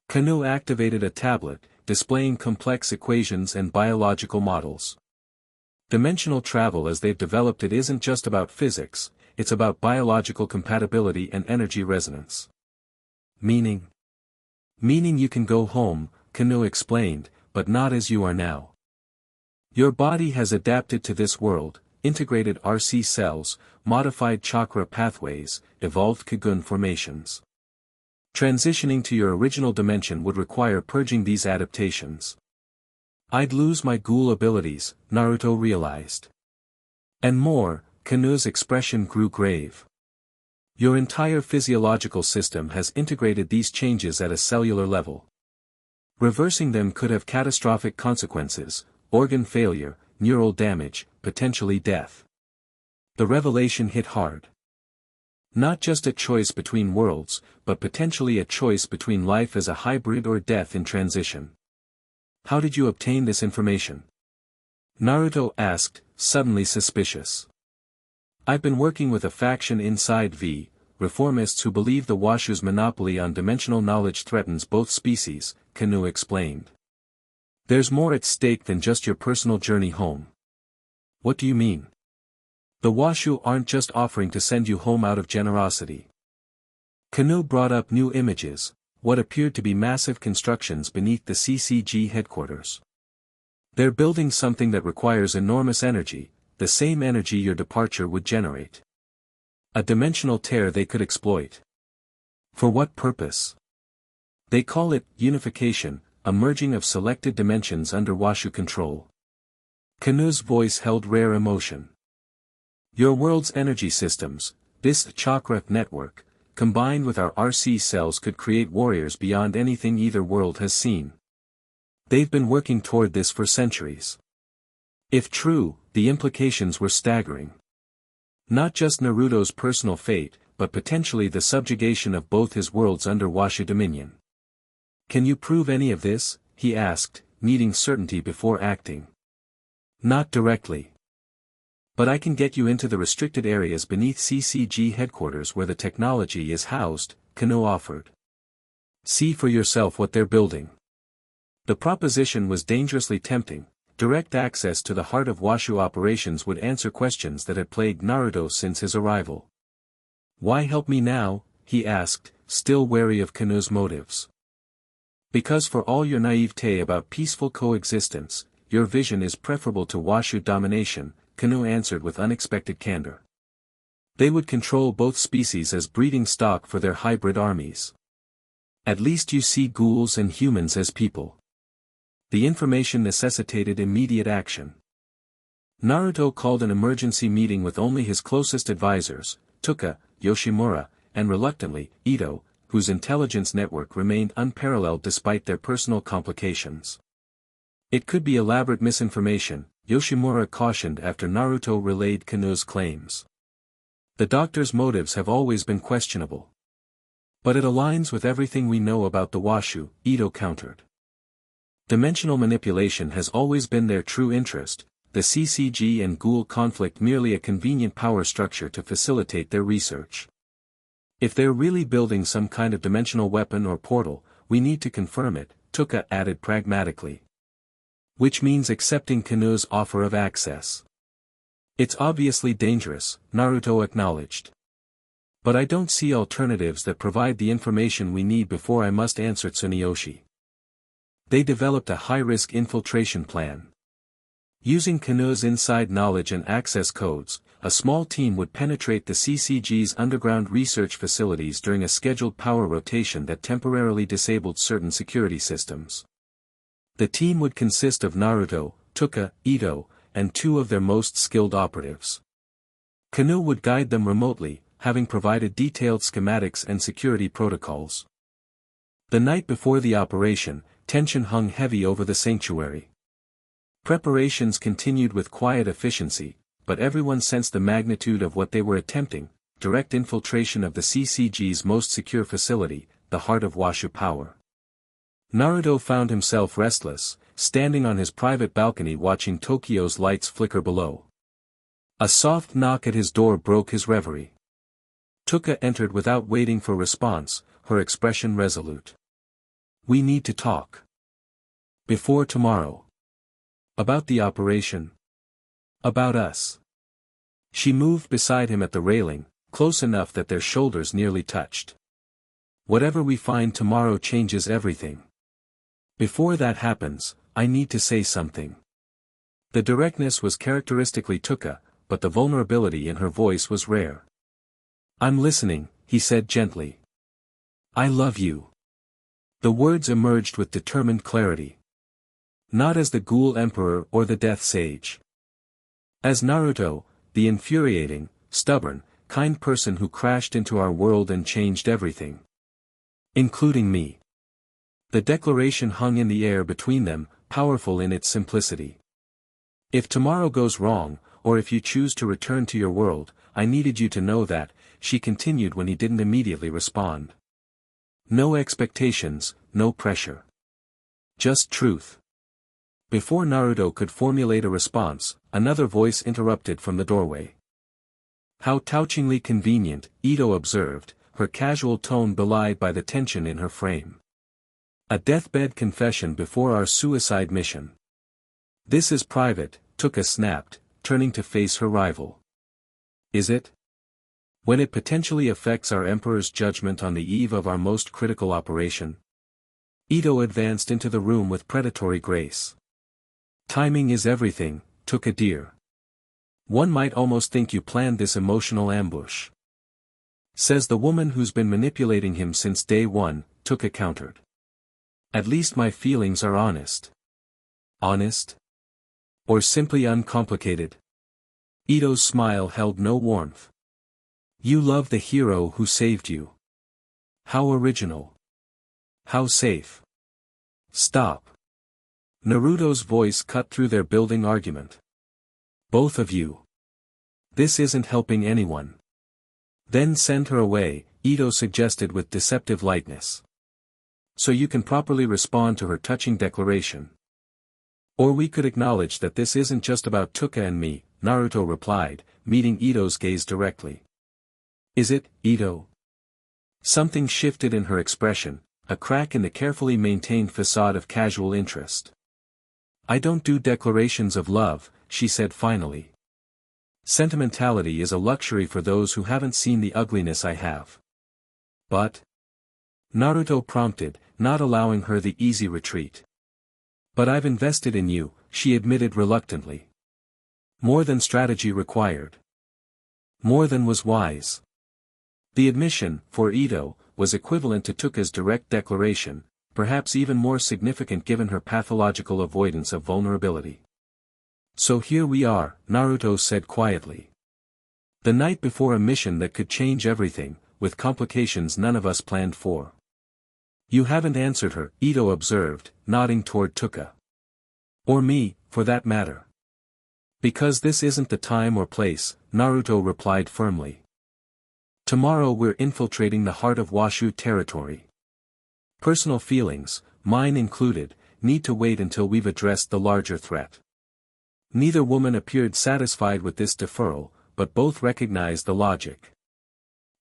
[SPEAKER 1] Kano activated a tablet, displaying complex equations and biological models. Dimensional travel as they've developed it isn't just about physics, it's about biological compatibility and energy resonance. Meaning you can go home, Kano explained, but not as you are now. Your body has adapted to this world, integrated RC cells, modified chakra pathways, evolved Kigun formations. Transitioning to your original dimension would require purging these adaptations. I'd lose my Ghoul abilities, Naruto realized. And more, Kano's expression grew grave. Your entire physiological system has integrated these changes at a cellular level. Reversing them could have catastrophic consequences, organ failure, neural damage, potentially death. The revelation hit hard. Not just a choice between worlds, but potentially a choice between life as a hybrid or death in transition. How did you obtain this information? Naruto asked, suddenly suspicious. I've been working with a faction inside V, reformists who believe the Washu's monopoly on dimensional knowledge threatens both species, Kano explained. There's more at stake than just your personal journey home. What do you mean? The Washu aren't just offering to send you home out of generosity. Kano brought up new images, what appeared to be massive constructions beneath the CCG headquarters. They're building something that requires enormous energy, the same energy your departure would generate. A dimensional tear they could exploit. For what purpose? They call it unification, a merging of selected dimensions under Washu control. Kano's voice held rare emotion. Your world's energy systems, this chakra network, combined with our RC cells could create warriors beyond anything either world has seen. They've been working toward this for centuries. If true, the implications were staggering. Not just Naruto's personal fate, but potentially the subjugation of both his worlds under Washu dominion. Can you prove any of this? He asked, needing certainty before acting. Not directly. But I can get you into the restricted areas beneath CCG headquarters where the technology is housed, Kano offered. See for yourself what they're building. The proposition was dangerously tempting. Direct access to the heart of Washu operations would answer questions that had plagued Naruto since his arrival. Why help me now? He asked, still wary of Kano's motives. Because for all your naivete about peaceful coexistence, your vision is preferable to Washu domination, Kano answered with unexpected candor. They would control both species as breeding stock for their hybrid armies. At least you see ghouls and humans as people. The information necessitated immediate action. Naruto called an emergency meeting with only his closest advisors, Touka, Yoshimura, and reluctantly, Ito, whose intelligence network remained unparalleled despite their personal complications. It could be elaborate misinformation, Yoshimura cautioned after Naruto relayed Kanu's claims. The doctor's motives have always been questionable. But it aligns with everything we know about the Washu, Ito countered. Dimensional manipulation has always been their true interest, the CCG and Ghoul conflict merely a convenient power structure to facilitate their research. If they're really building some kind of dimensional weapon or portal, we need to confirm it, Touka added pragmatically. Which means accepting Kanu's offer of access. It's obviously dangerous, Naruto acknowledged. But I don't see alternatives that provide the information we need before I must answer Tsuneyoshi. They developed a high-risk infiltration plan. Using Kanu's inside knowledge and access codes, a small team would penetrate the CCG's underground research facilities during a scheduled power rotation that temporarily disabled certain security systems. The team would consist of Naruto, Touka, Ito, and two of their most skilled operatives. Kanu would guide them remotely, having provided detailed schematics and security protocols. The night before the operation, tension hung heavy over the sanctuary. Preparations continued with quiet efficiency, but everyone sensed the magnitude of what they were attempting, direct infiltration of the CCG's most secure facility, the heart of Washu power. Naruto found himself restless, standing on his private balcony watching Tokyo's lights flicker below. A soft knock at his door broke his reverie. Touka entered without waiting for response, her expression resolute. We need to talk. Before tomorrow. About the operation. About us. She moved beside him at the railing, close enough that their shoulders nearly touched. Whatever we find tomorrow changes everything. Before that happens, I need to say something. The directness was characteristically Touka, but the vulnerability in her voice was rare. I'm listening, he said gently. I love you. The words emerged with determined clarity. Not as the Ghoul Emperor or the Death Sage. As Naruto, the infuriating, stubborn, kind person who crashed into our world and changed everything. Including me. The declaration hung in the air between them, powerful in its simplicity. If tomorrow goes wrong, or if you choose to return to your world, I needed you to know that, she continued when he didn't immediately respond. No expectations, no pressure. Just truth. Before Naruto could formulate a response, another voice interrupted from the doorway. How touchingly convenient, Ito observed, her casual tone belied by the tension in her frame. A deathbed confession before our suicide mission. This is private, Touka snapped, turning to face her rival. Is it? When it potentially affects our Emperor's judgment on the eve of our most critical operation? Ito advanced into the room with predatory grace. Timing is everything, Touka dear. One might almost think you planned this emotional ambush. Says the woman who's been manipulating him since day one, Touka countered. At least my feelings are honest. Honest? Or simply uncomplicated? Ito's smile held no warmth. You love the hero who saved you. How original. How safe. Stop. Naruto's voice cut through their building argument. Both of you. This isn't helping anyone. Then send her away, Ito suggested with deceptive lightness. So you can properly respond to her touching declaration. Or we could acknowledge that this isn't just about Touka and me, Naruto replied, meeting Ito's gaze directly. Is it, Ito? Something shifted in her expression, a crack in the carefully maintained facade of casual interest. I don't do declarations of love, she said finally. Sentimentality is a luxury for those who haven't seen the ugliness I have. But? Naruto prompted, not allowing her the easy retreat. But I've invested in you, she admitted reluctantly. More than strategy required. More than was wise. The admission, for Ito, was equivalent to Touka's direct declaration, perhaps even more significant given her pathological avoidance of vulnerability. So here we are, Naruto said quietly. The night before a mission that could change everything, with complications none of us planned for. You haven't answered her, Ito observed, nodding toward Touka. Or me, for that matter. Because this isn't the time or place, Naruto replied firmly. Tomorrow we're infiltrating the heart of Washu territory. Personal feelings, mine included, need to wait until we've addressed the larger threat. Neither woman appeared satisfied with this deferral, but both recognized the logic.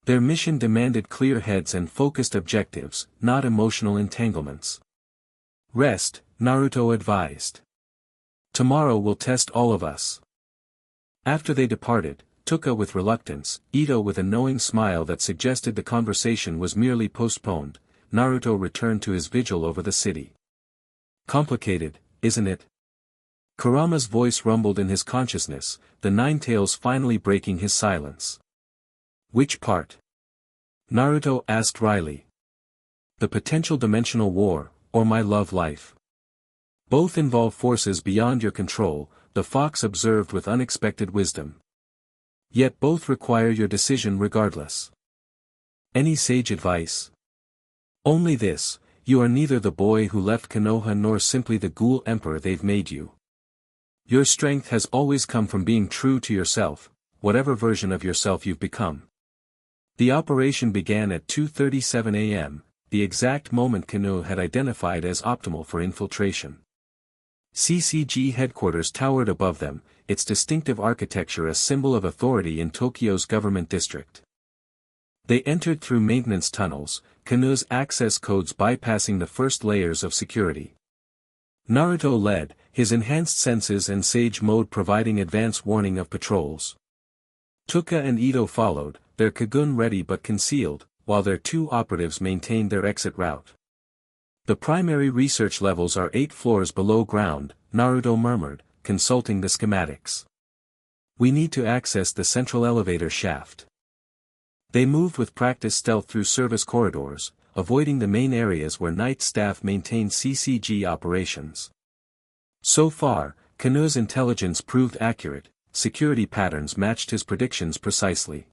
[SPEAKER 1] Their mission demanded clear heads and focused objectives, not emotional entanglements. Rest, Naruto advised. Tomorrow will test all of us. After they departed, Touka with reluctance, Ito with a knowing smile that suggested the conversation was merely postponed, Naruto returned to his vigil over the city. Complicated, isn't it? Kurama's voice rumbled in his consciousness, the Nine Tails finally breaking his silence. Which part? Naruto asked wryly. The potential dimensional war, or my love life. Both involve forces beyond your control, the fox observed with unexpected wisdom. Yet both require your decision regardless. Any sage advice? Only this, you are neither the boy who left Konoha nor simply the Ghoul Emperor they've made you. Your strength has always come from being true to yourself, whatever version of yourself you've become. The operation began at 2:37 a.m., the exact moment Konoha had identified as optimal for infiltration. CCG headquarters towered above them, its distinctive architecture a symbol of authority in Tokyo's government district. They entered through maintenance tunnels, Konoha's access codes bypassing the first layers of security. Naruto led, his enhanced senses and sage mode providing advance warning of patrols. Touka and Ito followed, their Kagun ready but concealed, while their two operatives maintained their exit route. The primary research levels are 8 floors below ground, Naruto murmured, consulting the schematics. We need to access the central elevator shaft. They moved with practiced stealth through service corridors, avoiding the main areas where night staff maintained CCG operations. So far, Konoha's intelligence proved accurate, security patterns matched his predictions precisely.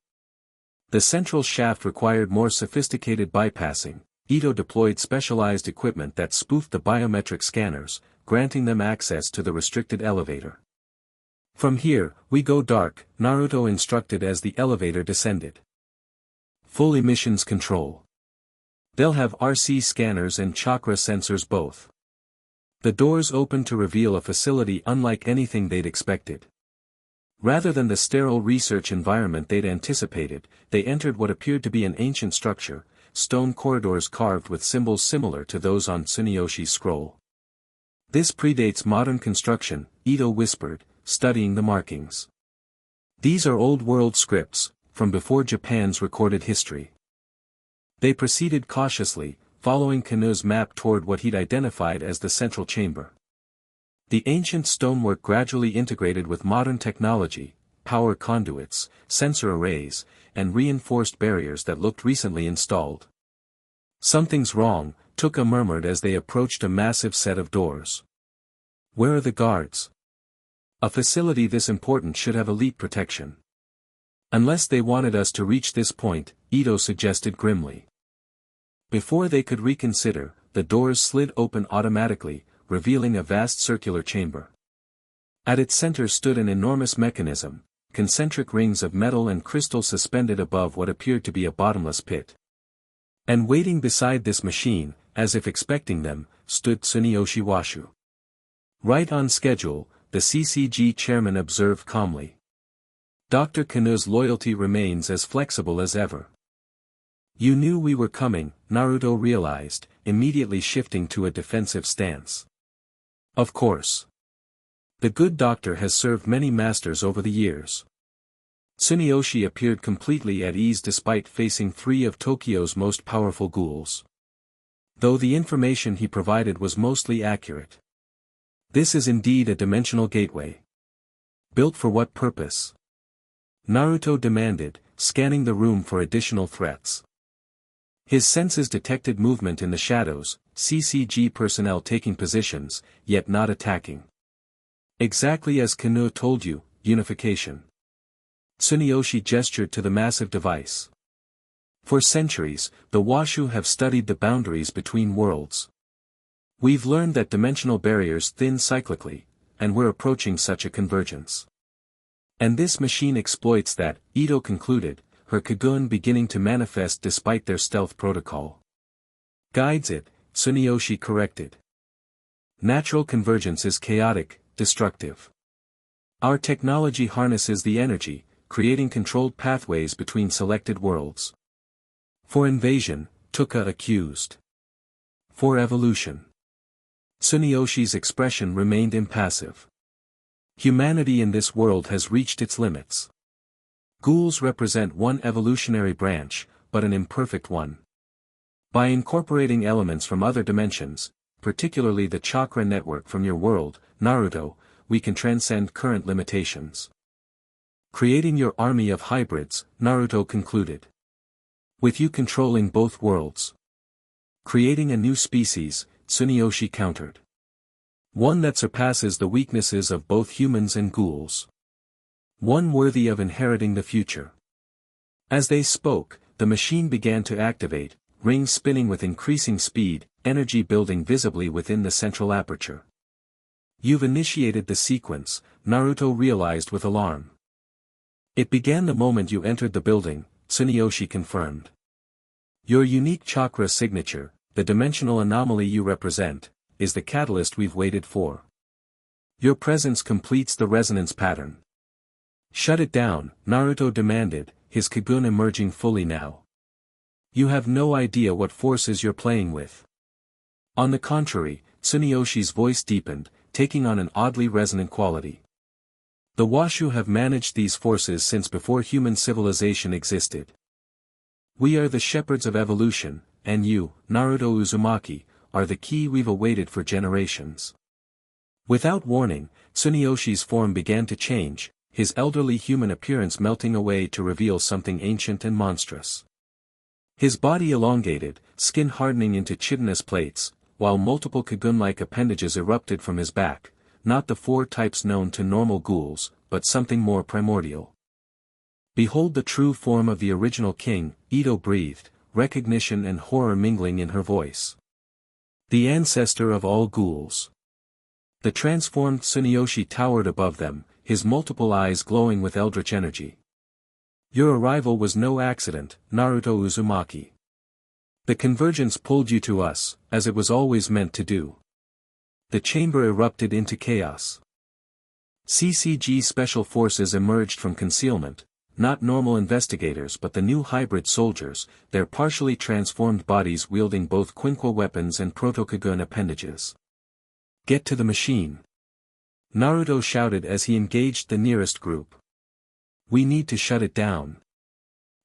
[SPEAKER 1] The central shaft required more sophisticated bypassing. Ito deployed specialized equipment that spoofed the biometric scanners, granting them access to the restricted elevator. From here, we go dark, Naruto instructed as the elevator descended. Full emissions control. They'll have RC scanners and chakra sensors both. The doors opened to reveal a facility unlike anything they'd expected. Rather than the sterile research environment they'd anticipated, they entered what appeared to be an ancient structure, stone corridors carved with symbols similar to those on Tsuneyoshi's scroll. This predates modern construction, Ito whispered, studying the markings. These are old-world scripts, from before Japan's recorded history. They proceeded cautiously, following Konoha's map toward what he'd identified as the central chamber. The ancient stonework gradually integrated with modern technology, power conduits, sensor arrays, and reinforced barriers that looked recently installed. Something's wrong, Touka murmured as they approached a massive set of doors. Where are the guards? A facility this important should have elite protection. Unless they wanted us to reach this point, Ito suggested grimly. Before they could reconsider, the doors slid open automatically, revealing a vast circular chamber. At its center stood an enormous mechanism, concentric rings of metal and crystal suspended above what appeared to be a bottomless pit. And waiting beside this machine, as if expecting them, stood Tsuneyoshi Washu. Right on schedule, the CCG chairman observed calmly. Dr. Konoha's loyalty remains as flexible as ever. You knew we were coming, Naruto realized, immediately shifting to a defensive stance. Of course. The good doctor has served many masters over the years. Tsuneyoshi appeared completely at ease despite facing 3 of Tokyo's most powerful ghouls. Though the information he provided was mostly accurate. This is indeed a dimensional gateway. Built for what purpose? Naruto demanded, scanning the room for additional threats. His senses detected movement in the shadows, CCG personnel taking positions, yet not attacking. Exactly as Konoha told you, unification. Tsuneyoshi gestured to the massive device. For centuries, the Washu have studied the boundaries between worlds. We've learned that dimensional barriers thin cyclically, and we're approaching such a convergence. And this machine exploits that, Ito concluded, her Kagun beginning to manifest despite their stealth protocol. Guides it, Tsuneyoshi corrected. Natural convergence is chaotic, destructive. Our technology harnesses the energy, creating controlled pathways between selected worlds. For invasion, Touka accused. For evolution. Tsuneyoshi's expression remained impassive. Humanity in this world has reached its limits. Ghouls represent one evolutionary branch, but an imperfect one. By incorporating elements from other dimensions, particularly the chakra network from your world, Naruto, we can transcend current limitations. Creating your army of hybrids, Naruto concluded. With you controlling both worlds. Creating a new species, Tsuneyoshi countered. One that surpasses the weaknesses of both humans and ghouls. One worthy of inheriting the future. As they spoke, the machine began to activate, rings spinning with increasing speed, energy building visibly within the central aperture. You've initiated the sequence, Naruto realized with alarm. It began the moment you entered the building, Tsuneyoshi confirmed. Your unique chakra signature, the dimensional anomaly you represent, is the catalyst we've waited for. Your presence completes the resonance pattern. Shut it down, Naruto demanded, his Kagun emerging fully now. You have no idea what forces you're playing with. On the contrary, Tsuneyoshi's voice deepened, taking on an oddly resonant quality. The Washu have managed these forces since before human civilization existed. We are the shepherds of evolution, and you, Naruto Uzumaki, are the key we've awaited for generations. Without warning, Tsuneyoshi's form began to change, his elderly human appearance melting away to reveal something ancient and monstrous. His body elongated, skin hardening into chitinous plates, while multiple Kagun-like appendages erupted from his back, not the four types known to normal ghouls, but something more primordial. Behold the true form of the original king, Ito breathed, recognition and horror mingling in her voice. The ancestor of all ghouls. The transformed Tsuneyoshi towered above them, his multiple eyes glowing with eldritch energy. Your arrival was no accident, Naruto Uzumaki. The convergence pulled you to us, as it was always meant to do. The chamber erupted into chaos. CCG special forces emerged from concealment, not normal investigators but the new hybrid soldiers, their partially transformed bodies wielding both Quinquo weapons and Proto-Kagun appendages. Get to the machine. Naruto shouted as he engaged the nearest group. We need to shut it down.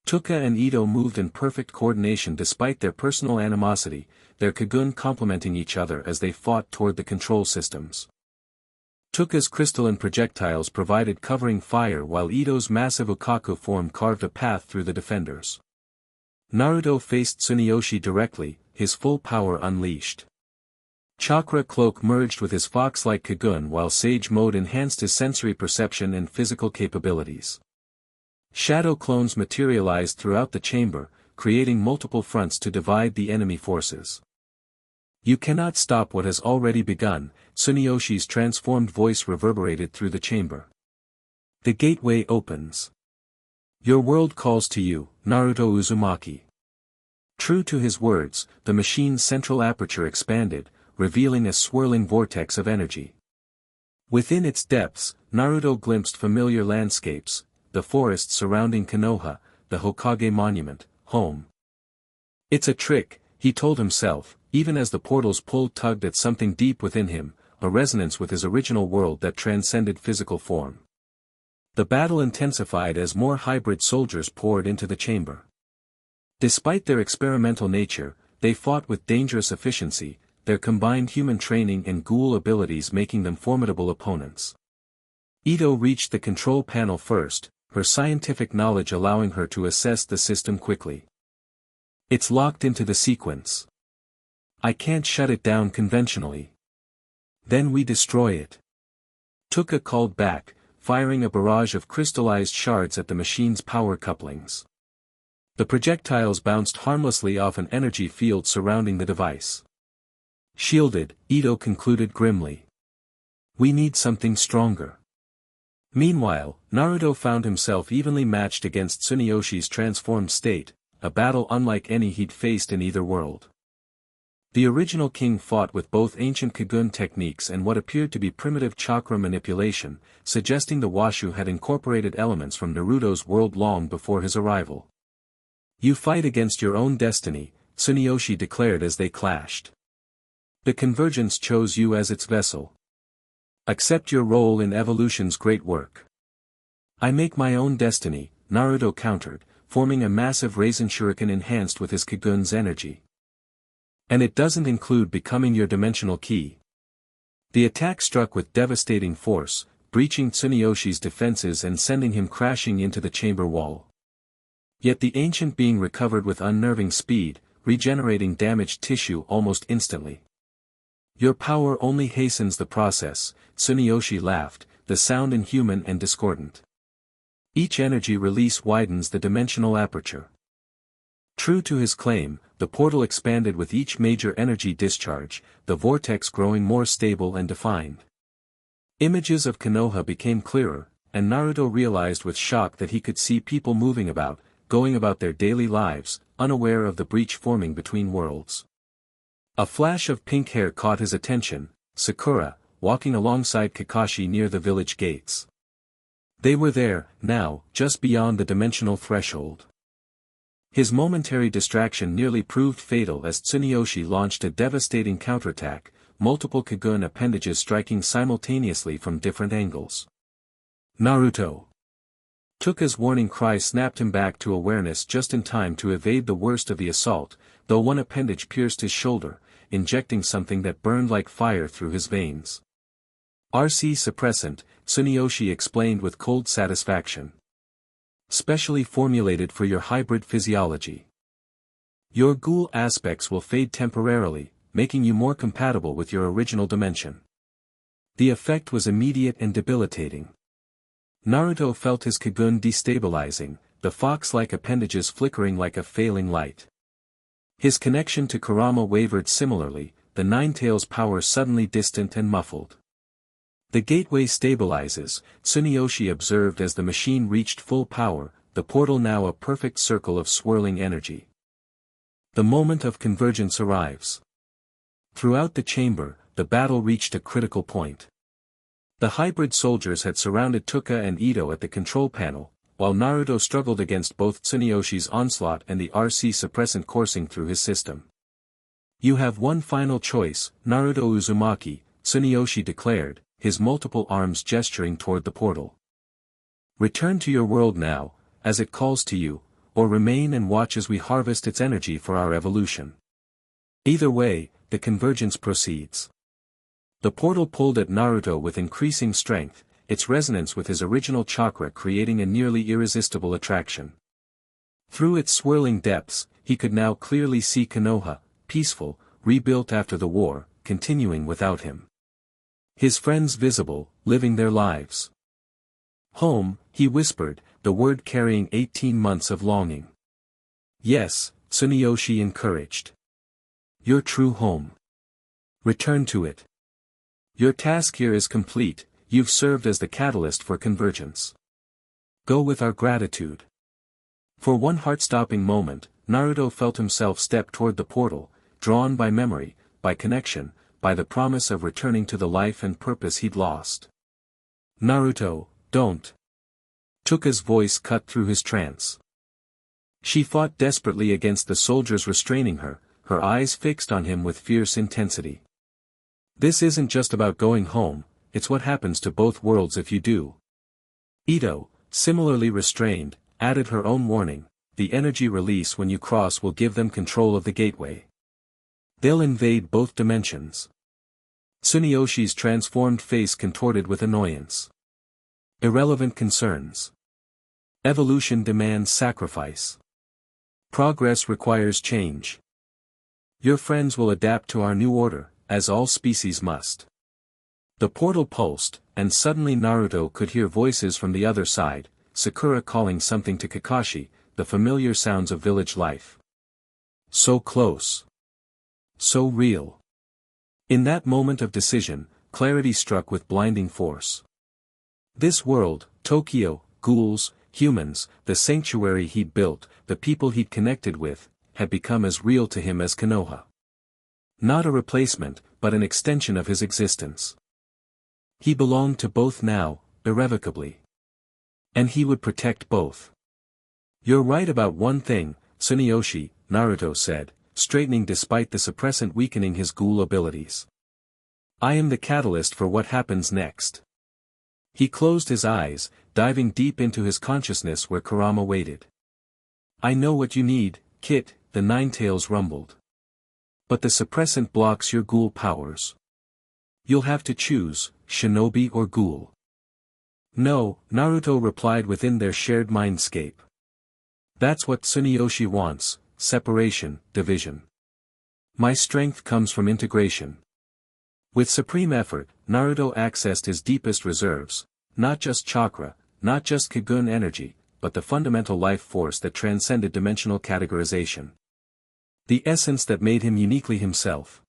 [SPEAKER 1] Touka and Ito moved in perfect coordination despite their personal animosity, their Kagun complementing each other as they fought toward the control systems. Touka's crystalline projectiles provided covering fire while Ito's massive Ukaku form carved a path through the defenders. Naruto faced Tsuneyoshi directly, his full power unleashed. Chakra cloak merged with his fox-like Kagun while Sage Mode enhanced his sensory perception and physical capabilities. Shadow clones materialized throughout the chamber, creating multiple fronts to divide the enemy forces. You cannot stop what has already begun, Tsuneyoshi's transformed voice reverberated through the chamber. The gateway opens. Your world calls to you, Naruto Uzumaki. True to his words, the machine's central aperture expanded, revealing a swirling vortex of energy. Within its depths, Naruto glimpsed familiar landscapes, the forests surrounding Konoha, the Hokage monument, home. It's a trick, he told himself, even as the portal's pull tugged at something deep within him, a resonance with his original world that transcended physical form. The battle intensified as more hybrid soldiers poured into the chamber. Despite their experimental nature, they fought with dangerous efficiency, their combined human training and ghoul abilities making them formidable opponents. Ito reached the control panel first, her scientific knowledge allowing her to assess the system quickly. It's locked into the sequence. I can't shut it down conventionally. Then we destroy it. Touka called back, firing a barrage of crystallized shards at the machine's power couplings. The projectiles bounced harmlessly off an energy field surrounding the device. Shielded, Ito concluded grimly. We need something stronger. Meanwhile, Naruto found himself evenly matched against Tsuneyoshi's transformed state, a battle unlike any he'd faced in either world. The original king fought with both ancient Kagun techniques and what appeared to be primitive chakra manipulation, suggesting the Washu had incorporated elements from Naruto's world long before his arrival. You fight against your own destiny, Tsuneyoshi declared as they clashed. The Convergence chose you as its vessel. Accept your role in evolution's great work. I make my own destiny, Naruto countered, forming a massive Raisin Shuriken enhanced with his Kagun's energy. And it doesn't include becoming your dimensional key. The attack struck with devastating force, breaching Tsuneyoshi's defenses and sending him crashing into the chamber wall. Yet the ancient being recovered with unnerving speed, regenerating damaged tissue almost instantly. Your power only hastens the process, Tsuneyoshi laughed, the sound inhuman and discordant. Each energy release widens the dimensional aperture. True to his claim, the portal expanded with each major energy discharge, the vortex growing more stable and defined. Images of Konoha became clearer, and Naruto realized with shock that he could see people moving about, going about their daily lives, unaware of the breach forming between worlds. A flash of pink hair caught his attention, Sakura, walking alongside Kakashi near the village gates. They were there, now, just beyond the dimensional threshold. His momentary distraction nearly proved fatal as Tsuneyoshi launched a devastating counterattack, multiple Kagun appendages striking simultaneously from different angles. Naruto! Touka's warning cry snapped him back to awareness just in time to evade the worst of the assault, though one appendage pierced his shoulder, injecting something that burned like fire through his veins. RC suppressant, Tsuneyoshi explained with cold satisfaction. Specially formulated for your hybrid physiology. Your ghoul aspects will fade temporarily, making you more compatible with your original dimension. The effect was immediate and debilitating. Naruto felt his Kagun destabilizing, the fox-like appendages flickering like a failing light. His connection to Kurama wavered similarly, the Ninetales' power suddenly distant and muffled. The gateway stabilizes, Tsuneyoshi observed as the machine reached full power, the portal now a perfect circle of swirling energy. The moment of convergence arrives. Throughout the chamber, the battle reached a critical point. The hybrid soldiers had surrounded Touka and Ito at the control panel, while Naruto struggled against both Tsuneyoshi's onslaught and the RC suppressant coursing through his system. You have one final choice, Naruto Uzumaki, Tsuneyoshi declared, his multiple arms gesturing toward the portal. Return to your world now, as it calls to you, or remain and watch as we harvest its energy for our evolution. Either way, the convergence proceeds. The portal pulled at Naruto with increasing strength, its resonance with his original chakra creating a nearly irresistible attraction. Through its swirling depths, he could now clearly see Konoha, peaceful, rebuilt after the war, continuing without him. His friends visible, living their lives. Home, he whispered, the word carrying 18 months of longing. Yes, Tsuneyoshi encouraged. Your true home. Return to it. Your task here is complete, you've served as the catalyst for convergence. Go with our gratitude. For one heart-stopping moment, Naruto felt himself step toward the portal, drawn by memory, by connection, by the promise of returning to the life and purpose he'd lost. Naruto, don't. Touka's voice cut through his trance. She fought desperately against the soldiers restraining her, her eyes fixed on him with fierce intensity. This isn't just about going home, it's what happens to both worlds if you do. Ito, similarly restrained, added her own warning, the energy release when you cross will give them control of the gateway. They'll invade both dimensions. Tsuneyoshi's transformed face contorted with annoyance. Irrelevant concerns. Evolution demands sacrifice. Progress requires change. Your friends will adapt to our new order, as all species must. The portal pulsed, and suddenly Naruto could hear voices from the other side, Sakura calling something to Kakashi, the familiar sounds of village life. So close. So real. In that moment of decision, clarity struck with blinding force. This world, Tokyo, ghouls, humans, the sanctuary he'd built, the people he'd connected with, had become as real to him as Konoha. Not a replacement, but an extension of his existence. He belonged to both now, irrevocably. And he would protect both. "You're right about one thing, Tsuneyoshi," Naruto said, straightening despite the suppressant weakening his ghoul abilities. "I am the catalyst for what happens next." He closed his eyes, diving deep into his consciousness where Kurama waited. "I know what you need, Kit," the Ninetales rumbled. "But the suppressant blocks your ghoul powers. You'll have to choose, shinobi or ghoul." "No," Naruto replied within their shared mindscape. "That's what Tsuneyoshi wants, separation, division. My strength comes from integration." With supreme effort, Naruto accessed his deepest reserves, not just chakra, not just Kigun energy, but the fundamental life force that transcended dimensional categorization. The essence that made him uniquely himself.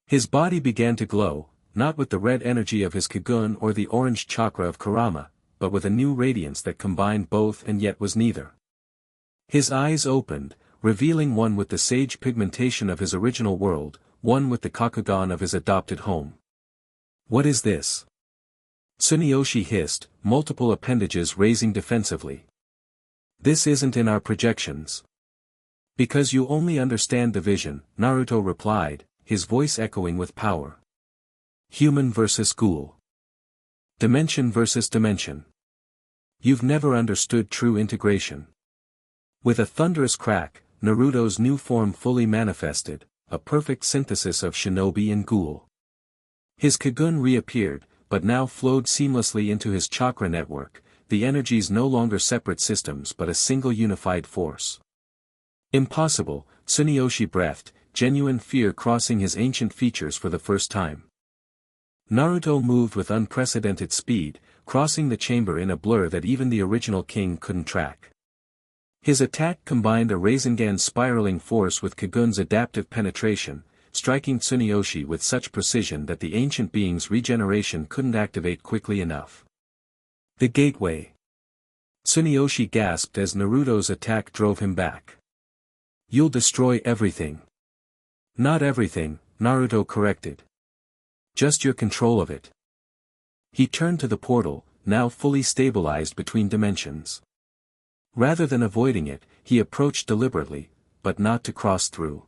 [SPEAKER 1] His body began to glow, not with the red energy of his Kigun or the orange chakra of Kurama, but with a new radiance that combined both and yet was neither. His eyes opened, revealing one with the sage pigmentation of his original world, one with the Kakugan of his adopted home. "What is this?" Tsuneyoshi hissed, multiple appendages raising defensively. "This isn't in our projections." "Because you only understand the vision," Naruto replied, his voice echoing with power. "Human versus ghoul. Dimension versus dimension. You've never understood true integration." With a thunderous crack, Naruto's new form fully manifested, a perfect synthesis of shinobi and ghoul. His Kigun reappeared, but now flowed seamlessly into his chakra network, the energies no longer separate systems but a single unified force. "Impossible," Tsuneyoshi breathed, genuine fear crossing his ancient features for the first time. Naruto moved with unprecedented speed, crossing the chamber in a blur that even the original king couldn't track. His attack combined a Rasengan spiraling force with Kigun's adaptive penetration, striking Tsuneyoshi with such precision that the ancient being's regeneration couldn't activate quickly enough. "The gateway." Tsuneyoshi gasped as Naruto's attack drove him back. "You'll destroy everything." "Not everything," Naruto corrected. "Just your control of it." He turned to the portal, now fully stabilized between dimensions. Rather than avoiding it, he approached deliberately, but not to cross through.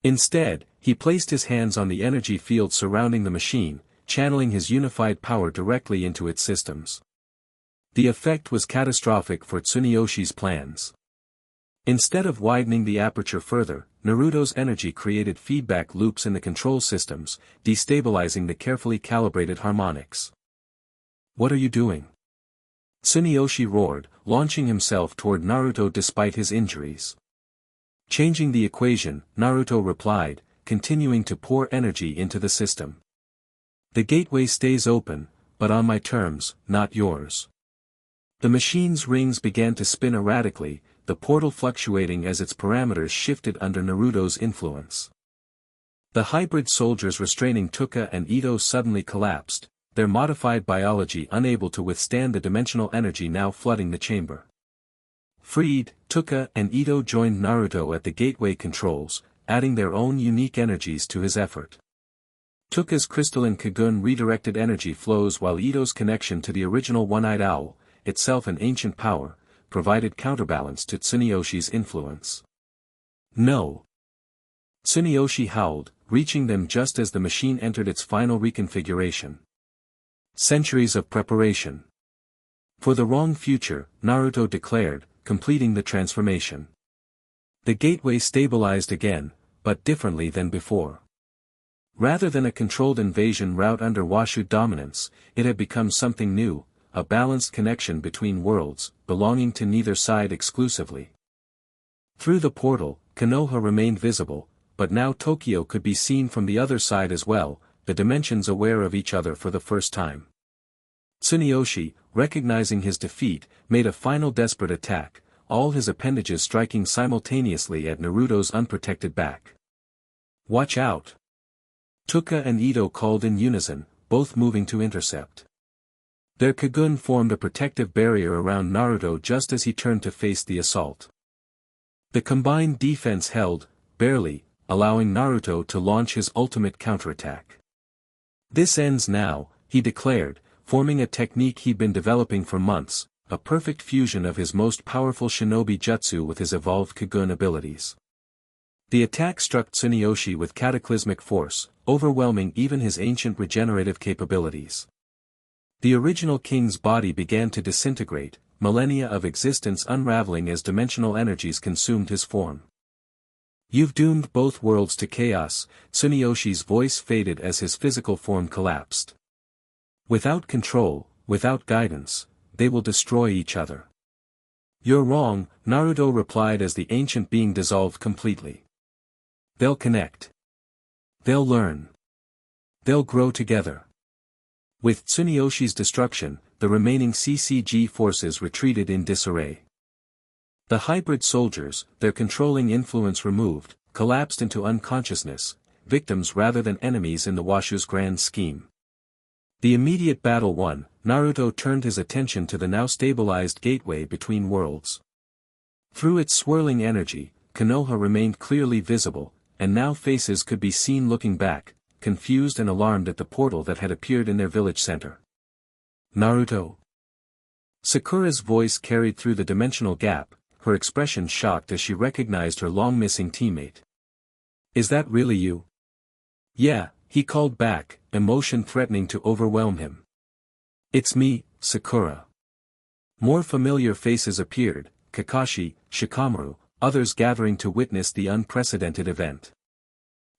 [SPEAKER 1] Instead, he placed his hands on the energy field surrounding the machine, channeling his unified power directly into its systems. The effect was catastrophic for Tsuneyoshi's plans. Instead of widening the aperture further, Naruto's energy created feedback loops in the control systems, destabilizing the carefully calibrated harmonics. "What are you doing?" Tsuneyoshi roared, launching himself toward Naruto despite his injuries. "Changing the equation," Naruto replied, continuing to pour energy into the system. "The gateway stays open, but on my terms, not yours." The machine's rings began to spin erratically, the portal fluctuating as its parameters shifted under Naruto's influence. The hybrid soldiers restraining Touka and Ito suddenly collapsed, their modified biology unable to withstand the dimensional energy now flooding the chamber. Freed, Touka and Ito joined Naruto at the gateway controls, adding their own unique energies to his effort. Touka's crystalline Kigun redirected energy flows while Ito's connection to the original one-eyed owl, itself an ancient power, provided counterbalance to Tsuneyoshi's influence. "No!" Tsuneyoshi howled, reaching them just as the machine entered its final reconfiguration. "Centuries of preparation. For the wrong future," Naruto declared, completing the transformation. The gateway stabilized again, but differently than before. Rather than a controlled invasion route under Washu dominance, it had become something new, a balanced connection between worlds, belonging to neither side exclusively. Through the portal, Konoha remained visible, but now Tokyo could be seen from the other side as well, the dimensions aware of each other for the first time. Tsuneyoshi, recognizing his defeat, made a final desperate attack, all his appendages striking simultaneously at Naruto's unprotected back. "Watch out!" Touka and Ito called in unison, both moving to intercept. Their Kagun formed a protective barrier around Naruto just as he turned to face the assault. The combined defense held, barely, allowing Naruto to launch his ultimate counterattack. "This ends now," he declared, forming a technique he'd been developing for months, a perfect fusion of his most powerful shinobi jutsu with his evolved Kagun abilities. The attack struck Tsuneyoshi with cataclysmic force, overwhelming even his ancient regenerative capabilities. The original king's body began to disintegrate, millennia of existence unraveling as dimensional energies consumed his form. "You've doomed both worlds to chaos," Tsuneyoshi's voice faded as his physical form collapsed. "Without control, without guidance, they will destroy each other." "You're wrong," Naruto replied as the ancient being dissolved completely. "They'll connect. They'll learn. They'll grow together." With Tsuneyoshi's destruction, the remaining CCG forces retreated in disarray. The hybrid soldiers, their controlling influence removed, collapsed into unconsciousness, victims rather than enemies in the Washu's grand scheme. The immediate battle won, Naruto turned his attention to the now stabilized gateway between worlds. Through its swirling energy, Konoha remained clearly visible, and now faces could be seen looking back, confused and alarmed at the portal that had appeared in their village center. "Naruto?" Sakura's voice carried through the dimensional gap, her expression shocked as she recognized her long-missing teammate. "Is that really you?" "Yeah," he called back, emotion threatening to overwhelm him. "It's me, Sakura." More familiar faces appeared, Kakashi, Shikamaru, others gathering to witness the unprecedented event.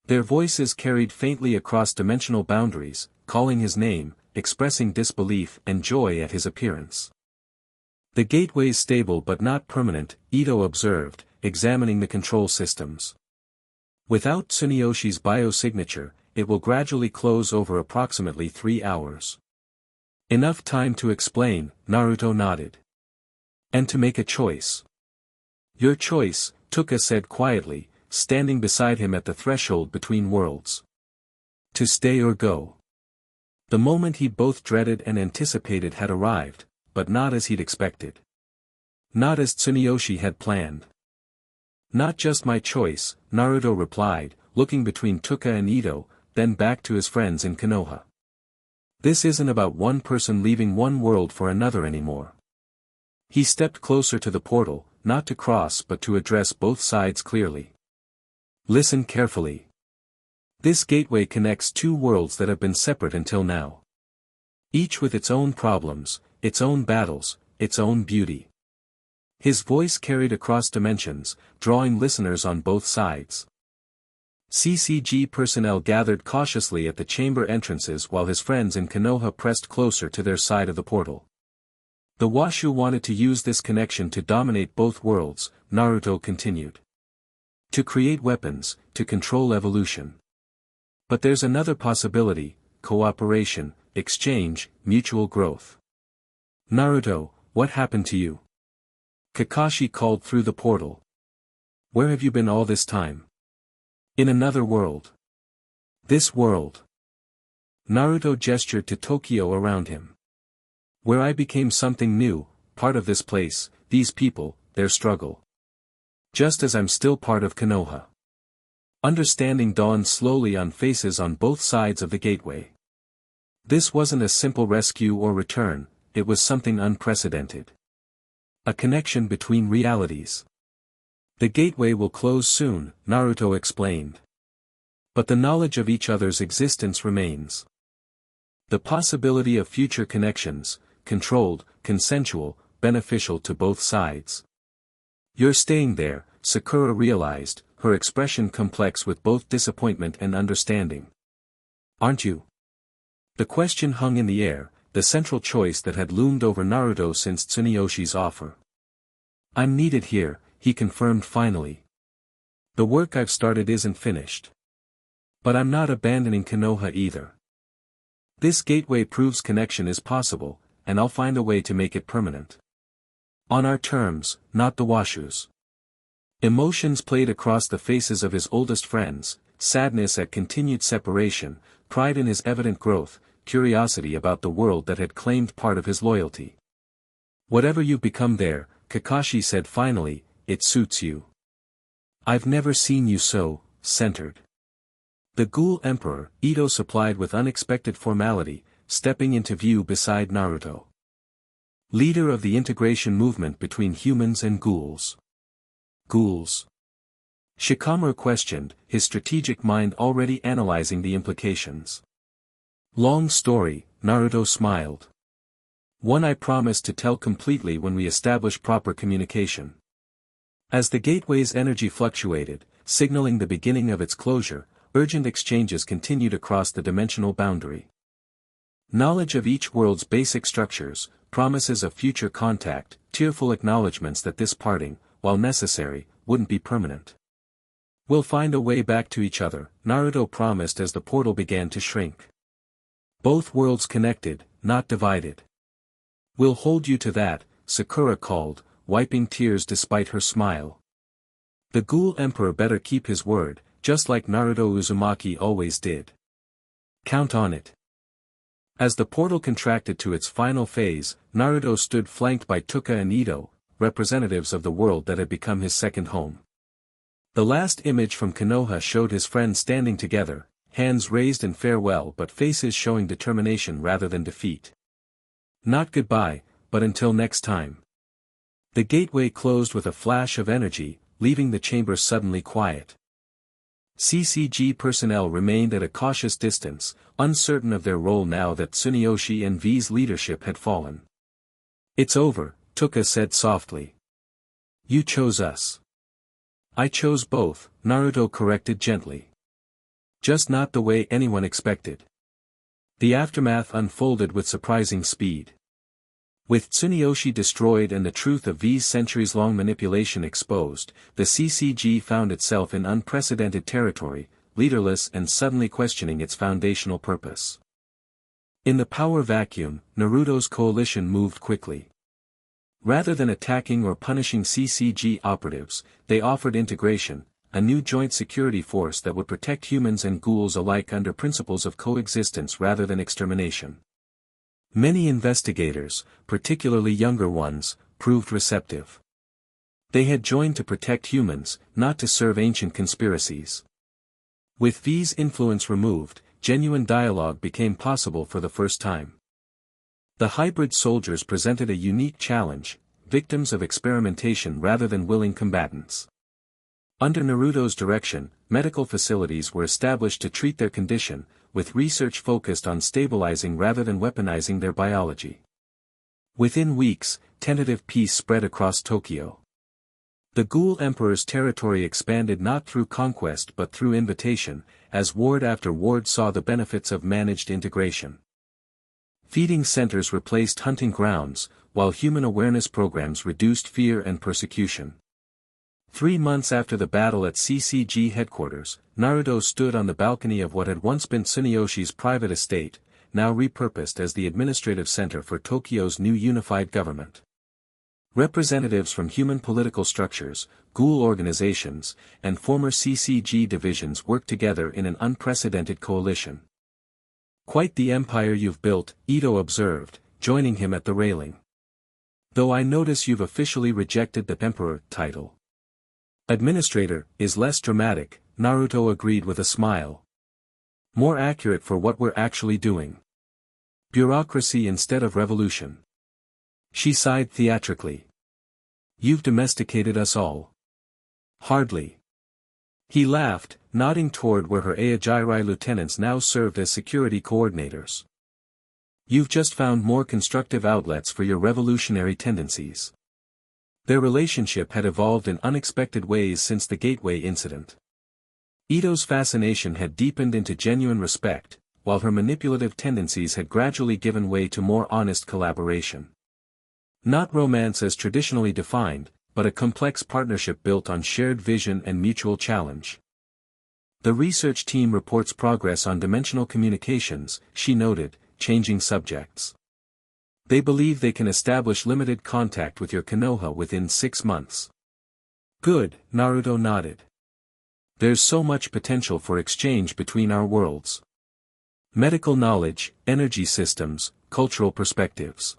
[SPEAKER 1] Their voices carried faintly across dimensional boundaries, calling his name, expressing disbelief and joy at his appearance. "The gateway's stable but not permanent," Ito observed, examining the control systems. "Without Tsuneyoshi's biosignature, it will gradually close over approximately 3 hours. "Enough time to explain," Naruto nodded. "And to make a choice." "Your choice," Touka said quietly, standing beside him at the threshold between worlds. "To stay or go." The moment he both dreaded and anticipated had arrived, but not as he'd expected. Not as Tsuneyoshi had planned. "Not just my choice," Naruto replied, looking between Touka and Ito, then back to his friends in Konoha. "This isn't about one person leaving one world for another anymore." He stepped closer to the portal, not to cross but to address both sides clearly. "Listen carefully. This gateway connects two worlds that have been separate until now. Each with its own problems, its own battles, its own beauty." His voice carried across dimensions, drawing listeners on both sides. CCG personnel gathered cautiously at the chamber entrances while his friends in Konoha pressed closer to their side of the portal. "The Washu wanted to use this connection to dominate both worlds," Naruto continued. "To create weapons, to control evolution. But there's another possibility: cooperation, exchange, mutual growth." "Naruto, what happened to you?" Kakashi called through the portal. "Where have you been all this time?" "In another world." "This world." Naruto gestured to Tokyo around him. "Where I became something new, part of this place, these people, their struggle. Just as I'm still part of Konoha." Understanding dawned slowly on faces on both sides of the gateway. This wasn't a simple rescue or return, it was something unprecedented. A connection between realities. "The gateway will close soon," Naruto explained. "But the knowledge of each other's existence remains. The possibility of future connections, controlled, consensual, beneficial to both sides." "You're staying there," Sakura realized, her expression complex with both disappointment and understanding. "Aren't you?" The question hung in the air, the central choice that had loomed over Naruto since Tsuneyoshi's offer. "I'm needed here," he confirmed finally. "The work I've started isn't finished. But I'm not abandoning Konoha either. This gateway proves connection is possible, and I'll find a way to make it permanent." On our terms, not the Washu's. Emotions played across the faces of his oldest friends, sadness at continued separation, pride in his evident growth, curiosity about the world that had claimed part of his loyalty. Whatever you've become there, Kakashi said finally, it suits you. I've never seen you so, centered. The Ghoul Emperor, Ito supplied with unexpected formality, stepping into view beside Naruto. Leader of the integration movement between humans and ghouls. Ghouls. Shikamaru questioned, his strategic mind already analyzing the implications. Long story, Naruto smiled. One I promise to tell completely when we establish proper communication. As the gateway's energy fluctuated, signaling the beginning of its closure, urgent exchanges continued across the dimensional boundary. Knowledge of each world's basic structures, promises of future contact, tearful acknowledgments that this parting, while necessary, wouldn't be permanent. We'll find a way back to each other, Naruto promised as the portal began to shrink. Both worlds connected, not divided. We'll hold you to that, Sakura called, wiping tears despite her smile. The Ghoul Emperor better keep his word, just like Naruto Uzumaki always did. Count on it. As the portal contracted to its final phase, Naruto stood flanked by Touka and Ito, representatives of the world that had become his second home. The last image from Konoha showed his friends standing together, hands raised in farewell but faces showing determination rather than defeat. Not goodbye, but until next time. The gateway closed with a flash of energy, leaving the chamber suddenly quiet. CCG personnel remained at a cautious distance, uncertain of their role now that Tsuneyoshi and V's leadership had fallen. It's over, Touka said softly. You chose us. I chose both, Naruto corrected gently. Just not the way anyone expected. The aftermath unfolded with surprising speed. With Tsuneyoshi destroyed and the truth of V's centuries-long manipulation exposed, the CCG found itself in unprecedented territory, leaderless and suddenly questioning its foundational purpose. In the power vacuum, Naruto's coalition moved quickly. Rather than attacking or punishing CCG operatives, they offered integration, a new joint security force that would protect humans and ghouls alike under principles of coexistence rather than extermination. Many investigators, particularly younger ones, proved receptive. They had joined to protect humans, not to serve ancient conspiracies. With V's influence removed, genuine dialogue became possible for the first time. The hybrid soldiers presented a unique challenge, victims of experimentation rather than willing combatants. Under Naruto's direction, medical facilities were established to treat their condition, with research focused on stabilizing rather than weaponizing their biology. Within weeks, tentative peace spread across Tokyo. The Ghoul Emperor's territory expanded not through conquest but through invitation, as ward after ward saw the benefits of managed integration. Feeding centers replaced hunting grounds, while human awareness programs reduced fear and persecution. 3 months after the battle at CCG headquarters, Naruto stood on the balcony of what had once been Tsuneyoshi's private estate, now repurposed as the administrative center for Tokyo's new unified government. Representatives from human political structures, ghoul organizations, and former CCG divisions worked together in an unprecedented coalition. Quite the empire you've built, Ito observed, joining him at the railing. Though I notice you've officially rejected the Emperor title. Administrator is less dramatic, Naruto agreed with a smile. More accurate for what we're actually doing. Bureaucracy instead of revolution. She sighed theatrically. You've domesticated us all. Hardly. He laughed, nodding toward where her Aojirai lieutenants now served as security coordinators. You've just found more constructive outlets for your revolutionary tendencies. Their relationship had evolved in unexpected ways since the Gateway incident. Ito's fascination had deepened into genuine respect, while her manipulative tendencies had gradually given way to more honest collaboration. Not romance as traditionally defined, but a complex partnership built on shared vision and mutual challenge. The research team reports progress on dimensional communications, she noted, changing subjects. They believe they can establish limited contact with your Konoha within 6 months. Good, Naruto nodded. There's so much potential for exchange between our worlds. Medical knowledge, energy systems, cultural perspectives.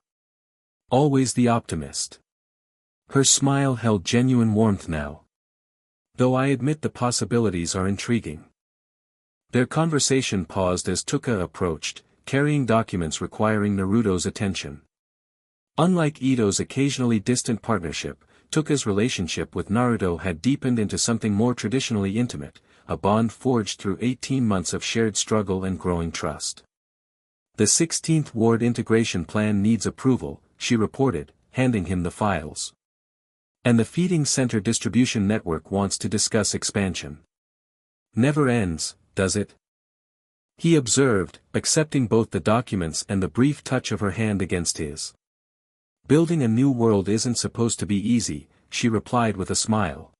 [SPEAKER 1] Always the optimist. Her smile held genuine warmth now. Though I admit the possibilities are intriguing. Their conversation paused as Touka approached, carrying documents requiring Naruto's attention. Unlike Ito's occasionally distant partnership, Touka's relationship with Naruto had deepened into something more traditionally intimate, a bond forged through 18 months of shared struggle and growing trust. The 16th Ward integration plan needs approval, she reported, handing him the files. And the feeding center distribution network wants to discuss expansion. Never ends, does it? He observed, accepting both the documents and the brief touch of her hand against his. Building a new world isn't supposed to be easy, she replied with a smile.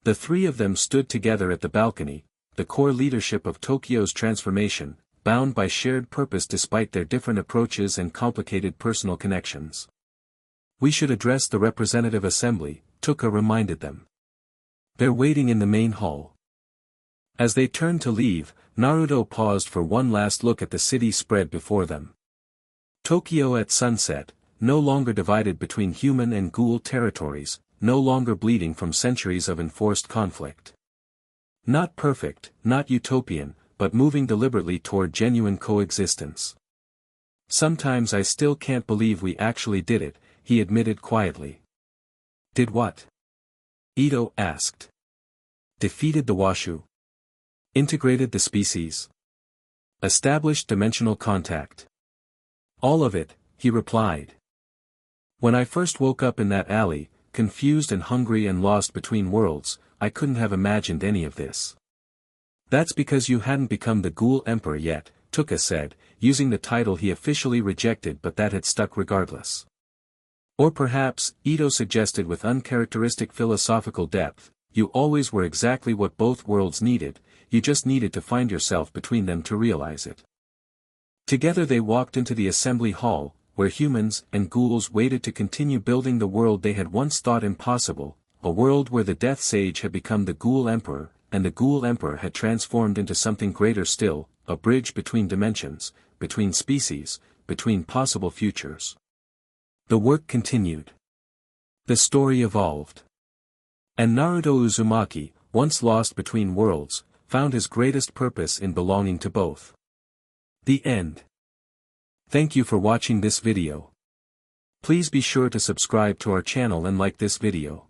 [SPEAKER 1] The three of them stood together at the balcony, the core leadership of Tokyo's transformation, bound by shared purpose despite their different approaches and complicated personal connections. We should address the representative assembly, Touka reminded them. They're waiting in the main hall. As they turned to leave, Naruto paused for one last look at the city spread before them. Tokyo at sunset, no longer divided between human and ghoul territories, no longer bleeding from centuries of enforced conflict. Not perfect, not utopian, but moving deliberately toward genuine coexistence. Sometimes I still can't believe we actually did it, he admitted quietly. Did what? Ito asked. Defeated the Washu. Integrated the species. Established dimensional contact. All of it, he replied. When I first woke up in that alley, confused and hungry and lost between worlds, I couldn't have imagined any of this. That's because you hadn't become the Ghoul Emperor yet, Touka said, using the title he officially rejected but that had stuck regardless. Or perhaps, Ito suggested with uncharacteristic philosophical depth, you always were exactly what both worlds needed, you just needed to find yourself between them to realize it. Together they walked into the assembly hall, where humans and ghouls waited to continue building the world they had once thought impossible, a world where the Death Sage had become the Ghoul Emperor, and the Ghoul Emperor had transformed into something greater still, a bridge between dimensions, between species, between possible futures. The work continued. The story evolved. And Naruto Uzumaki, once lost between worlds, found his greatest purpose in belonging to both. The end. Thank you for watching this video. Please be sure to subscribe to our channel and like this video.